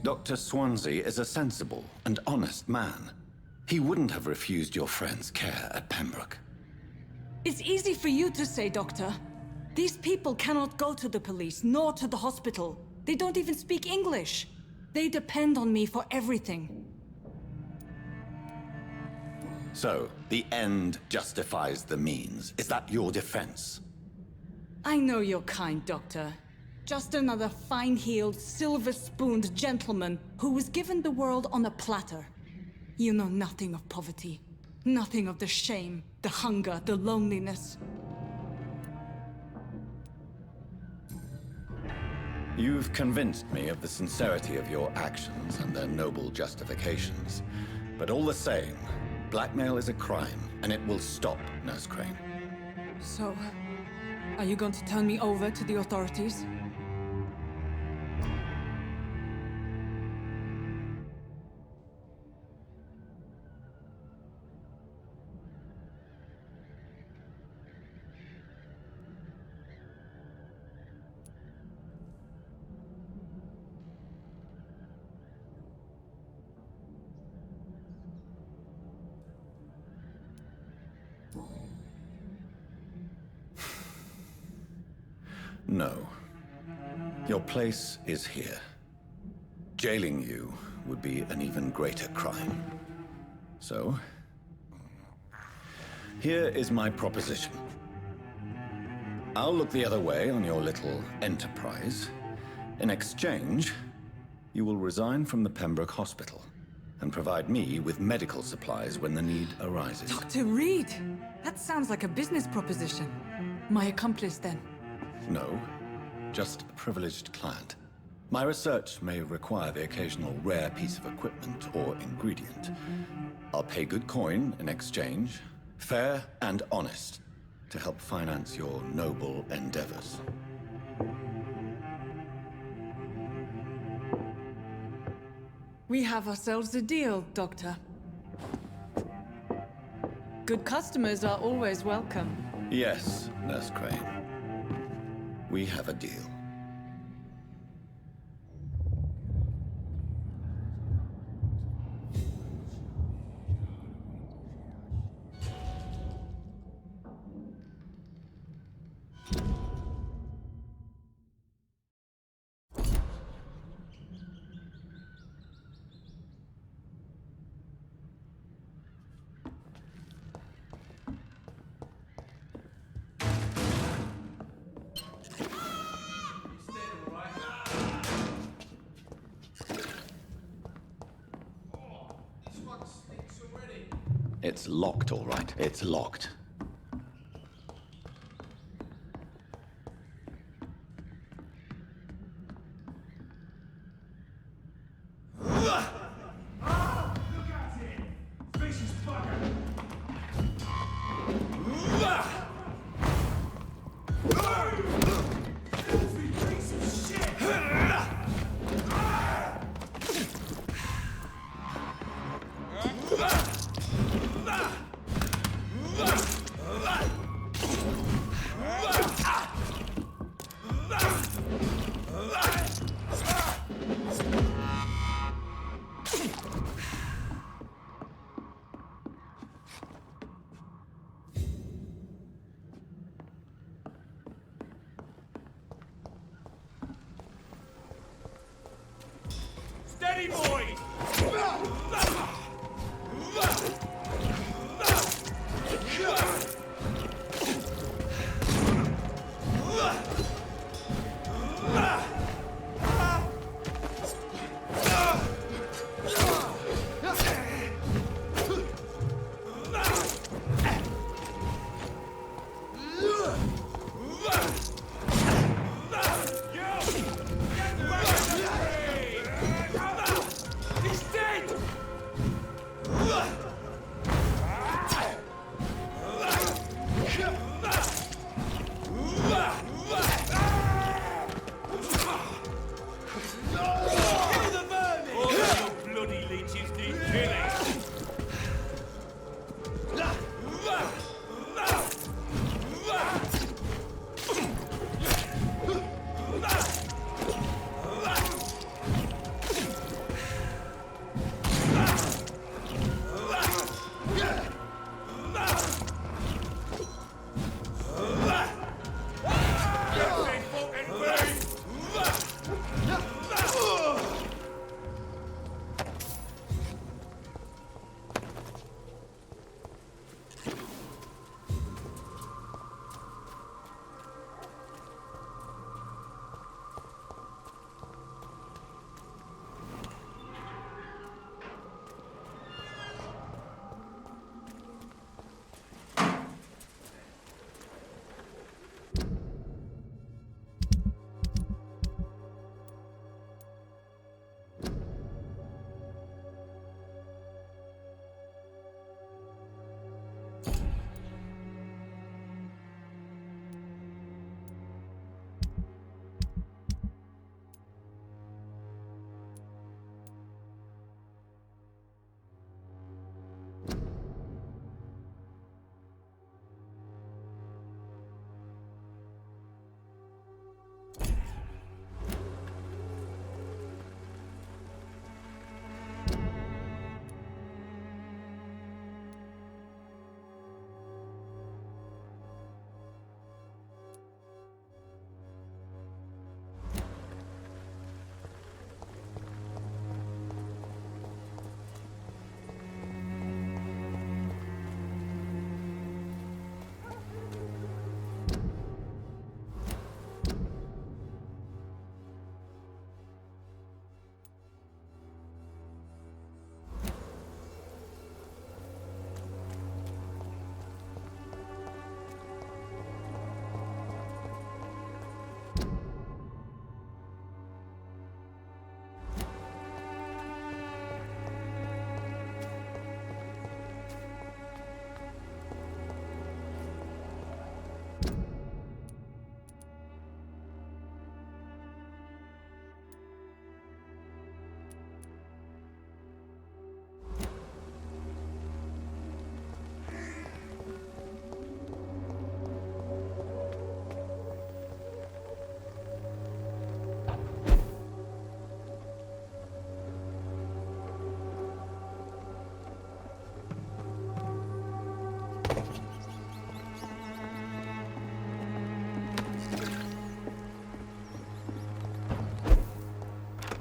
Dr. Swansea is a sensible and honest man. He wouldn't have refused your friend's care at Pembroke. It's easy for you to say, Doctor. These people cannot go to the police, nor to the hospital. They don't even speak English. They depend on me for everything. So, the end justifies the means. Is that your defense? I know you're kind, Doctor. Just another fine-heeled, silver-spooned gentleman who was given the world on a platter. You know nothing of poverty. Nothing of the shame, the hunger, the loneliness. You've convinced me of the sincerity of your actions and their noble justifications. But all the same, blackmail is a crime, and it will stop, Nurse Crane. So, are you going to turn me over to the authorities? No. Your place is here. Jailing you would be an even greater crime. So, here is my proposition. I'll look the other way on your little enterprise. In exchange, you will resign from the Pembroke Hospital and provide me with medical supplies when the need arises. Dr. Reid! That sounds like a business proposition. My accomplice, then. No, just a privileged client. My research may require the occasional rare piece of equipment or ingredient. I'll pay good coin in exchange, fair and honest, to help finance your noble endeavors. We have ourselves a deal, Doctor. Good customers are always welcome. Yes, Nurse Crane. We have a deal. It's locked, all right. It's locked. Steady, boy!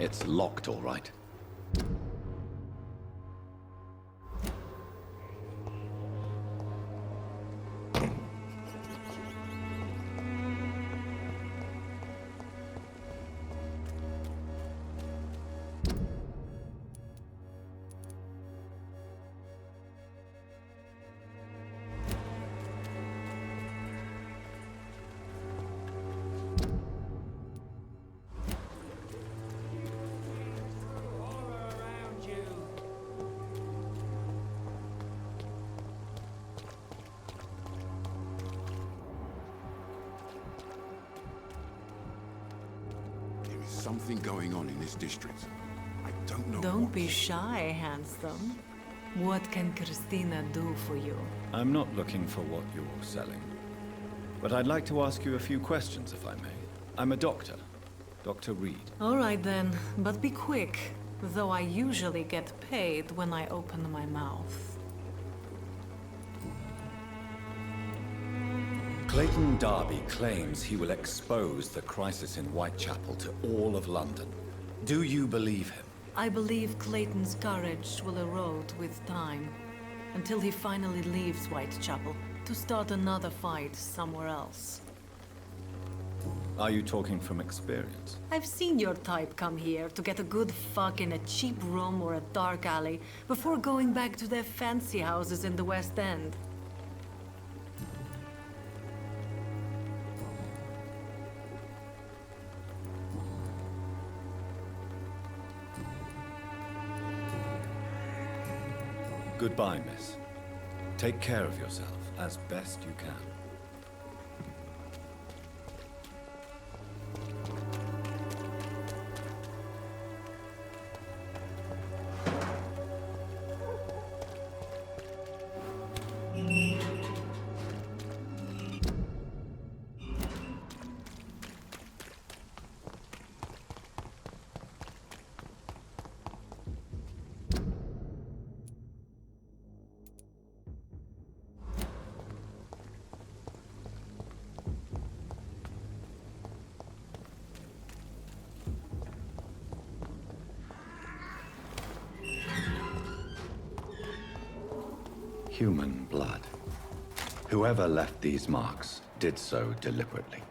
It's locked, all right. Something going on in this district. I don't know. Don't be shy, handsome. What can Christina do for you? I'm not looking for what you're selling. But I'd like to ask you a few questions, if I may. I'm a doctor. Dr. Reid. All right then, but be quick. Though I usually get paid when I open my mouth. Clayton Darby claims he will expose the crisis in Whitechapel to all of London. Do you believe him? I believe Clayton's courage will erode with time, until he finally leaves Whitechapel to start another fight somewhere else. Are you talking from experience? I've seen your type come here to get a good fuck in a cheap room or a dark alley before going back to their fancy houses in the West End. Goodbye, miss. Take care of yourself as best you can. Human blood. Whoever left these marks did so deliberately.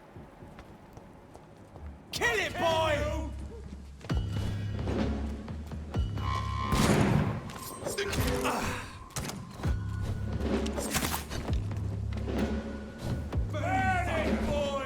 Kill it, boy! Burn it, boy!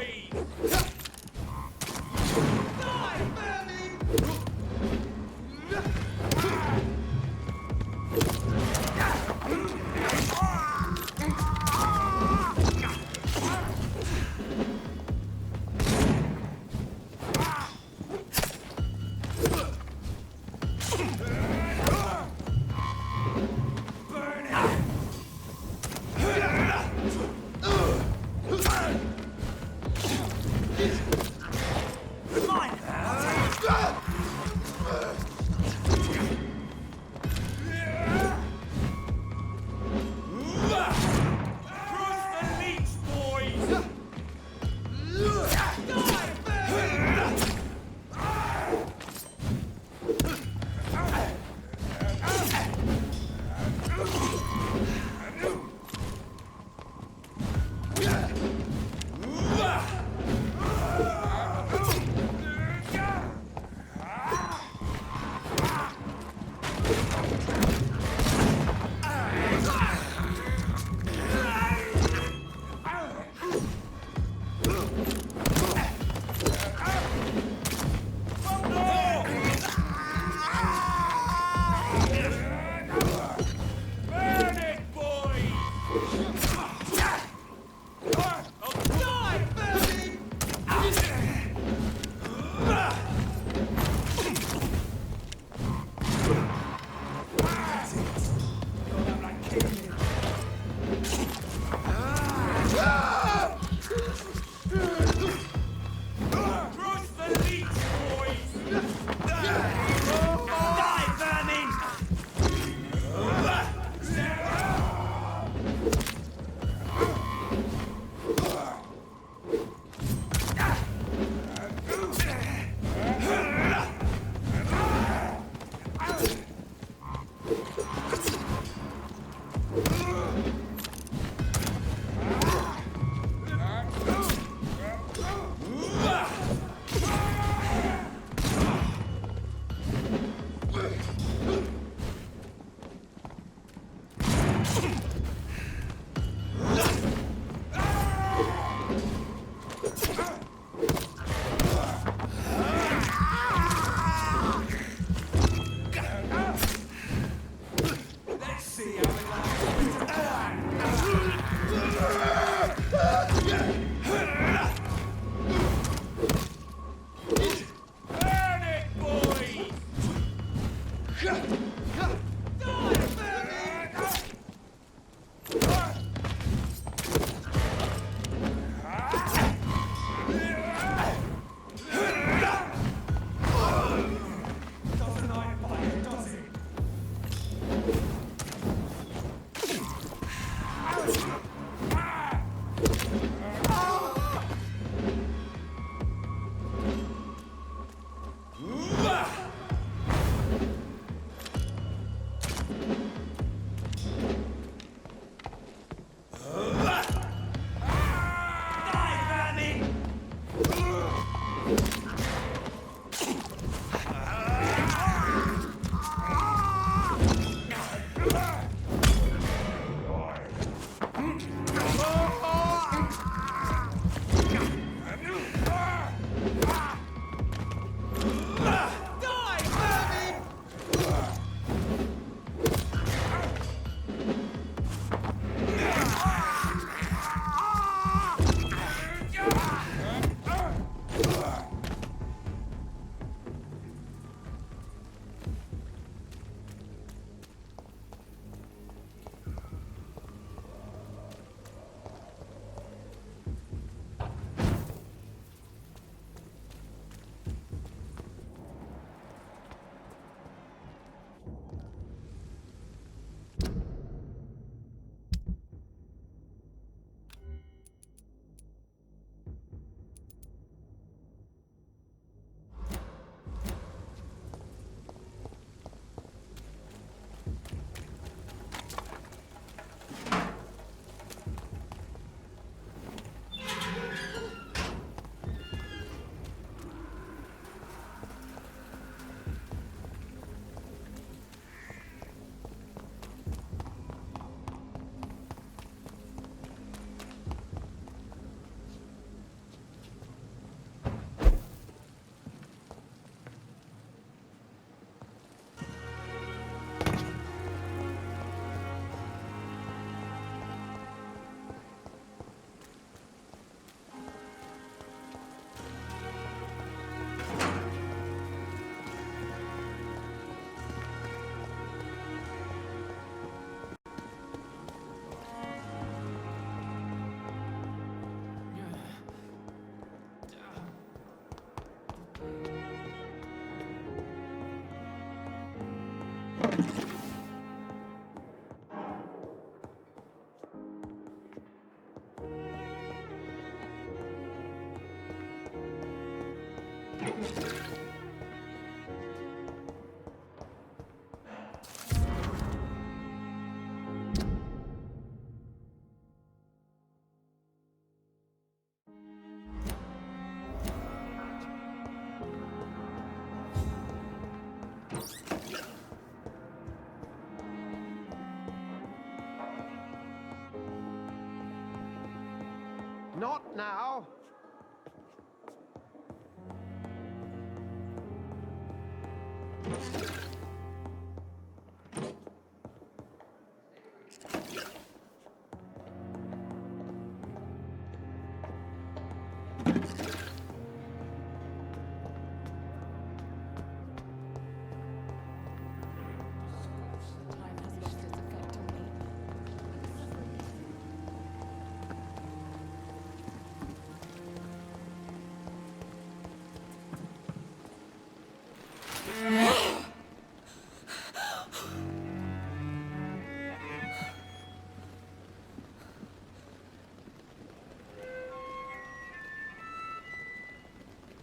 Not now.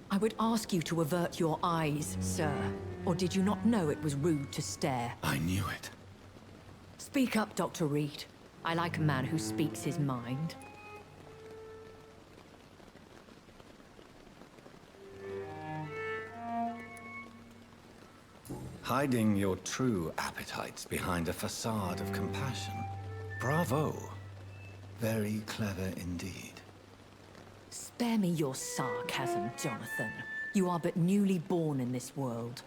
I would ask you to avert your eyes, sir. Or did you not know it was rude to stare? I knew it. Speak up, Dr. Reid. I like a man who speaks his mind. Hiding your true appetites behind a facade of compassion. Bravo. Very clever indeed. Spare me your sarcasm, Jonathan. You are but newly born in this world.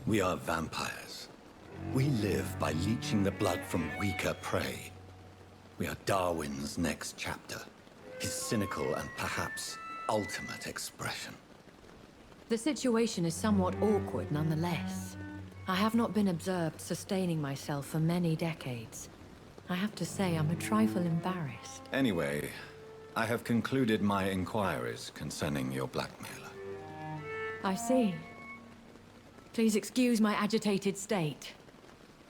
We are vampires. We live by leeching the blood from weaker prey. We are Darwin's next chapter. His cynical and perhaps ultimate expression. The situation is somewhat awkward nonetheless. I have not been observed sustaining myself for many decades. I have to say I'm a trifle embarrassed. Anyway, I have concluded my inquiries concerning your blackmailer. I see. Please excuse my agitated state.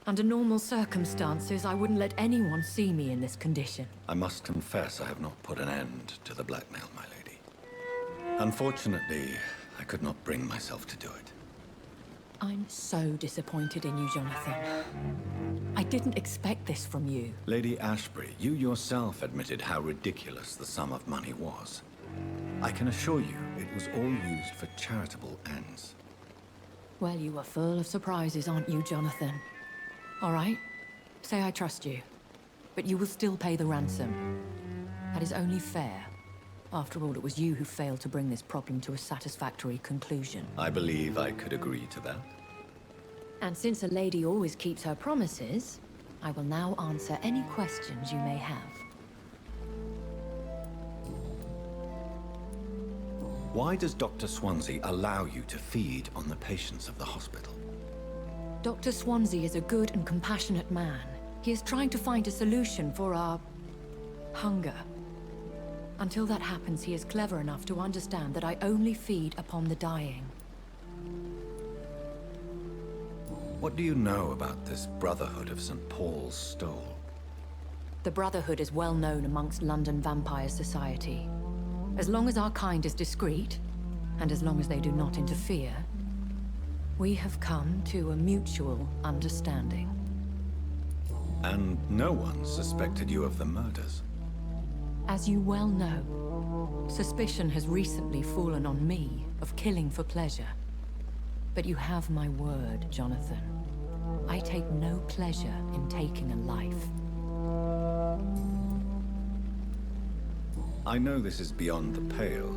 Under normal circumstances, I wouldn't let anyone see me in this condition. I must confess I have not put an end to the blackmail, my lady. Unfortunately, I could not bring myself to do it. I'm so disappointed in you, Jonathan. I didn't expect this from you. Lady Ashbory, you yourself admitted how ridiculous the sum of money was. I can assure you, it was all used for charitable ends. Well, you are full of surprises, aren't you, Jonathan? All right, say I trust you, but you will still pay the ransom. That is only fair. After all, it was you who failed to bring this problem to a satisfactory conclusion. I believe I could agree to that. And since a lady always keeps her promises, I will now answer any questions you may have. Why does Dr. Swansea allow you to feed on the patients of the hospital? Dr. Swansea is a good and compassionate man. He is trying to find a solution for our hunger. Until that happens, he is clever enough to understand that I only feed upon the dying. What do you know about this Brotherhood of St. Paul's Stole? The Brotherhood is well known amongst London vampire society. As long as our kind is discreet, and as long as they do not interfere, we have come to a mutual understanding. And no one suspected you of the murders? As you well know, suspicion has recently fallen on me of killing for pleasure. But you have my word, Jonathan. I take no pleasure in taking a life. I know this is beyond the pale,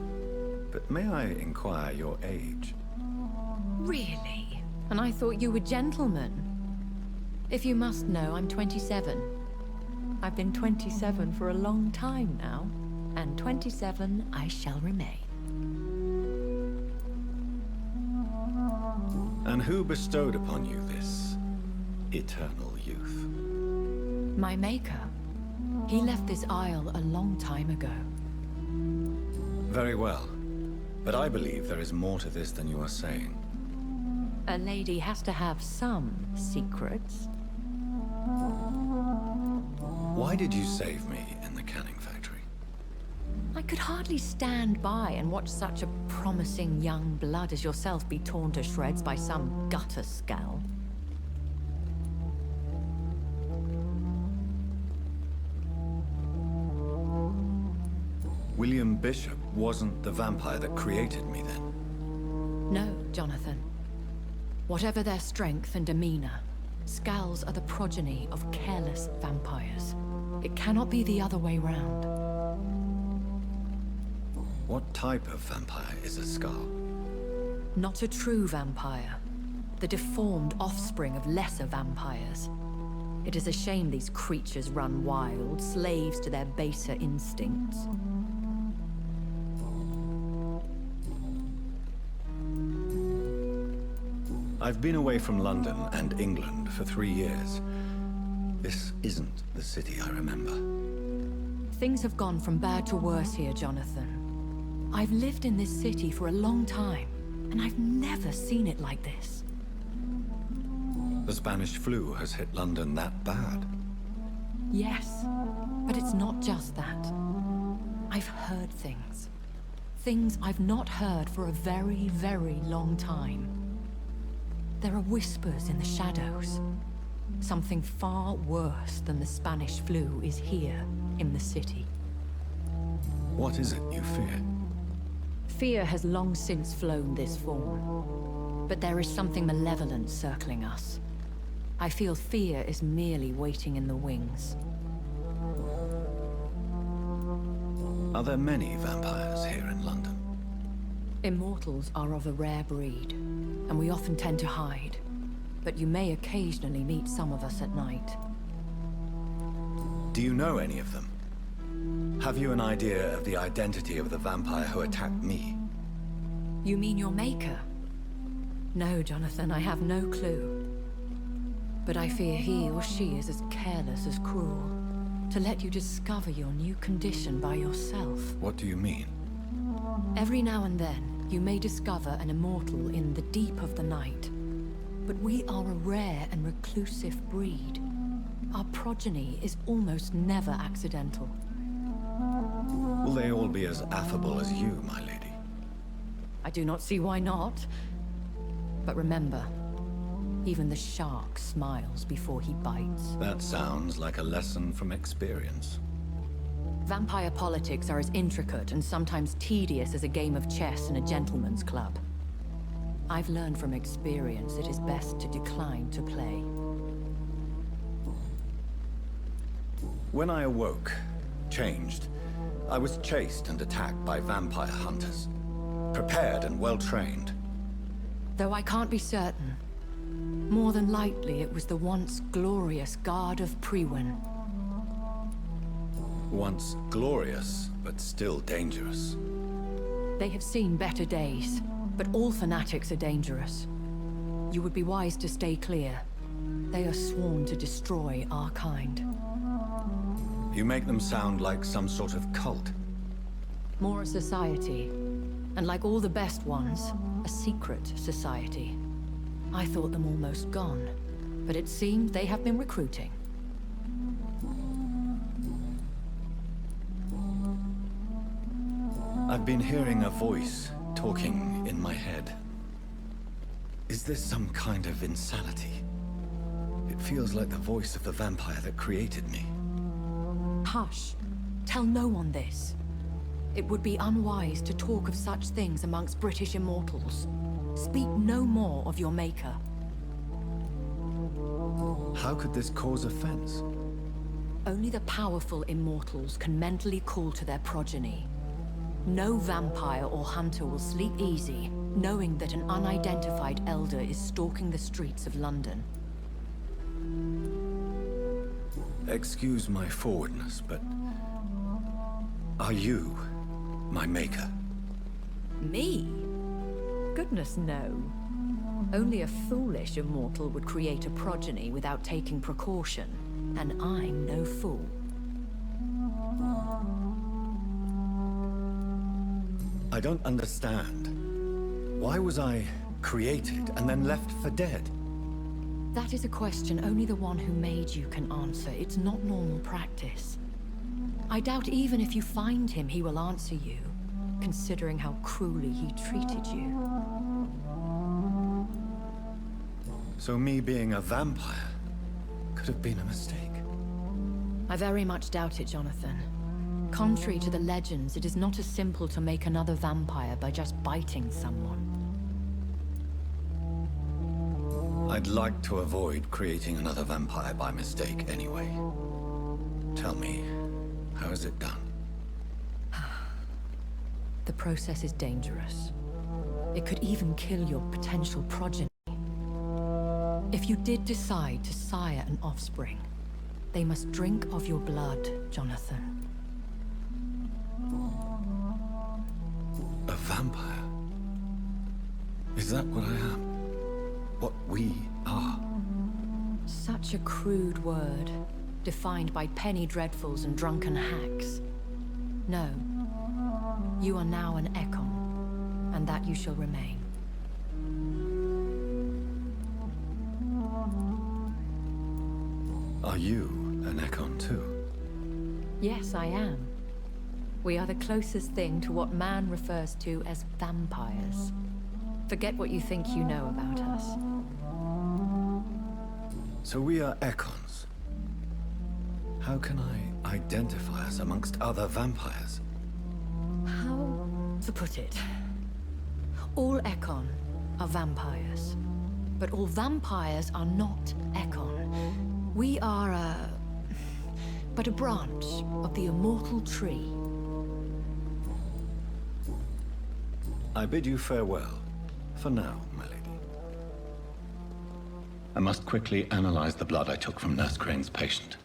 but may I inquire your age? Really? And I thought you were gentlemen. If you must know, I'm 27. I've been 27 for a long time now, and 27 I shall remain. And who bestowed upon you this eternal youth? My maker. He left this isle a long time ago. Very well. But I believe there is more to this than you are saying. A lady has to have some secrets. Why did you save me in the canning factory? I could hardly stand by and watch such a promising young blood as yourself be torn to shreds by some gutter Skal. Willian Bishop wasn't the vampire that created me then? No, Jonathan. Whatever their strength and demeanor, Skals are the progeny of careless vampires. It cannot be the other way round. What type of vampire is a Skal? Not a true vampire. The deformed offspring of lesser vampires. It is a shame these creatures run wild, slaves to their baser instincts. I've been away from London and England for 3 years. This isn't the city I remember. Things have gone from bad to worse here, Jonathan. I've lived in this city for a long time, and I've never seen it like this. The Spanish flu has hit London that bad? Yes, but it's not just that. I've heard things. Things I've not heard for a very, very long time. There are whispers in the shadows. Something far worse than the Spanish flu is here in the city. What is it you fear? Fear has long since flown this form. But there is something malevolent circling us. I feel fear is merely waiting in the wings. Are there many vampires here in London? Immortals are of a rare breed, and we often tend to hide. But you may occasionally meet some of us at night. Do you know any of them? Have you an idea of the identity of the vampire who attacked me? You mean your maker? No, Jonathan, I have no clue. But I fear he or she is as careless as cruel. To let you discover your new condition by yourself. What do you mean? Every now and then, you may discover an immortal in the deep of the night. But we are a rare and reclusive breed. Our progeny is almost never accidental. Will they all be as affable as you, my lady? I do not see why not. But remember, even the shark smiles before he bites. That sounds like a lesson from experience. Vampire politics are as intricate and sometimes tedious as a game of chess in a gentleman's club. I've learned from experience it is best to decline to play. When I awoke, changed, I was chased and attacked by vampire hunters. Prepared and well-trained. Though I can't be certain, more than likely it was the once glorious Guard of Priwen. Once glorious, but still dangerous. They have seen better days, but all fanatics are dangerous. You would be wise to stay clear. They are sworn to destroy our kind. You make them sound like some sort of cult. More a society, and like all the best ones, a secret society. I thought them almost gone, but it seemed they have been recruiting. I've been hearing a voice talking in my head. Is this some kind of insanity? It feels like the voice of the vampire that created me. Hush. Tell no one this. It would be unwise to talk of such things amongst British immortals. Speak no more of your maker. How could this cause offense? Only the powerful immortals can mentally call to their progeny. No vampire or hunter will sleep easy, knowing that an unidentified elder is stalking the streets of London. Excuse my forwardness, but... are you my maker? Me? Goodness, no. Only a foolish immortal would create a progeny without taking precaution, and I'm no fool. I don't understand. Why was I created and then left for dead? That is a question only the one who made you can answer. It's not normal practice. I doubt even if you find him, he will answer you, considering how cruelly he treated you. So me being a vampire could have been a mistake. I very much doubt it, Jonathan. Contrary to the legends, it is not as simple to make another vampire by just biting someone. I'd like to avoid creating another vampire by mistake anyway. Tell me, how is it done? The process is dangerous. It could even kill your potential progeny. If you did decide to sire an offspring, they must drink of your blood, Jonathan. A vampire? Is that what I am? What we are? Such a crude word, defined by penny dreadfuls and drunken hacks. No. You are now an Ekon, and that you shall remain. Are you an Ekon too? Yes, I am. We are the closest thing to what man refers to as vampires. Forget what you think you know about us. So we are Ekons. How can I identify us amongst other vampires? How to put it? All Ekon are vampires. But all vampires are not Ekon. We are but a branch of the immortal tree. I bid you farewell, for now, my lady. I must quickly analyze the blood I took from Nurse Crane's patient.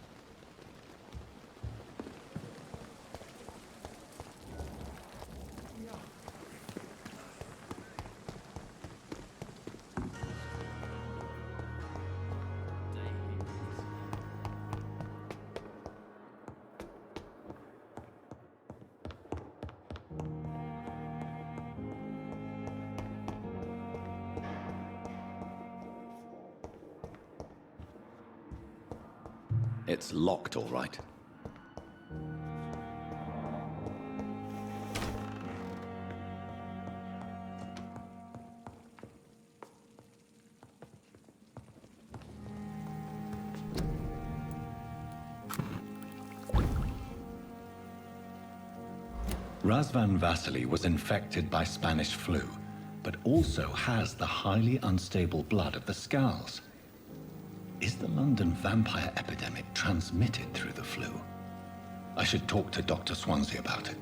It's locked, all right. Razvan Vasily was infected by Spanish flu, but also has the highly unstable blood of the Skals. Is the London vampire epidemic transmitted through the flu? I should talk to Dr. Swansea about it.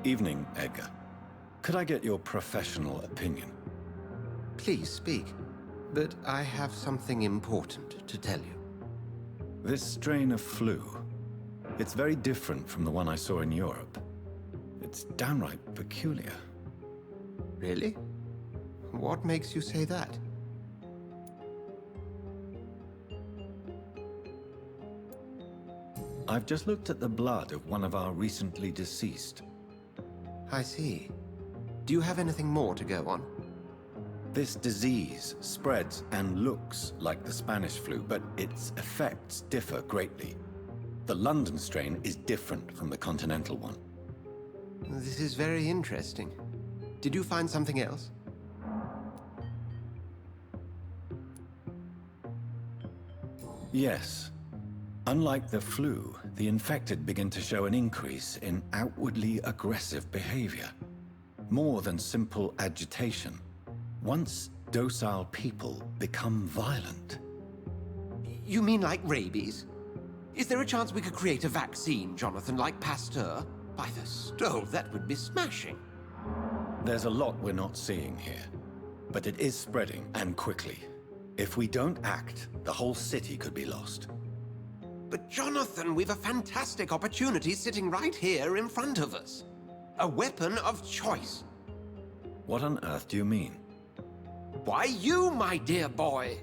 Evening, Edgar. Could I get your professional opinion? Please speak, but I have something important to tell you. This strain of flu, it's very different from the one I saw in Europe. It's downright peculiar. Really? What makes you say that? I've just looked at the blood of one of our recently deceased. I see. Do you have anything more to go on? This disease spreads and looks like the Spanish flu, but its effects differ greatly. The London strain is different from the continental one. This is very interesting. Did you find something else? Yes. Unlike the flu, the infected begin to show an increase in outwardly aggressive behavior. More than simple agitation. Once docile people become violent. You mean like rabies? Is there a chance we could create a vaccine, Jonathan, like Pasteur? By the stole, that would be smashing. There's a lot we're not seeing here. But it is spreading, and quickly. If we don't act, the whole city could be lost. But Jonathan, we've a fantastic opportunity sitting right here in front of us. A weapon of choice. What on earth do you mean? Why, you, my dear boy.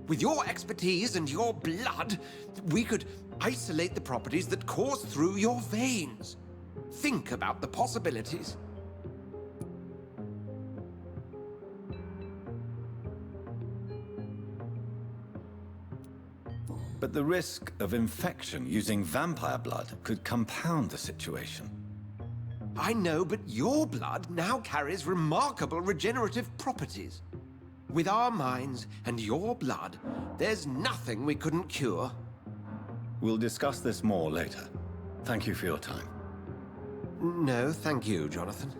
With your expertise and your blood, we could isolate the properties that course through your veins. Think about the possibilities. But the risk of infection using vampire blood could compound the situation. I know, but your blood now carries remarkable regenerative properties. With our minds and your blood, there's nothing we couldn't cure. We'll discuss this more later. Thank you for your time. No, thank you, Jonathan.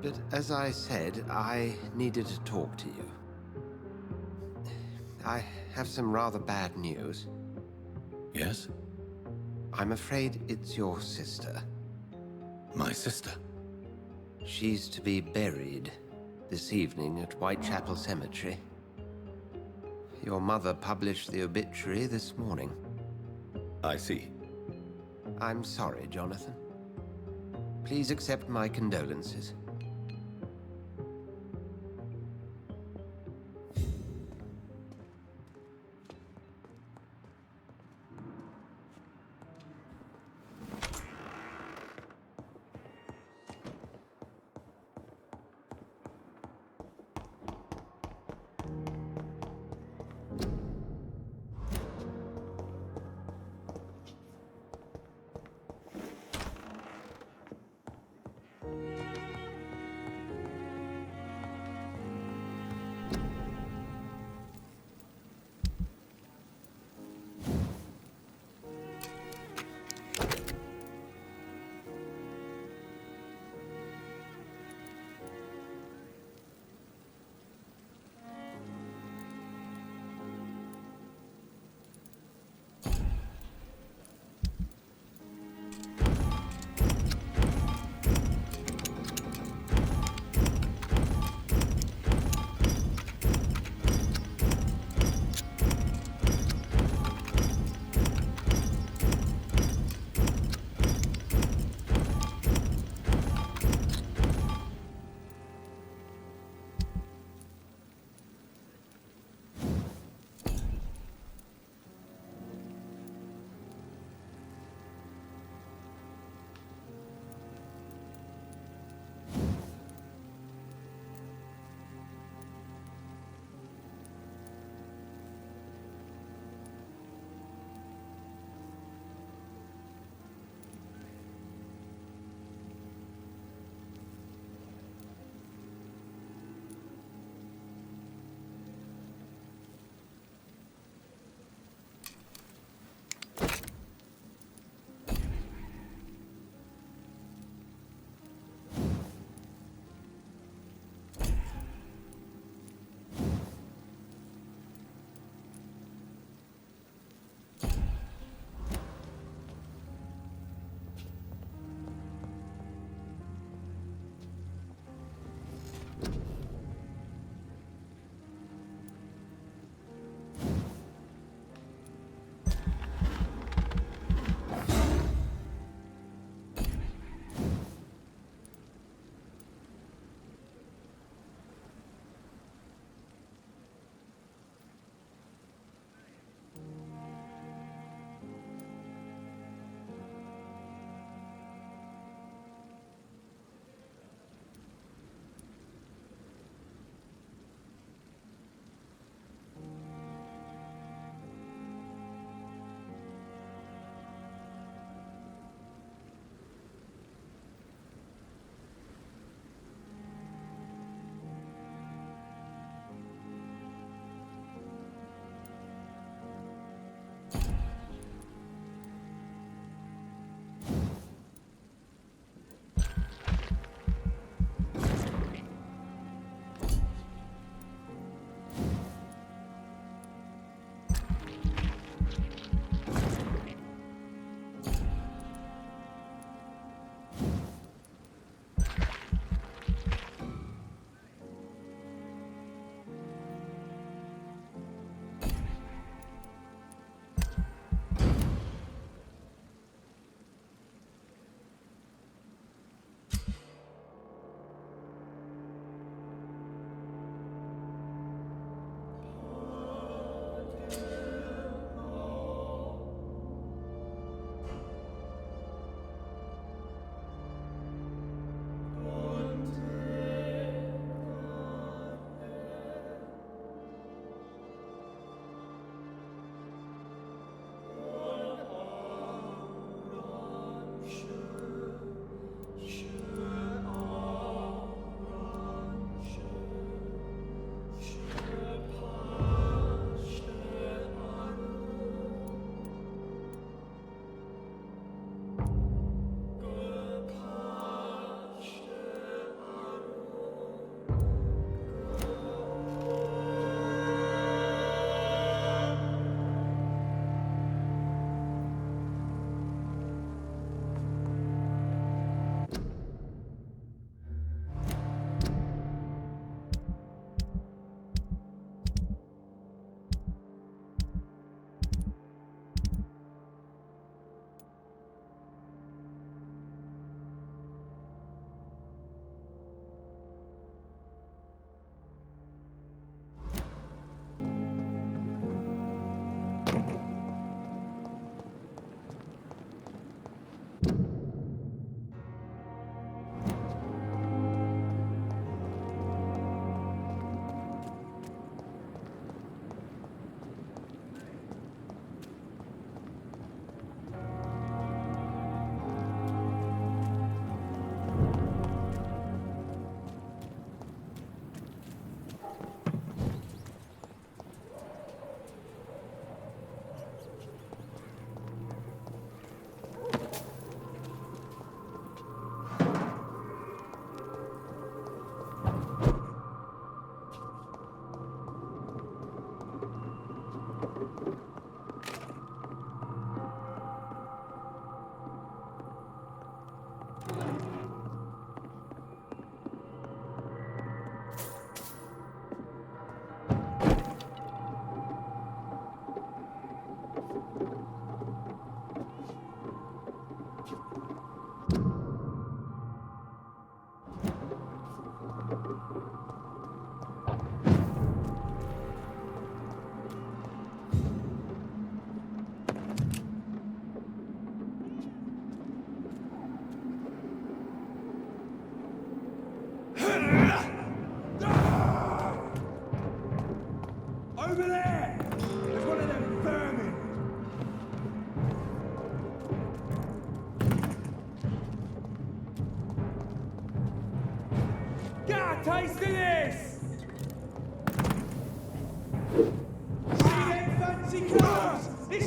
But as I said, I needed to talk to you. I have some rather bad news. Yes? I'm afraid it's your sister. My sister? She's to be buried this evening at Whitechapel Cemetery. Your mother published the obituary this morning. I see. I'm sorry, Jonathan. Please accept my condolences.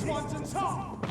This one's a top!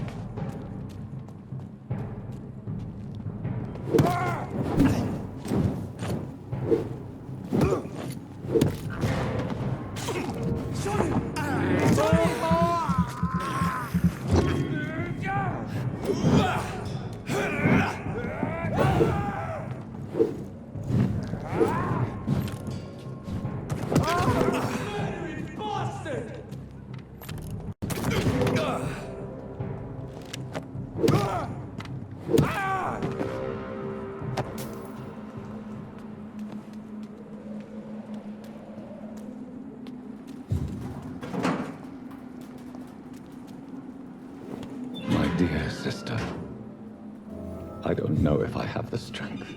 Dear sister, I don't know if I have the strength.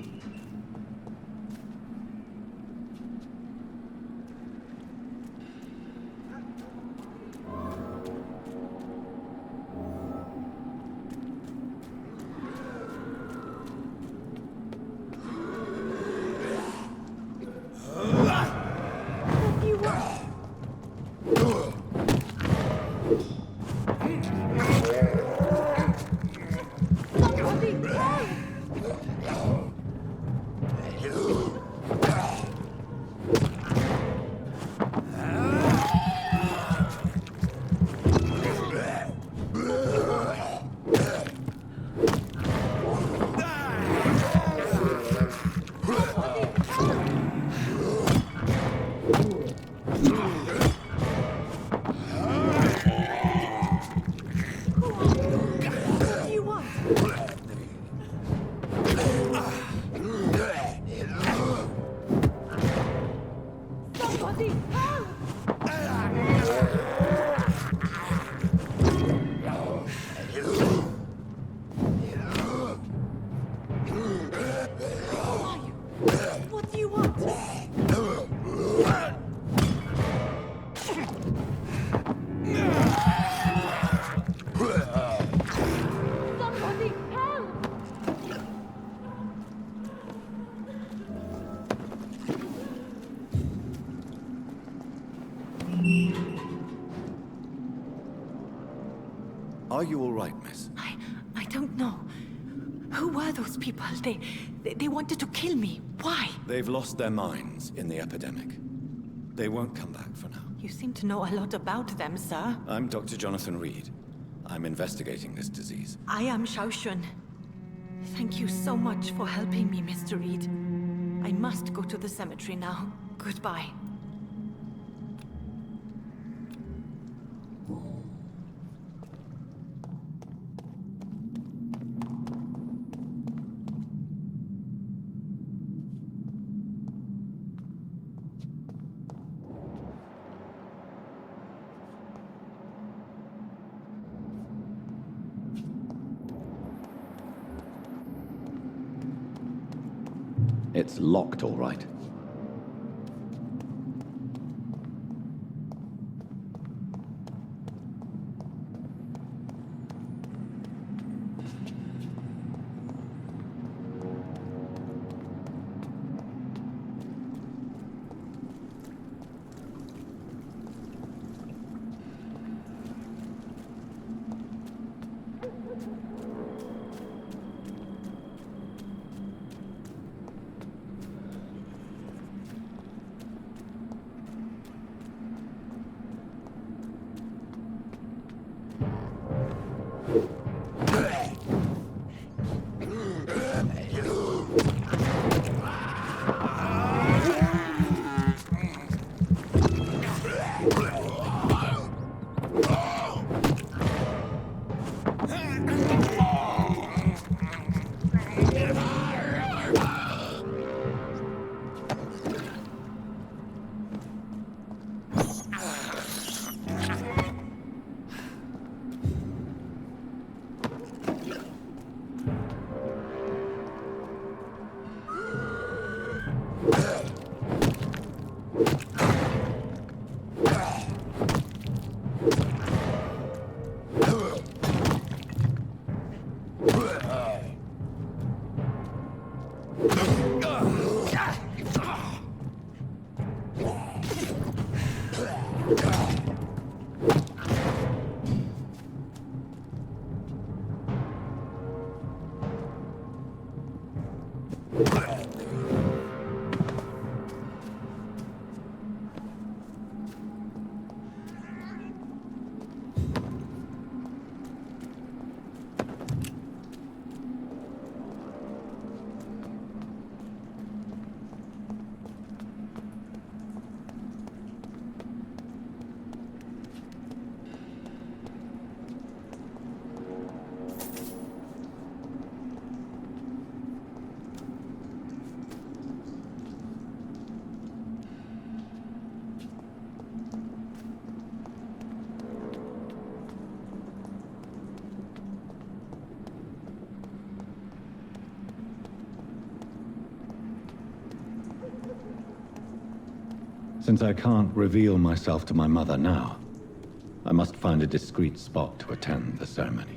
Are you all right, miss? I don't know. Who were those people? They wanted to kill me. Why? They've lost their minds in the epidemic. They won't come back for now. You seem to know a lot about them, sir. I'm Dr. Jonathan Reid. I'm investigating this disease. I am Xiaoxun. Thank you so much for helping me, Mr. Reid. I must go to the cemetery now. Goodbye. It's locked, all right. Since I can't reveal myself to my mother now, I must find a discreet spot to attend the ceremony.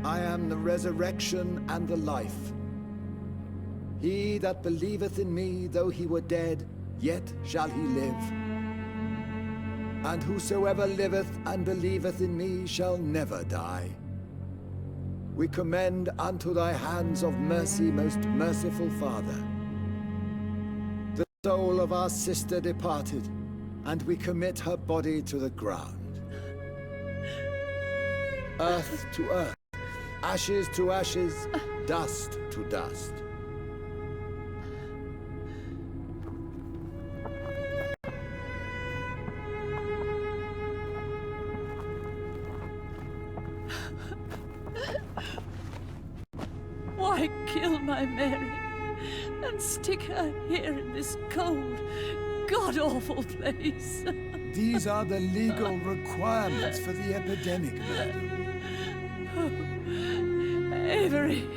I am the resurrection and the life. He that believeth in me, though he were dead, yet shall he live. And whosoever liveth and believeth in me shall never die. We commend unto thy hands of mercy, most merciful Father, the soul of our sister departed, and we commit her body to the ground. Earth to earth, ashes to ashes, dust to dust. Why kill my Mary and stick her here in this cold, god-awful place? These are the legal requirements for the epidemic, madam. Avery,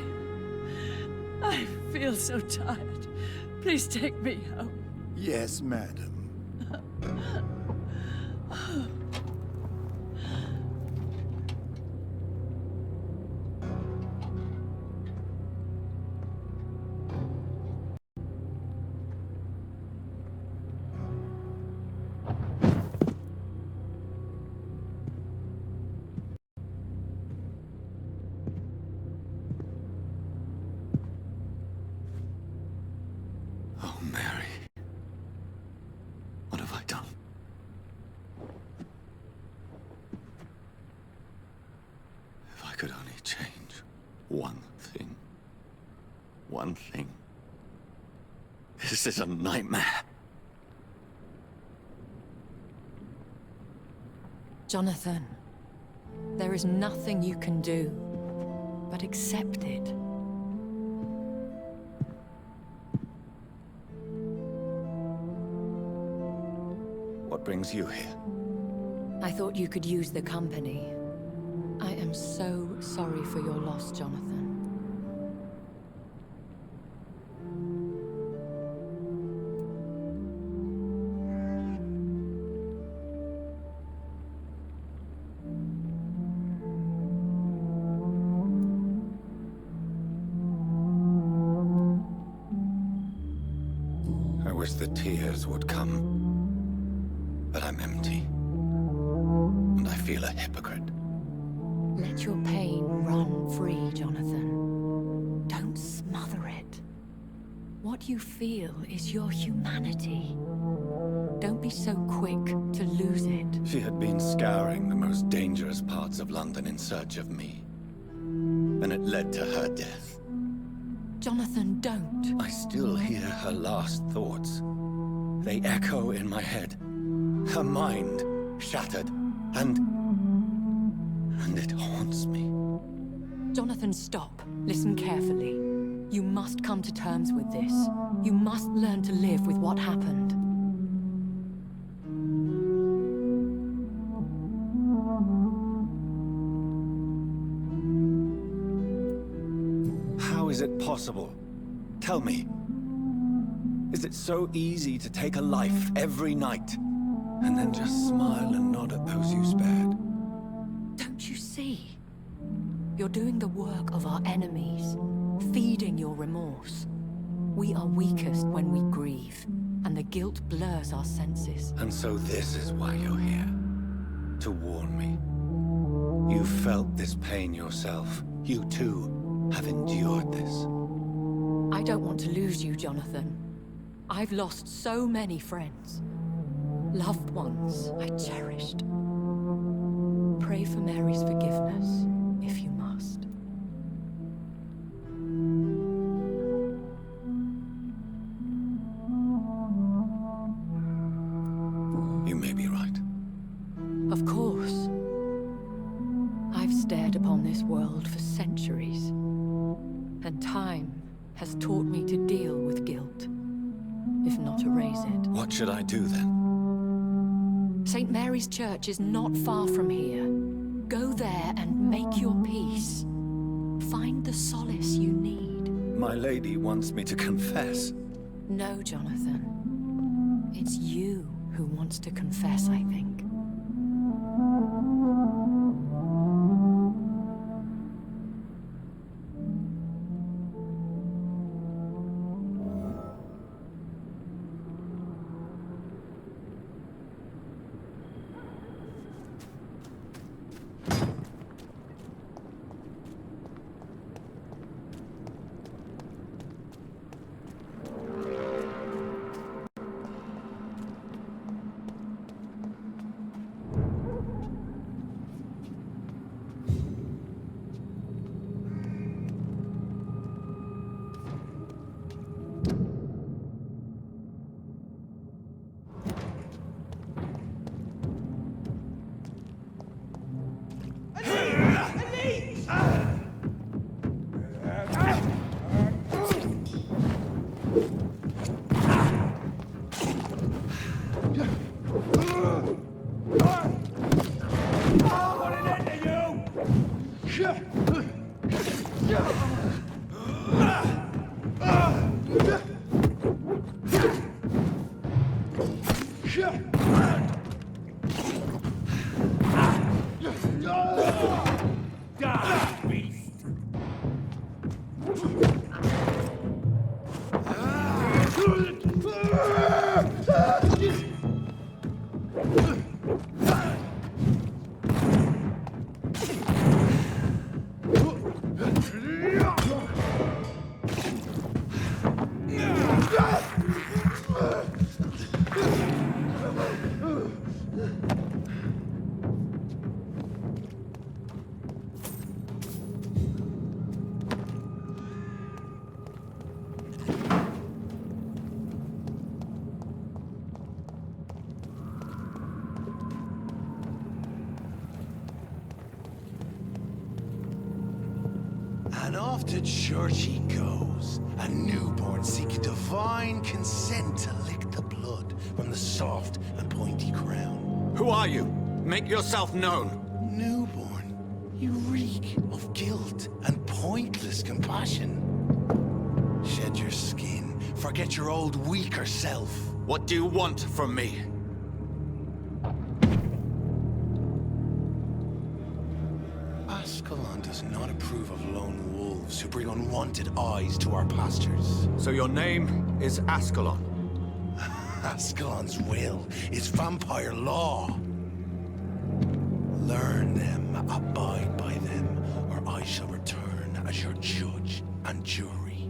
I feel so tired. Please take me home. Yes, madam. Oh, Mary. What have I done? If I could only change one thing. One thing. This is a nightmare. Jonathan, there is nothing you can do but accept it. What brings you here? I thought you could use the company. I am so sorry for your loss, Jonathan. I wish the tears would come. But I'm empty. And I feel a hypocrite. Let your pain run free, Jonathan. Don't smother it. What you feel is your humanity. Don't be so quick to lose it. She had been scouring the most dangerous parts of London in search of me. And it led to her death. Jonathan, don't. I still hear her last thoughts. They echo in my head. Her mind shattered, and it haunts me. Jonathan, stop. Listen carefully. You must come to terms with this. You must learn to live with what happened. How is it possible? Tell me. Is it so easy to take a life every night? And then just smile and nod at those you spared? Don't you see? You're doing the work of our enemies, feeding your remorse. We are weakest when we grieve, and the guilt blurs our senses. And so this is why you're here. To warn me. You felt this pain yourself. You too have endured this. I don't want to lose you, Jonathan. I've lost so many friends. Loved ones I cherished. Pray for Mary's forgiveness, if you must. You may be right. Of course. I've stared upon this world for centuries, And time has taught me to deal with guilt, if not erase it. What should I do then? St. Mary's Church is not far from here. Go there and make your peace. Find the solace you need. My lady wants me to confess. No, Jonathan. It's you who wants to confess, I think. And off to church he goes, a newborn seeking divine consent to lick the blood from the soft and pointy crown. Who are you? Make yourself known. Newborn, you reek of guilt and pointless compassion. Shed your skin, forget your old weaker self. What do you want from me? Ascalon does not approve of lone wolves who bring unwanted eyes to our pastures. So your name is Ascalon? Ascalon's will is vampire law. Learn them, abide by them, or I shall return as your judge and jury.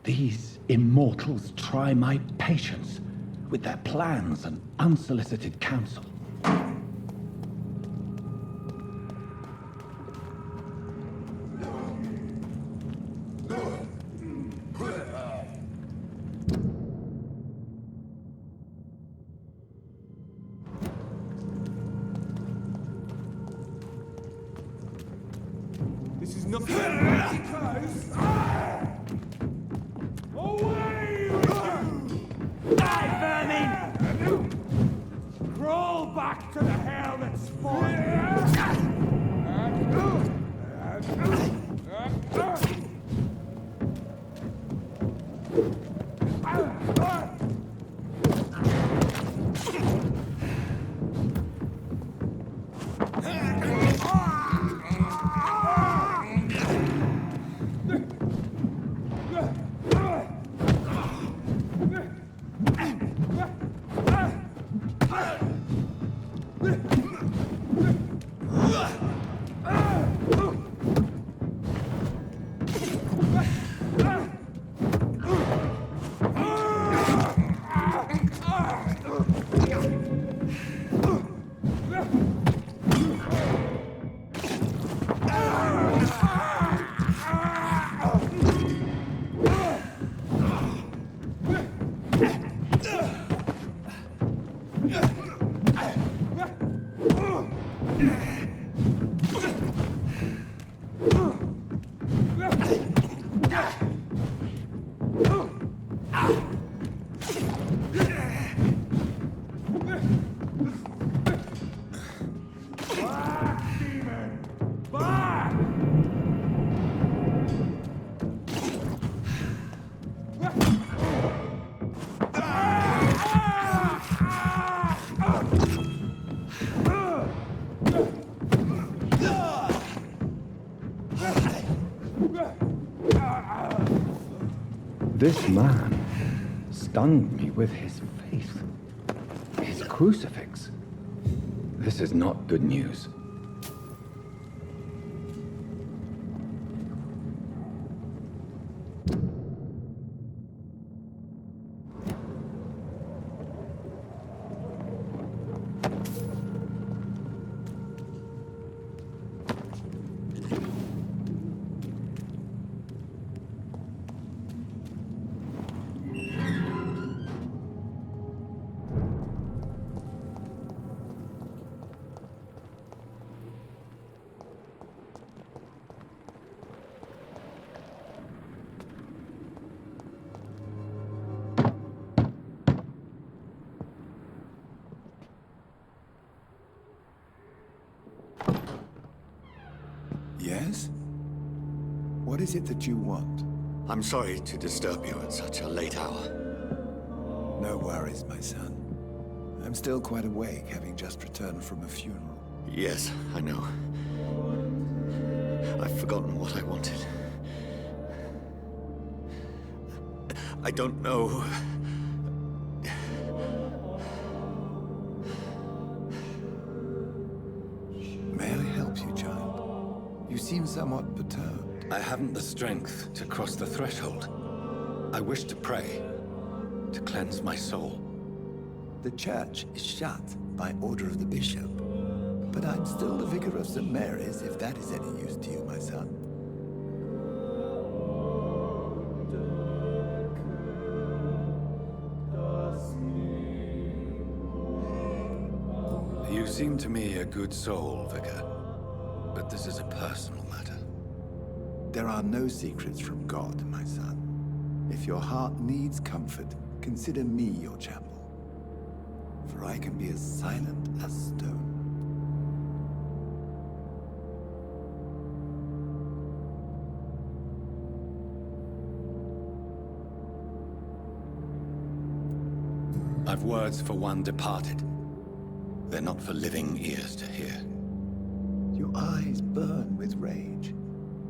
These immortals try my patience with their plans and unsolicited counsel. This is not close. Away with you! Die, vermin! Crawl back to the hell that spawned This man stunned me with his faith. His crucifix. This is not good news. Yes? What is it that you want? I'm sorry to disturb you at such a late hour. No worries, my son. I'm still quite awake, having just returned from a funeral. Yes, I know. I've forgotten what I wanted. I don't know. May I help you, child? You seem somewhat perturbed. I haven't the strength to cross the threshold. I wish to pray, to cleanse my soul. The church is shut by order of the bishop. But I'm still the vicar of St. Mary's, if that is any use to you, my son. You seem to me a good soul, Vicar. But this is a personal matter. There are no secrets from God, my son. If your heart needs comfort, consider me your chapel. For I can be as silent as stone. I've words for one departed. They're not for living ears to hear. Your eyes burn with rage,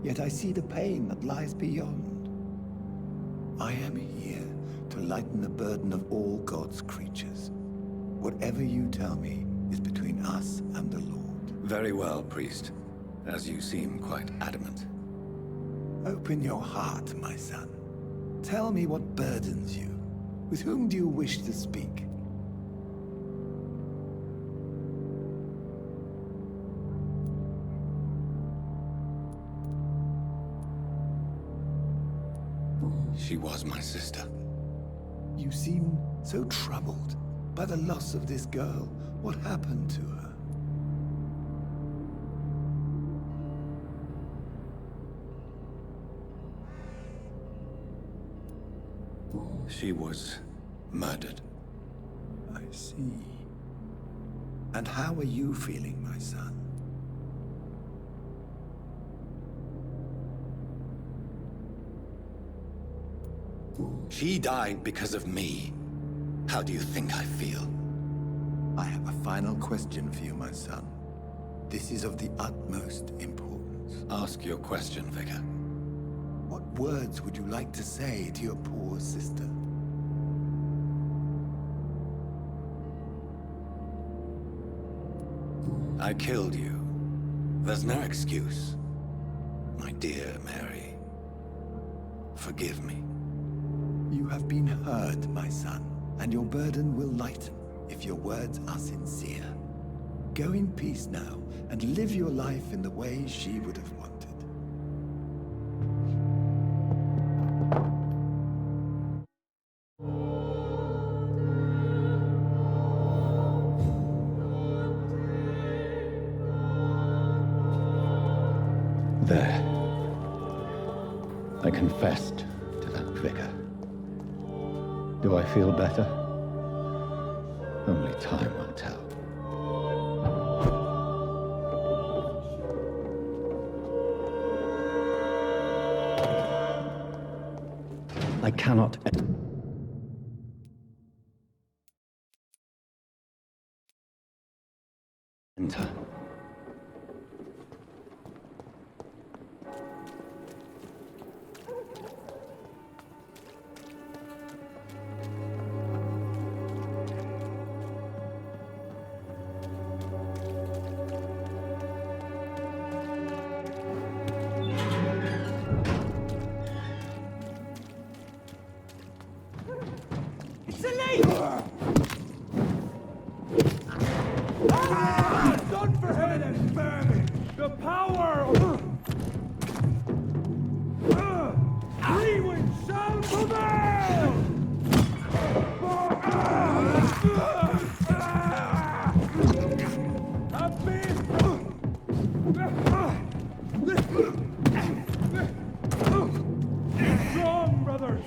yet I see the pain that lies beyond. I am here to lighten the burden of all God's creatures. Whatever you tell me is between us and the Lord. Very well, priest. As you seem quite adamant. Open your heart, my son. Tell me what burdens you. With whom do you wish to speak? She was my sister. You seem so troubled by the loss of this girl. What happened to her? She was murdered. I see. And how are you feeling, my son? She died because of me. How do you think I feel? I have a final question for you, my son. This is of the utmost importance. Ask your question, Vicar. What words would you like to say to your poor sister? I killed you. There's no excuse. My dear Mary, forgive me. You have been hurt, my son, and your burden will lighten if your words are sincere. Go in peace now, and live your life in the way she would have wanted. There. I confessed to that vicar. Do I feel better? Only time will tell. I cannot enter. power! Rewind shall prevail! Strong, brothers!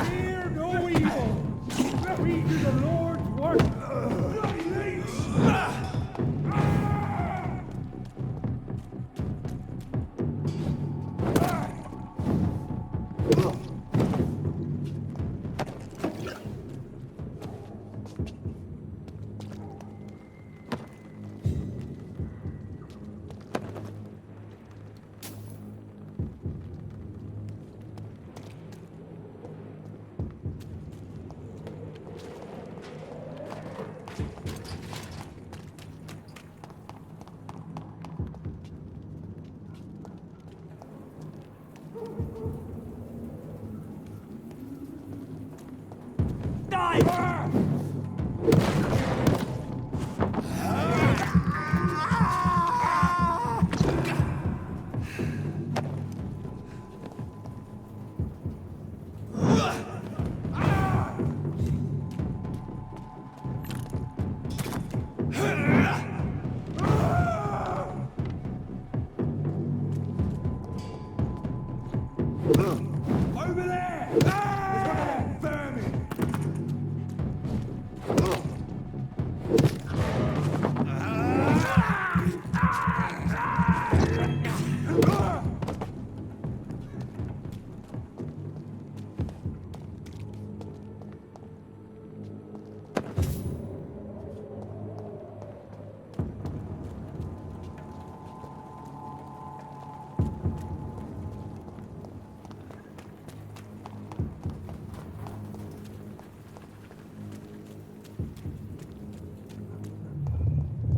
Fear no evil! We do the Lord's work! Over there! Vermin!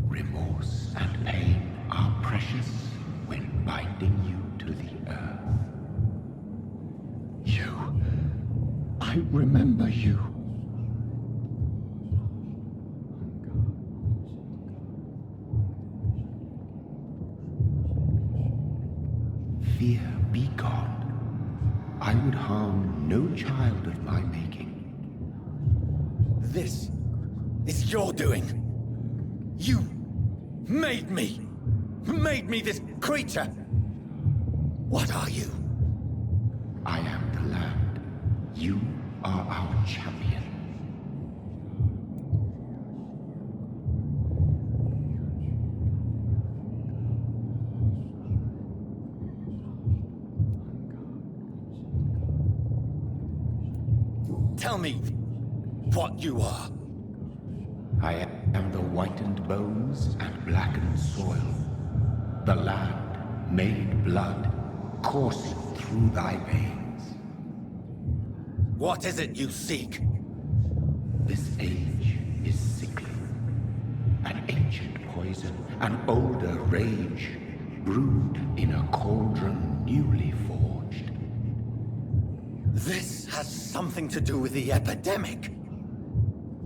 Remorse and pain are precious when binding you to the earth. You. I remember you. Fear be gone. I would harm no child of my making. This is your doing. You made me this creature. What are you? I am the land. You are our champion. Tell me what you are. I am the whitened bones and blackened soil. The land made blood coursing through thy veins. What is it you seek? This age is sickly. An ancient poison, an older rage, brewed in a cauldron newly forged. This has something to do with the epidemic.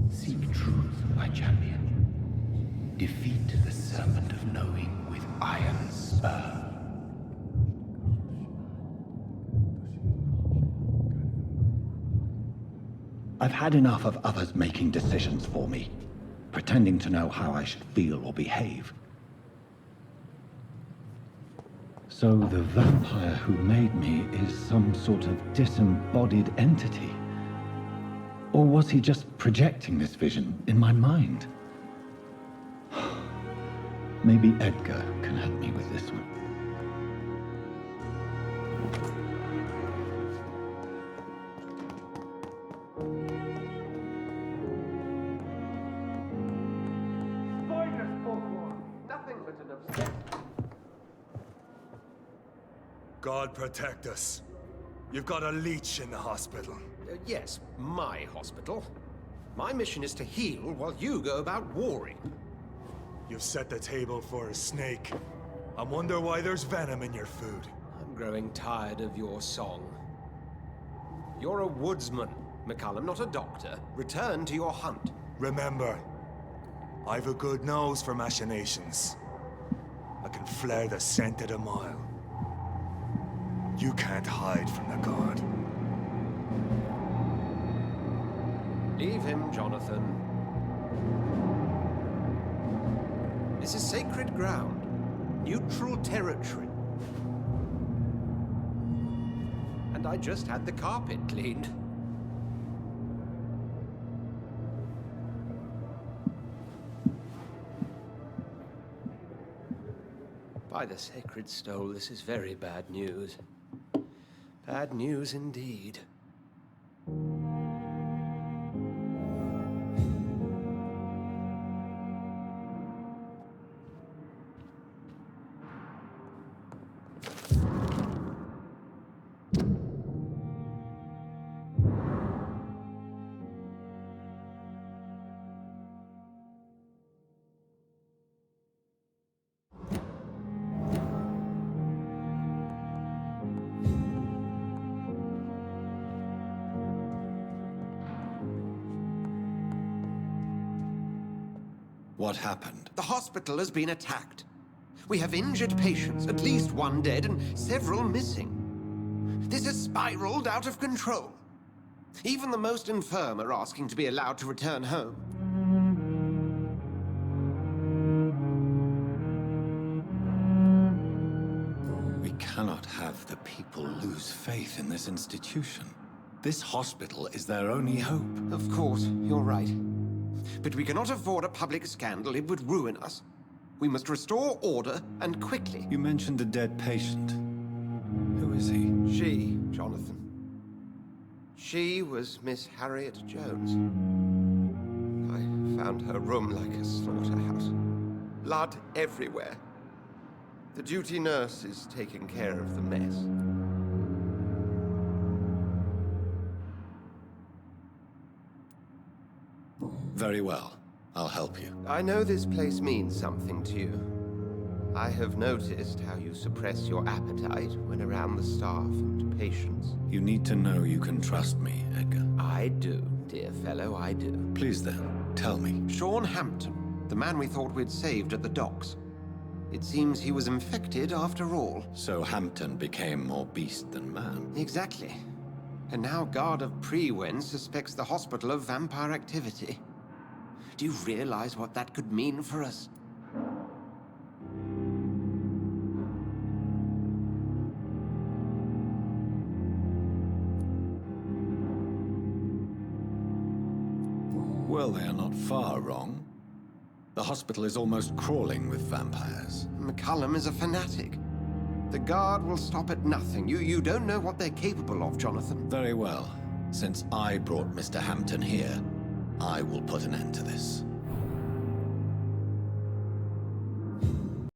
Seek truth, my champion. Defeat the serpent of knowing with iron spur. I've had enough of others making decisions for me, pretending to know how I should feel or behave. So the vampire who made me is some sort of disembodied entity? Or was he just projecting this vision in my mind? Maybe Edgar can help me with this one. Nothing but an obsession. God protect us. You've got a leech in the hospital. Yes, my hospital. My mission is to heal while you go about warring. You've set the table for a snake. I wonder why there's venom in your food. I'm growing tired of your song. You're a woodsman, McCullum, not a doctor. Return to your hunt. Remember, I've a good nose for machinations. I can flare the scent at a mile. You can't hide from the guard. Leave him, Jonathan. This is sacred ground. Neutral territory. And I just had the carpet cleaned. By the sacred stole, this is very bad news. Bad news indeed. What happened? The hospital has been attacked. We have injured patients, at least one dead and several missing. This has spiraled out of control. Even the most infirm are asking to be allowed to return home. We cannot have the people lose faith in this institution. This hospital is their only hope. Of course, you're right. But we cannot afford a public scandal. It would ruin us. We must restore order, and quickly. You mentioned a dead patient. Who is he? She, Jonathan. She was Miss Harriet Jones. I found her room like a slaughterhouse. Blood everywhere. The duty nurse is taking care of the mess. Very well. I'll help you. I know this place means something to you. I have noticed how you suppress your appetite when around the staff and patients. You need to know you can trust me, Edgar. I do, dear fellow, I do. Please then, tell me. Sean Hampton, the man we thought we'd saved at the docks. It seems he was infected after all. So Hampton became more beast than man. Exactly. And now Guard of Prewen suspects the hospital of vampire activity. Do you realize what that could mean for us? Well, they are not far wrong. The hospital is almost crawling with vampires. McCullum is a fanatic. The Guard will stop at nothing. You don't know what they're capable of, Jonathan. Very well. Since I brought Mr. Hampton here, I will put an end to this.